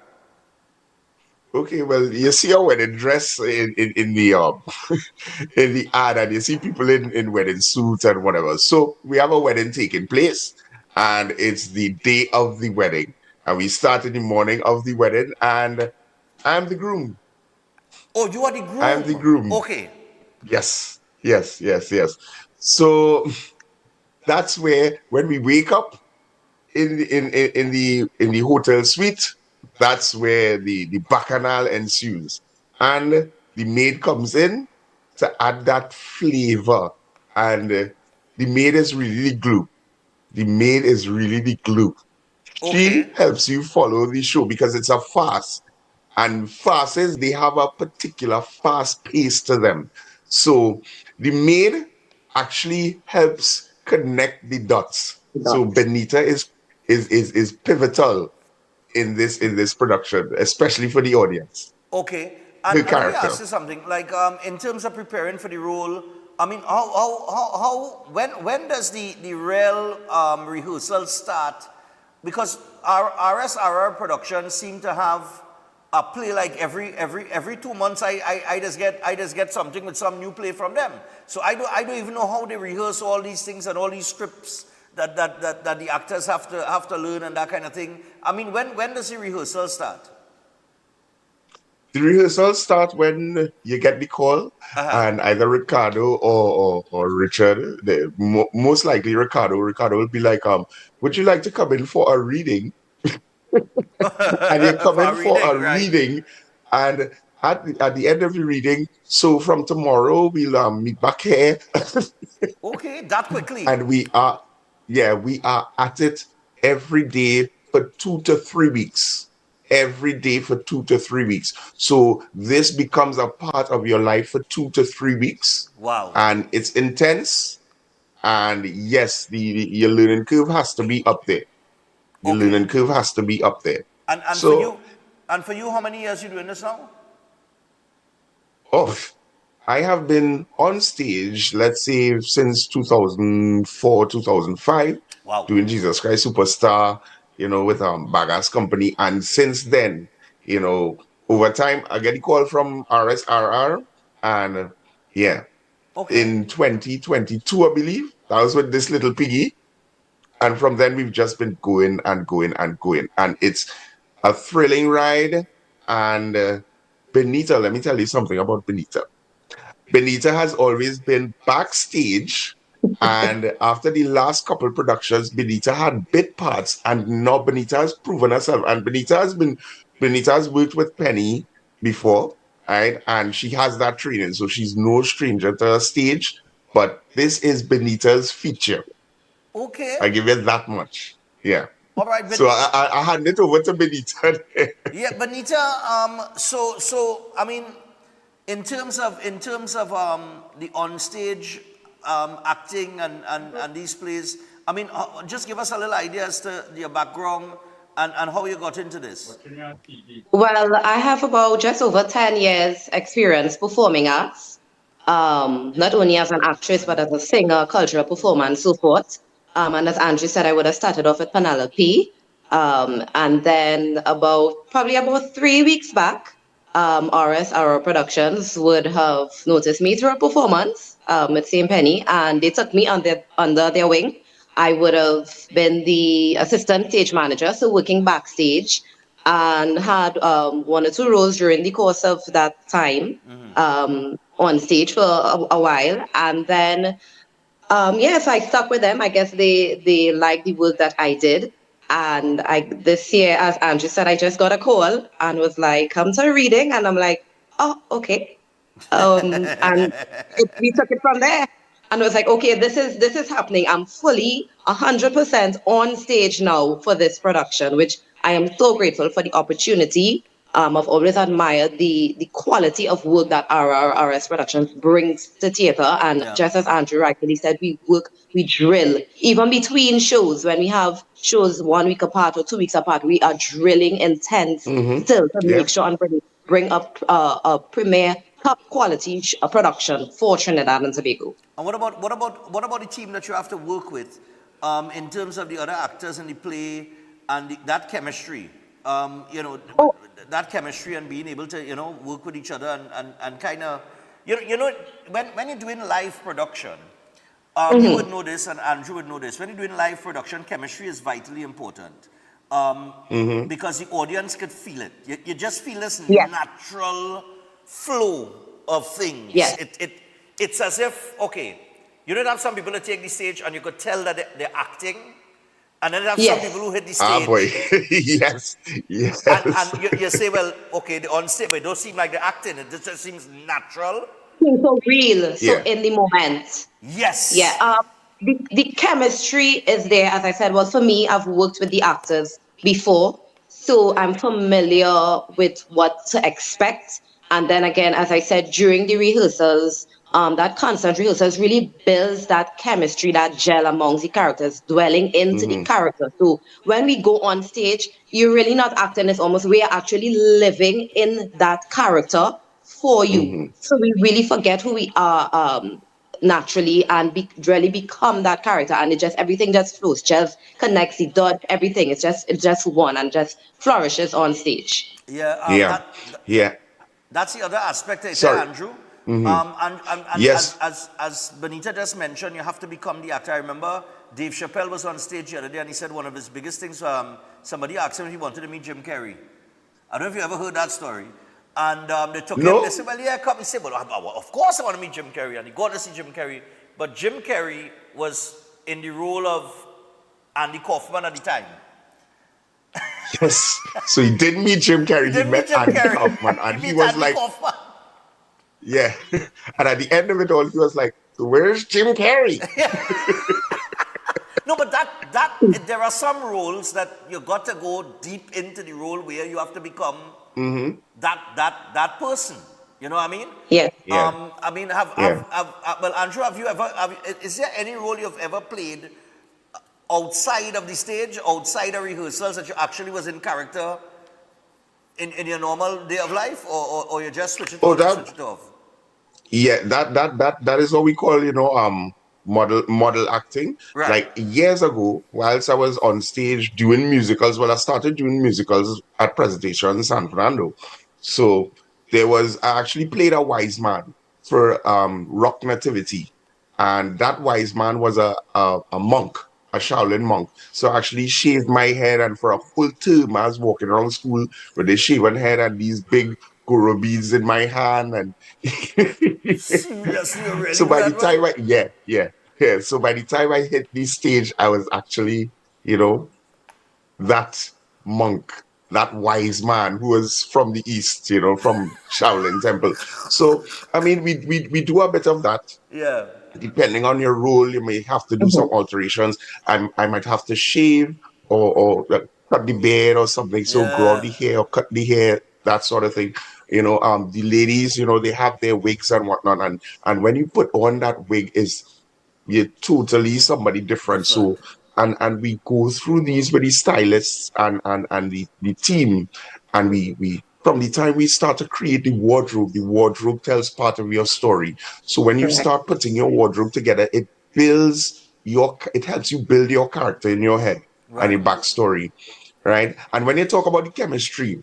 Okay, well, you see a wedding dress in the in the ad, and you see people in wedding suits and whatever. So we have a wedding taking place, and it's the day of the wedding, and we start in the morning of the wedding, and I'm the groom. Oh, you are the groom. I'm the groom. Okay. Yes. So that's where when we wake up in the hotel suite, that's where the bacchanal ensues, and the maid comes in to add that flavor, and the maid is really the glue. The maid is really the glue. She helps you follow the show because it's a farce, and farces, they have a particular fast pace to them. So the maid actually helps connect the dots. So Benita is pivotal in this production, especially for the audience. Okay. The And let me character. ask you something. Like in terms of preparing for the role, I mean, when does the real rehearsal start? Because our RSRR production seem to have a play like every 2 months. I just get something with some new play from them. So I don't even know how they rehearse all these things and all these scripts that the actors have to learn and that kind of thing. I mean, when does the rehearsal start? The rehearsals start when you get the call, and either Ricardo or Richard, most likely Ricardo will be like, would you like to come in for a reading? And you come in for a reading, and at the end of the reading, so from tomorrow we'll meet back here. Okay, that quickly. And we are at it every day for 2 to 3 weeks. Every day for 2 to 3 weeks. So this becomes a part of your life for 2 to 3 weeks. Wow. And it's intense. And yes, your learning curve has to be up there. The learning curve has to be up there. And So- for you, how many years you doing this now? Oh, I have been on stage, let's say, since 2004, 2005, Wow. doing Jesus Christ Superstar, with Bagas Company. And since then, over time, I get a call from RSRR. And yeah, in 2022, I believe, that was with this little piggy. And from then, we've just been going and going and going. And it's a thrilling ride. And Benita, let me tell you something about Benita. Benita has always been backstage, and after the last couple productions, Benita had bit parts, and now Benita has proven herself. And Benita has worked with Penny before, right? And she has that training, so she's no stranger to a stage. But this is Benita's feature. Okay. I give it that much. Yeah. All right. So I hand it over to Benita. Yeah, Benita. So I mean, in terms of the onstage acting and these plays, I mean, just give us a little idea as to your background and how you got into this. Well, I have about just over 10 years experience performing arts, not only as an actress, but as a singer, cultural performer, and so forth. And as Andrew said, I would have started off with Penelope. And then probably about 3 weeks back, RSR Productions would have noticed me through a performance with St. Penny, and they took me under their wing. I would have been the assistant stage manager, so working backstage, and had 1 or 2 roles during the course of that time on stage for a while. And then, so I stuck with them. I guess they liked the work that I did. And this year, as Andrew said, I just got a call and was like, come to a reading. And I'm like, oh, okay. And we took it from there. And I was like, okay, this is happening. I'm fully 100% on stage now for this production, which I am so grateful for the opportunity. I've always admired the quality of work that RRRS Productions brings to theatre. And just as Andrew rightly said, we work, we drill. Even between shows, when we have shows 1 week apart or 2 weeks apart, we are drilling intense still to make sure and bring up a premier top quality production for Trinidad and Tobago. And what about the team that you have to work with in terms of the other actors in the play and that chemistry? That chemistry and being able to work with each other and kind of when you're doing live production, you would know this and Andrew would know this. When you're doing live production, chemistry is vitally important because the audience could feel it. You just feel this natural flow of things. It's as if, okay, you don't have some people that take the stage and you could tell that they're acting, and then you have some people who hit the stage. Ah, boy. Yes. And you say, well, okay, they're on stage, but it don't seem like they're acting. It just seems natural. So real, so in the moment. Yes. Yeah. The chemistry is there, as I said. Well, for me, I've worked with the actors before, so I'm familiar with what to expect. And then again, as I said, during the rehearsals, that constant rehearsals really builds that chemistry, that gel amongst the characters, dwelling into the character. So when we go on stage, you're really not acting, it's almost we are actually living in that character for you. So we really forget who we are naturally and really become that character, and everything just flows, just connects, the dot, everything. It's just one and just flourishes on stage. That's the other aspect, Andrew. Yes. As Benita just mentioned, you have to become the actor. I remember Dave Chappelle was on stage the other day and he said one of his biggest things, somebody asked him if he wanted to meet Jim Carrey. I don't know if you ever heard that story. And they took him, they said, well, yeah, come. He said, well, of course I want to meet Jim Carrey. And he got to see Jim Carrey. But Jim Carrey was in the role of Andy Kaufman at the time. Yes. So he didn't meet Jim Carrey. He met Andy Kaufman. And he was Andy like, Kaufman. Yeah. And at the end of it all, he was like, so where's Jim Carrey? No, but there are some roles that you got to go deep into the role where you have to become that person. You know what I mean? Yeah. I mean, well, Andrew, is there any role you've ever played outside of the stage, outside of rehearsals, that you actually was in character in your normal day of life, or you just switch it on, switch it off? Yeah, that is what we call, model acting. Right. Like years ago, whilst I was on stage doing musicals, well, I started doing musicals at Presentation in San Fernando. So I actually played a wise man for Rock Nativity, and that wise man was a monk, a Shaolin monk. So I actually shaved my head, and for a full term, I was walking around school with this shaven head and these big guru beads in my hand, and Seriously, you really so do by the that, man? time yeah. So by the time I hit the stage, I was actually, that monk, that wise man who was from the East, from Shaolin Temple. So, I mean, we do a bit of that. Yeah. Depending on your role, you may have to do some alterations. I might have to shave or cut the beard or something. So grow Yeah. the hair or cut the hair, that sort of thing. The ladies, they have their wigs and whatnot. And when you put on that wig, you're totally somebody different. So and we go through these with the stylists and the team, and we from the time we start to create the wardrobe tells part of your story. So when you start putting your wardrobe together, it helps you build your character in your head and your backstory, right? And when you talk about the chemistry,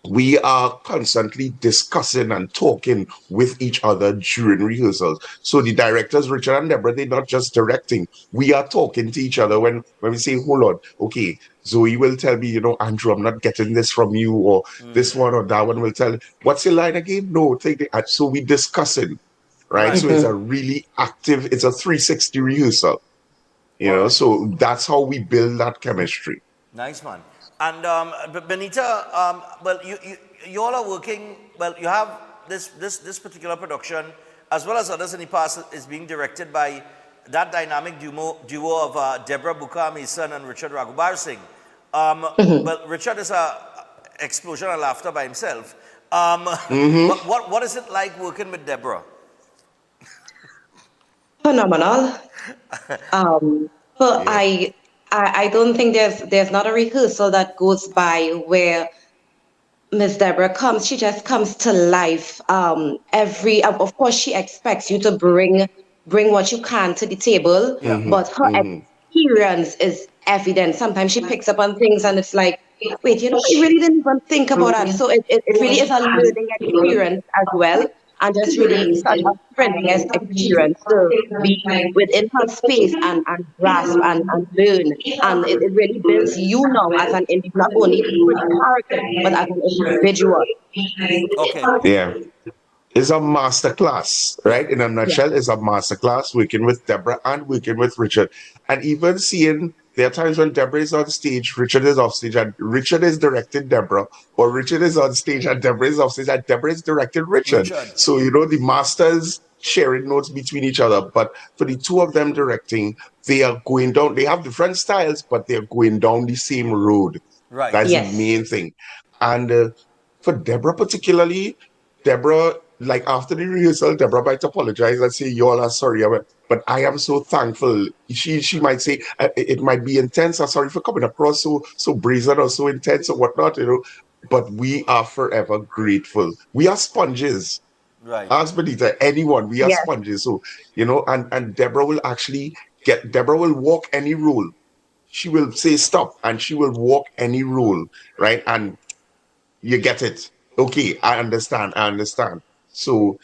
we are constantly discussing and talking with each other during rehearsals. So the directors, Richard and Deborah, they're not just directing. We are talking to each other when we say, hold on, okay, Zoe will tell me, Andrew, I'm not getting this from you, or this one or that one will tell, what's your line again? No, take it. So we discussing, right? So it's a really active, it's a 360 rehearsal, so that's how we build that chemistry. Nice, man. And Benita, well, you all are working. Well, you have this particular production, as well as others in the past, is being directed by that dynamic duo of Deborah Bukar Mason and Richard Raghubar Singh. Well, Richard is a explosion of laughter by himself. What is it like working with Deborah? Phenomenal. I don't think there's not a rehearsal that goes by where Miss Deborah comes. She just comes to life. Of course, she expects you to bring what you can to the table, but her experience is evident. Sometimes she picks up on things and it's like, wait, I really didn't even think about that. So it really is a learning experience as well. And just really such a thrilling experience to be within her space and grasp and learn. And it really builds you now as not only for the character, but as an individual. Okay. Yeah. It's a master class, right? In a nutshell, it's a master class working with Deborah and working with Richard. And even seeing, there are times when Deborah is on stage, Richard is off stage, and Richard is directing Deborah, or Richard is on stage and Deborah is off stage, and Deborah is directing Richard. So, the masters sharing notes between each other. But for the two of them directing, they are going down, they have different styles, but they're going down the same road. Right. That's the main thing. And for Deborah particularly, like after the rehearsal, Deborah might apologize and say, "You all are sorry," but I am so thankful. She might say, "It might be intense. I'm sorry for coming across so brazen or so intense or whatnot," But we are forever grateful. We are sponges. Right. Ask Benita, anyone, we are sponges. So, and Deborah will walk any role. She will say stop and she will walk any role, right? And you get it. Okay, I understand. So,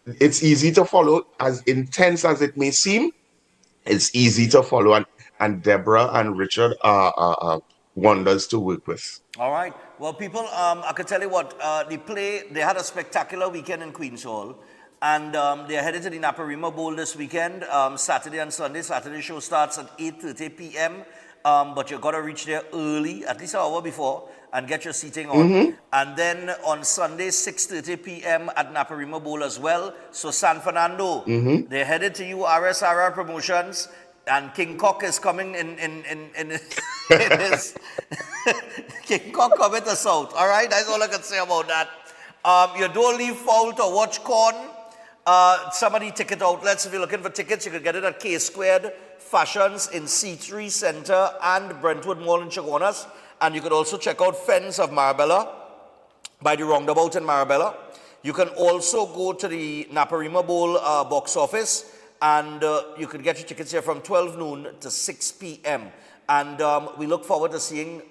it's easy to follow. As intense as it may seem, it's easy to follow. And Deborah and Richard are wonders to work with. All right. Well, people, I can tell you what, they had a spectacular weekend in Queen's Hall. And they're headed to the Naparima Bowl this weekend, Saturday and Sunday. Saturday show starts at 8:30 p.m. But you've got to reach there early, at least an hour before, and get your seating on. And then on Sunday, 6:30 p.m. at Naparima Bowl as well. So San Fernando, they're headed to you, RSRR Promotions, and King Cock is coming in his King Cock coming to South. All right, that's all I can say about that. You don't leave foul to watch corn. Some of the ticket outlets, if you're looking for tickets, you can get it at K Squared Fashions in C3 Center and Brentwood Mall in Chaguanas. And you could also check out Fens of Marabella by the Roundabout in Marabella. You can also go to the Naparima Bowl box office, and you can get your tickets here from 12 noon to 6 p.m. And we look forward to seeing,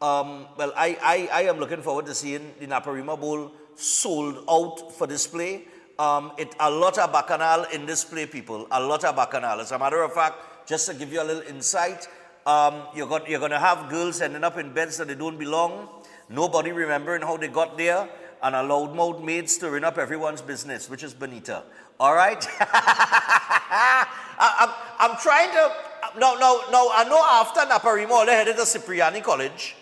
I am looking forward to seeing the Naparima Bowl sold out for this play. A lot of bacchanal in this play, people. A lot of bacchanal. As a matter of fact, just to give you a little insight, you're going to have girls ending up in beds that they don't belong, nobody remembering how they got there, and a loudmouth maid stirring up everyone's business, which is Benita. All right? I'm trying to... No, I know after Naparima, they're headed to Cipriani College.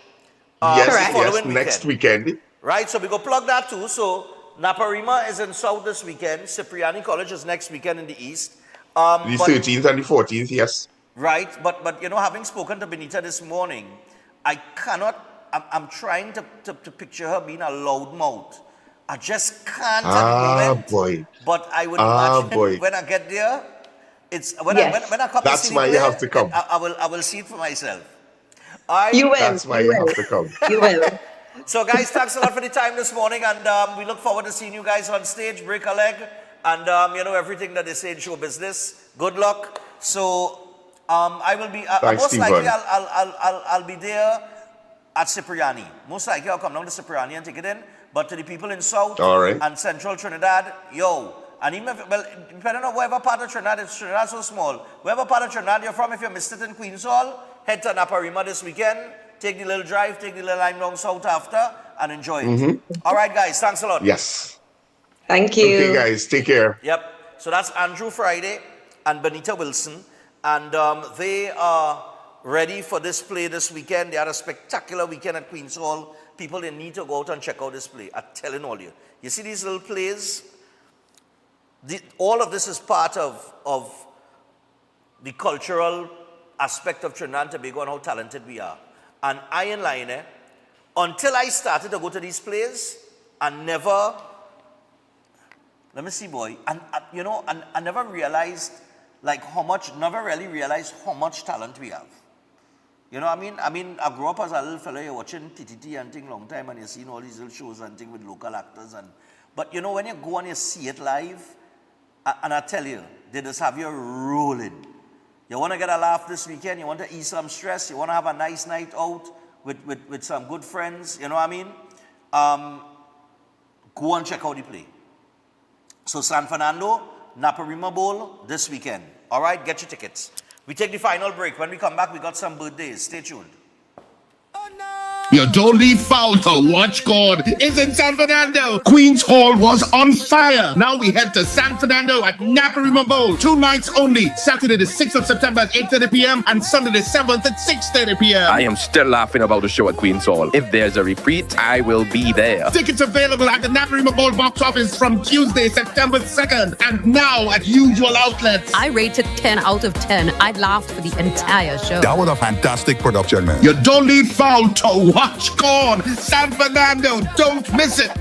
Yes, next weekend. Right, so we go plug that too. So Naparima is in South this weekend. Cipriani College is next weekend in the East. The 13th and the 14th, yes. Right, but you know, having spoken to Benita this morning, I cannot, I'm trying to picture her being a loudmouth. I just can't at the moment. Boy. But I would imagine when I get there, it's when I come to see That's why you have to come. I will see it for myself. You will. That's why you have to come. You will. So guys, thanks a lot for the time this morning, and we look forward to seeing you guys on stage. Break a leg, and you know, everything that they say in show business. Good luck. So I will be most likely I'll be there at Cipriani. Most likely I'll come down to Cipriani and take it in. But to the people in South and Central Trinidad, and even depending on wherever part of Trinidad, Trinidad's so small. Wherever part of Trinidad you're from, if you missed it in Queen's Hall, head to Naparima this weekend. Take the little drive, take the little line down south after, and enjoy it. All right, guys, thanks a lot. Yes. Thank you. Okay, guys, take care. Yep. So that's Andrew Friday and Benita Wilson, and they are ready for this play this weekend. They had a spectacular weekend at Queen's Hall. People, they need to go out and check out this play. I'm telling all you. You see these little plays? All of this is part of the cultural aspect of Trinidad and Tobago and how talented we are. And I in line, until I started to go to these plays, I never, let me see, boy, and you know, I never realized never really realized how much talent we have. You know, I mean, I grew up as a little fellow, you're watching TTT and thing long time, and you're seeing all these little shows and thing with local actors, but you know, when you go and you see it live, and I tell you, they just have you rolling. You want to get a laugh this weekend, you want to ease some stress, you want to have a nice night out with some good friends, you know what I mean? Go and check out the play. So San Fernando, Naparima Bowl this weekend. All right, get your tickets. We take the final break. When we come back, we got some birthdays. Stay tuned. You don't need foul to watch God. It's in San Fernando. Queen's Hall was on fire. Now we head to San Fernando at Naparima Bowl. 2 nights only. Saturday the 6th of September at 8:30 p.m. and Sunday the 7th at 6:30 p.m. I am still laughing about the show at Queen's Hall. If there's a repeat, I will be there. Tickets available at the Naparima Bowl box office from Tuesday, September 2nd, and now at usual outlets. I rate it 10 out of 10. I laughed for the entire show. That was a fantastic production, man. You don't need foul to watch God. San Fernando, don't miss it.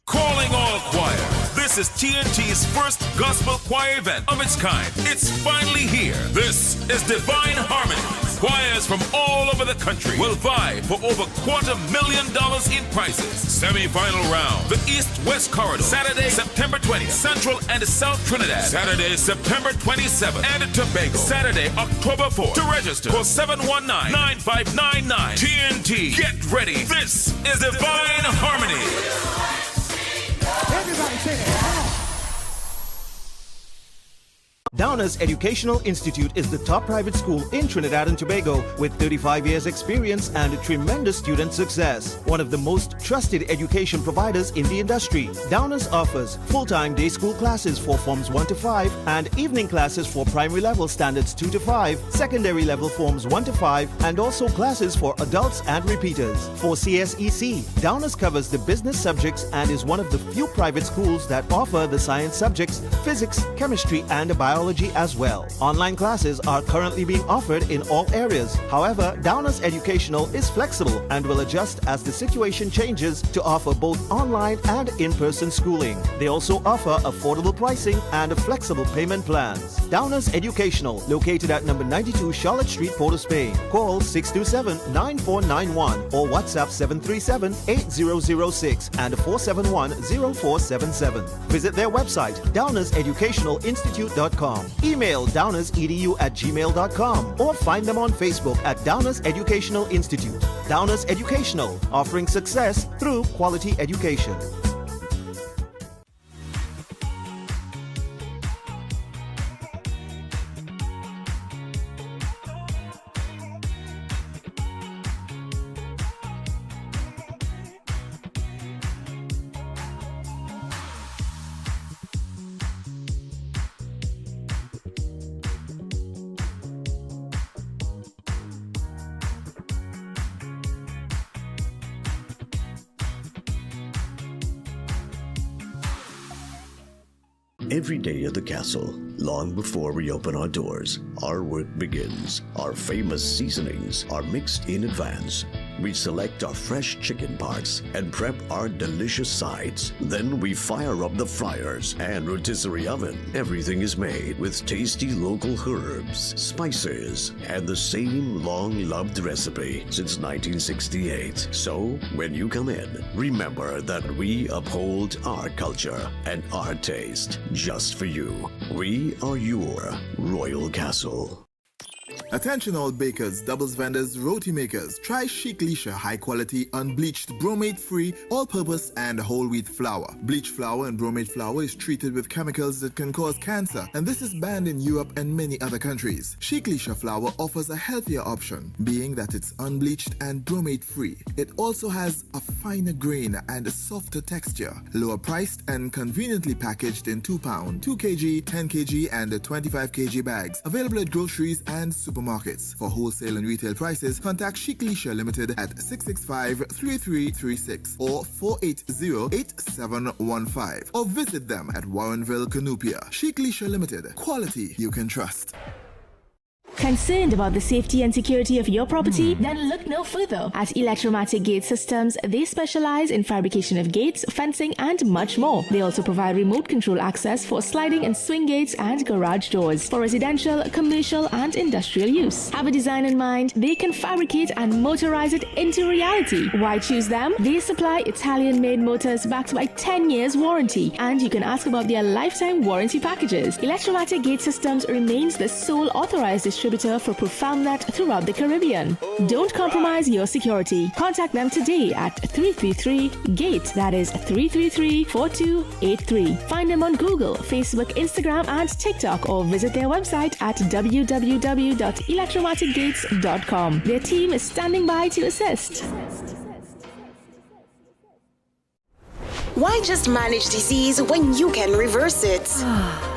Calling all choir. This is TNT's first gospel choir event of its kind. It's finally here. This is Divine Harmony. Choirs from all over the country will vie for over $250,000 in prizes. Semi-final round, the East-West Corridor, Saturday, September 20th, Central and South Trinidad, Saturday, September 27th, and Tobago, Saturday, October 4th. To register, call 719-9599. TNT, get ready. This is Divine Harmony. Everybody sing it. Downers Educational Institute is the top private school in Trinidad and Tobago with 35 years experience and tremendous student success. One of the most trusted education providers in the industry. Downers offers full-time day school classes for forms 1 to 5 and evening classes for primary level standards 2 to 5, secondary level forms 1 to 5 and also classes for adults and repeaters. For CSEC, Downers covers the business subjects and is one of the few private schools that offer the science subjects, physics, chemistry and biology. biology as well. Online classes are currently being offered in all areas. However, Downers Educational is flexible and will adjust as the situation changes to offer both online and in-person schooling. They also offer affordable pricing and flexible payment plans. Downers Educational, located at number 92 Charlotte Street, Port of Spain. Call 627-9491 or WhatsApp 737-8006 and 471-0477. Visit their website, downerseducationalinstitute.com. Email downersedu@gmail.com or find them on Facebook at Downers Educational Institute. Downers Educational, offering success through quality education. Every day at the castle, long before we open our doors, our work begins. Our famous seasonings are mixed in advance. We select our fresh chicken parts and prep our delicious sides. Then we fire up the fryers and rotisserie oven. Everything is made with tasty local herbs, spices, and the same long-loved recipe since 1968. So, when you come in, remember that we uphold our culture and our taste just for you. We are your Royal Castle. Attention all bakers, doubles vendors, roti makers. Try Chic Leisha high quality unbleached bromate free all-purpose and whole wheat flour. Bleached flour and bromate flour is treated with chemicals that can cause cancer, and this is banned in Europe and many other countries. Chic Leisha flour offers a healthier option, being that it's unbleached and bromate free. It also has a finer grain and a softer texture, lower priced and conveniently packaged in 2 pound, 2 kg, 10 kg and 25 kg bags. Available at groceries and supermarkets. For wholesale and retail prices, contact Chic Leisha Limited at 665-3336 or 480-8715 or visit them at Warrenville, Canupia. Chic Leisha Limited. Quality you can trust. Concerned about the safety and security of your property? Then look no further. At Electromatic Gate Systems, they specialize in fabrication of gates, fencing, and much more. They also provide remote control access for sliding and swing gates and garage doors for residential, commercial, and industrial use. Have a design in mind? They can fabricate and motorize it into reality. Why choose them? They supply Italian-made motors backed by 10 years warranty, and you can ask about their lifetime warranty packages. Electromatic Gate Systems remains the sole authorized distributor for ProfoundNet throughout the Caribbean. Don't compromise your security. Contact them today at 333-GATE. That is 333-4283. Find them on Google, Facebook, Instagram, and TikTok, or visit their website at www.electromaticgates.com. Their team is standing by to assist. Why just manage disease when you can reverse it?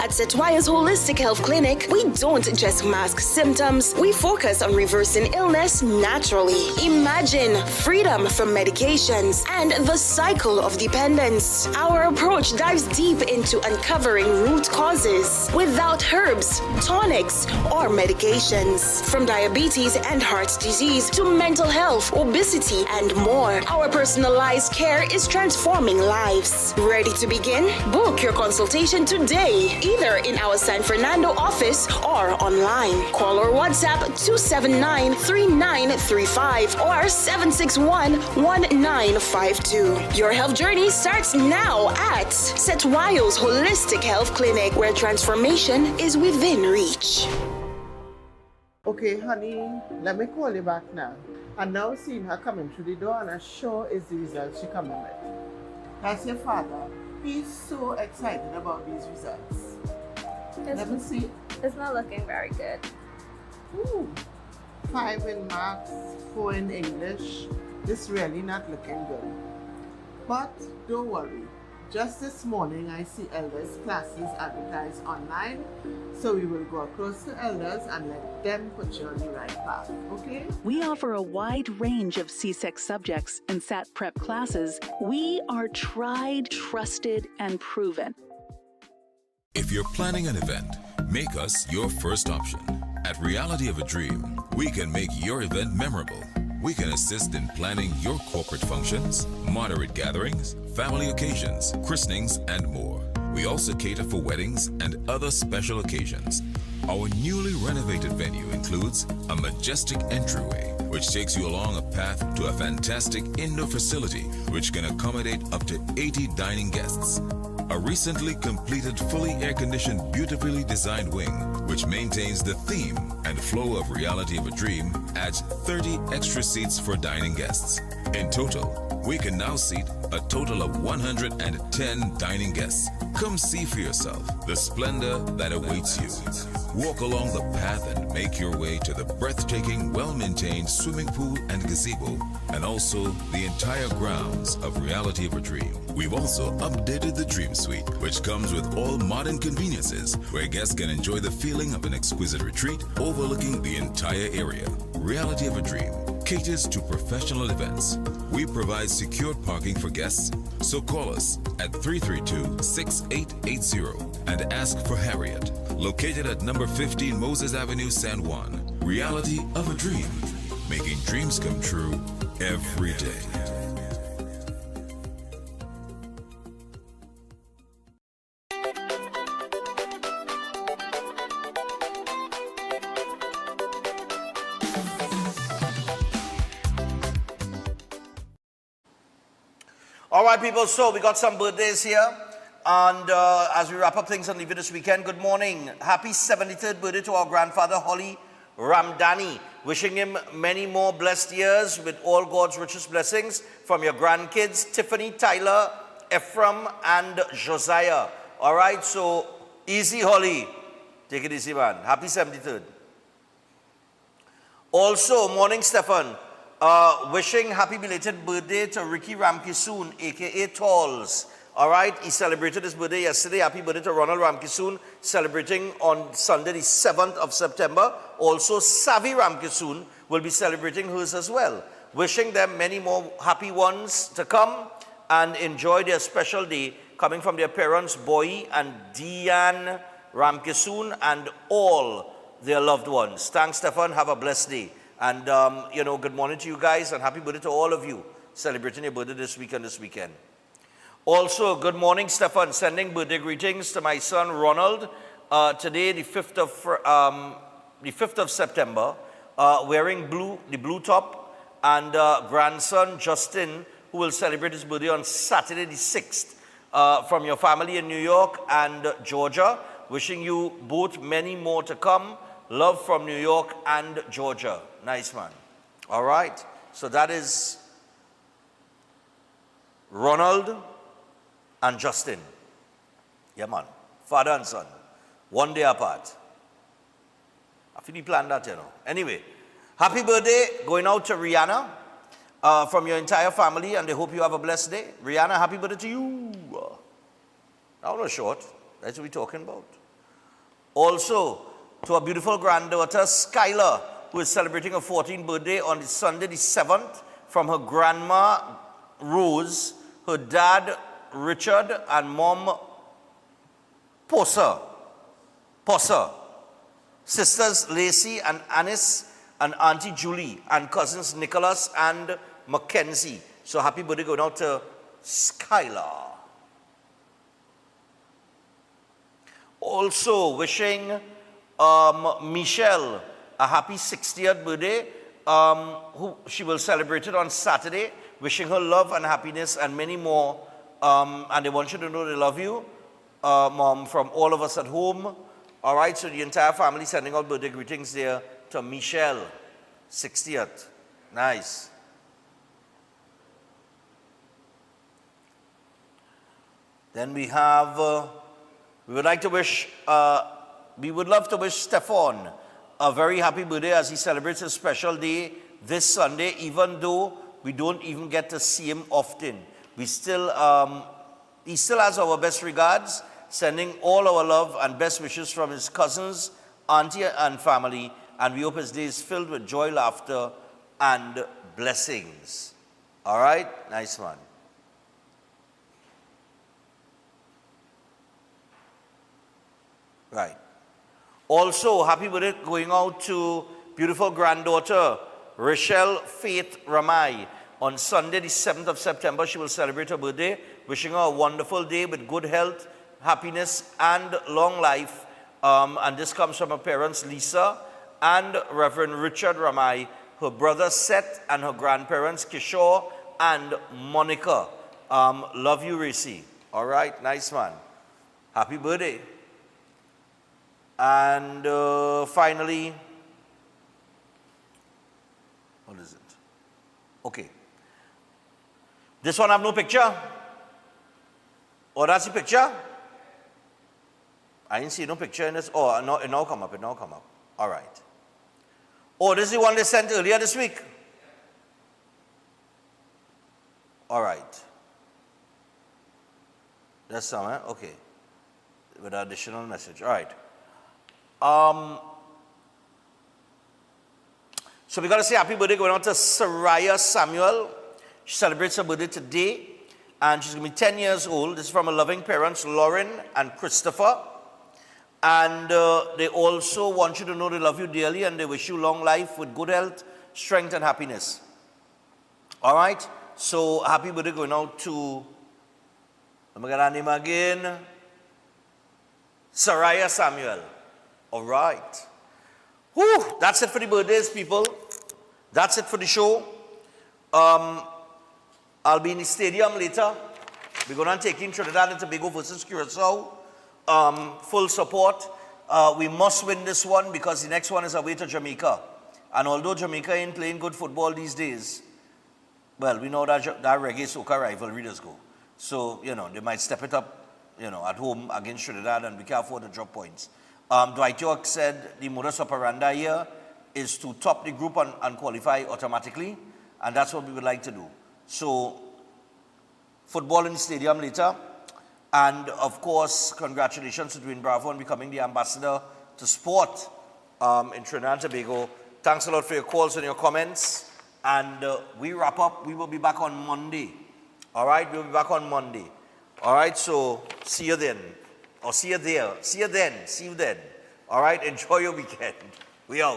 At Setwaya's Holistic Health Clinic, we don't just mask symptoms, we focus on reversing illness naturally. Imagine freedom from medications and the cycle of dependence. Our approach dives deep into uncovering root causes without herbs, tonics, or medications. From diabetes and heart disease to mental health, obesity, and more, our personalized care is transforming lives. Ready to begin? Book your consultation today, either in our San Fernando office or online. Call or WhatsApp 279-3935 or 761-1952. Your health journey starts now at Setwayo's Holistic Health Clinic, where transformation is within reach. Okay, honey, let me call you back now. And now seeing her coming through the door, and I'm sure is the result she coming with. That's your father. He's so excited about these results. Let me see. It's not looking very good. Ooh. 5 in maths, 4 in English. This really not looking good. But don't worry. Just this morning, I see elders' classes advertised online. So we will go across to elders and let them put you on the right path, okay? We offer a wide range of CSEC subjects and SAT prep classes. We are tried, trusted, and proven. If you're planning an event, Make us your first option. At Reality of a Dream, we can make your event memorable. We can assist in planning your corporate functions, moderate gatherings, family occasions, christenings, and more. We also cater for weddings and other special occasions. Our newly renovated venue includes a majestic entryway, which takes you along a path to a fantastic indoor facility which can accommodate up to 80 dining guests. A recently completed, fully air-conditioned, beautifully designed wing, which maintains the theme and flow of Reality of a Dream, adds 30 extra seats for dining guests. In total, we can now seat a total of 110 dining guests. Come see for yourself the splendor that awaits you. Walk along the path and make your way to the breathtaking, well-maintained swimming pool and gazebo, and also the entire grounds of Reality of a Dream. We've also updated the Dream Suite, which comes with all modern conveniences, where guests can enjoy the feeling of an exquisite retreat overlooking the entire area. Reality of a Dream caters to professional events. We provide secured parking for guests, so call us at 332-6880 and ask for Harriet, located at number 15 Moses Avenue, San Juan. Reality of a Dream, making dreams come true every day. All right, people, so we got some birthdays here. And as we wrap up things on Leave It this weekend, good morning. Happy 73rd birthday to our grandfather, Holly Ramdani. Wishing him many more blessed years with all God's richest blessings from your grandkids, Tiffany, Tyler, Ephraim, and Josiah. All right, so easy, Holly. Take it easy, man. Happy 73rd. Also, morning, Stefan. Wishing happy belated birthday to Ricky Ramkisoon, a.k.a. Talls. All right, he celebrated his birthday yesterday. Happy birthday to Ronald Ramkisoon, celebrating on Sunday, the 7th of September. Also, Savi Ramkisoon will be celebrating hers as well. Wishing them many more happy ones to come and enjoy their special day coming from their parents, Boy and Diane Ramkisoon, and all their loved ones. Thanks, Stefan. Have a blessed day. And, good morning to you guys, and happy birthday to all of you celebrating your birthday this week and this weekend. Also, good morning, Stefan. Sending birthday greetings to my son, Ronald. Today, the 5th of September, wearing the blue top, and grandson, Justin, who will celebrate his birthday on Saturday, the 6th, from your family in New York and Georgia. Wishing you both many more to come. Love from New York and Georgia. Nice, man. All right. So that is Ronald and Justin. Yeah, man. Father and son. One day apart. I think he planned that, Anyway, happy birthday going out to Rihanna from your entire family, and they hope you have a blessed day. Rihanna, happy birthday to you. Now, no short. That's what we're talking about. Also, to our beautiful granddaughter, Skylar, who is celebrating her 14th birthday on Sunday the 7th, from her grandma, Rose, her dad, Richard, and mom, Posa. Sisters, Lacey and Anis, and Auntie Julie, and cousins, Nicholas and Mackenzie. So happy birthday going out to Skylar. Also wishing Michelle a happy 60th birthday, who she will celebrate it on Saturday. Wishing her love and happiness and many more. And they want you to know they love you, Mom, from all of us at home. All right, so the entire family sending out birthday greetings there to Michelle, 60th. Nice. Then we have, we would love to wish Stefan a very happy birthday as he celebrates his special day this Sunday, even though we don't even get to see him often. We still, he still has our best regards, sending all our love and best wishes from his cousins, auntie, and family, and we hope his day is filled with joy, laughter, and blessings. All right? Nice one. Right. Also, happy birthday going out to beautiful granddaughter, Rochelle Faith Ramai. On Sunday, the 7th of September, she will celebrate her birthday. Wishing her a wonderful day with good health, happiness, and long life. And this comes from her parents, Lisa and Reverend Richard Ramai, her brother Seth, and her grandparents, Kishore and Monica. Love you, Racy. All right, nice man. Happy birthday. And finally, what is it? Okay. This one have no picture? Oh, that's the picture? I didn't see no picture in this. Oh, no, it now come up. It now come up. All right. Oh, this is the one they sent earlier this week? All right. That's some, eh? Okay. With additional message. All right. So we got to say happy birthday going on to Saraya Samuel. She celebrates her birthday today, and she's going to be 10 years old. This is from her loving parents, Lauren and Christopher. And they also want you to know they love you dearly, and they wish you long life with good health, strength, and happiness. All right? So happy birthday going out to, let me get her name again, Saraya Samuel. All right. Whew, that's it for the birthdays, people. That's it for the show. I'll be in the stadium later. We're going to take in Trinidad and Tobago versus Curacao. Full support. We must win this one because the next one is away to Jamaica. And although Jamaica ain't playing good football these days, well, we know that reggae soca rivalry does go. So, you know, they might step it up, you know, at home against Trinidad, and we can't afford to drop points. Dwight York said the modus operandi here is to top the group and qualify automatically, and that's what we would like to do. So, football in the stadium later, and of course, congratulations to Dwayne Bravo on becoming the ambassador to sport in Trinidad and Tobago. Thanks a lot for your calls and your comments, and we wrap up. We will be back on Monday. All right, we'll be back on Monday. All right, so see you then. Or see you there. See you then. See you then. All right, enjoy your weekend. We out.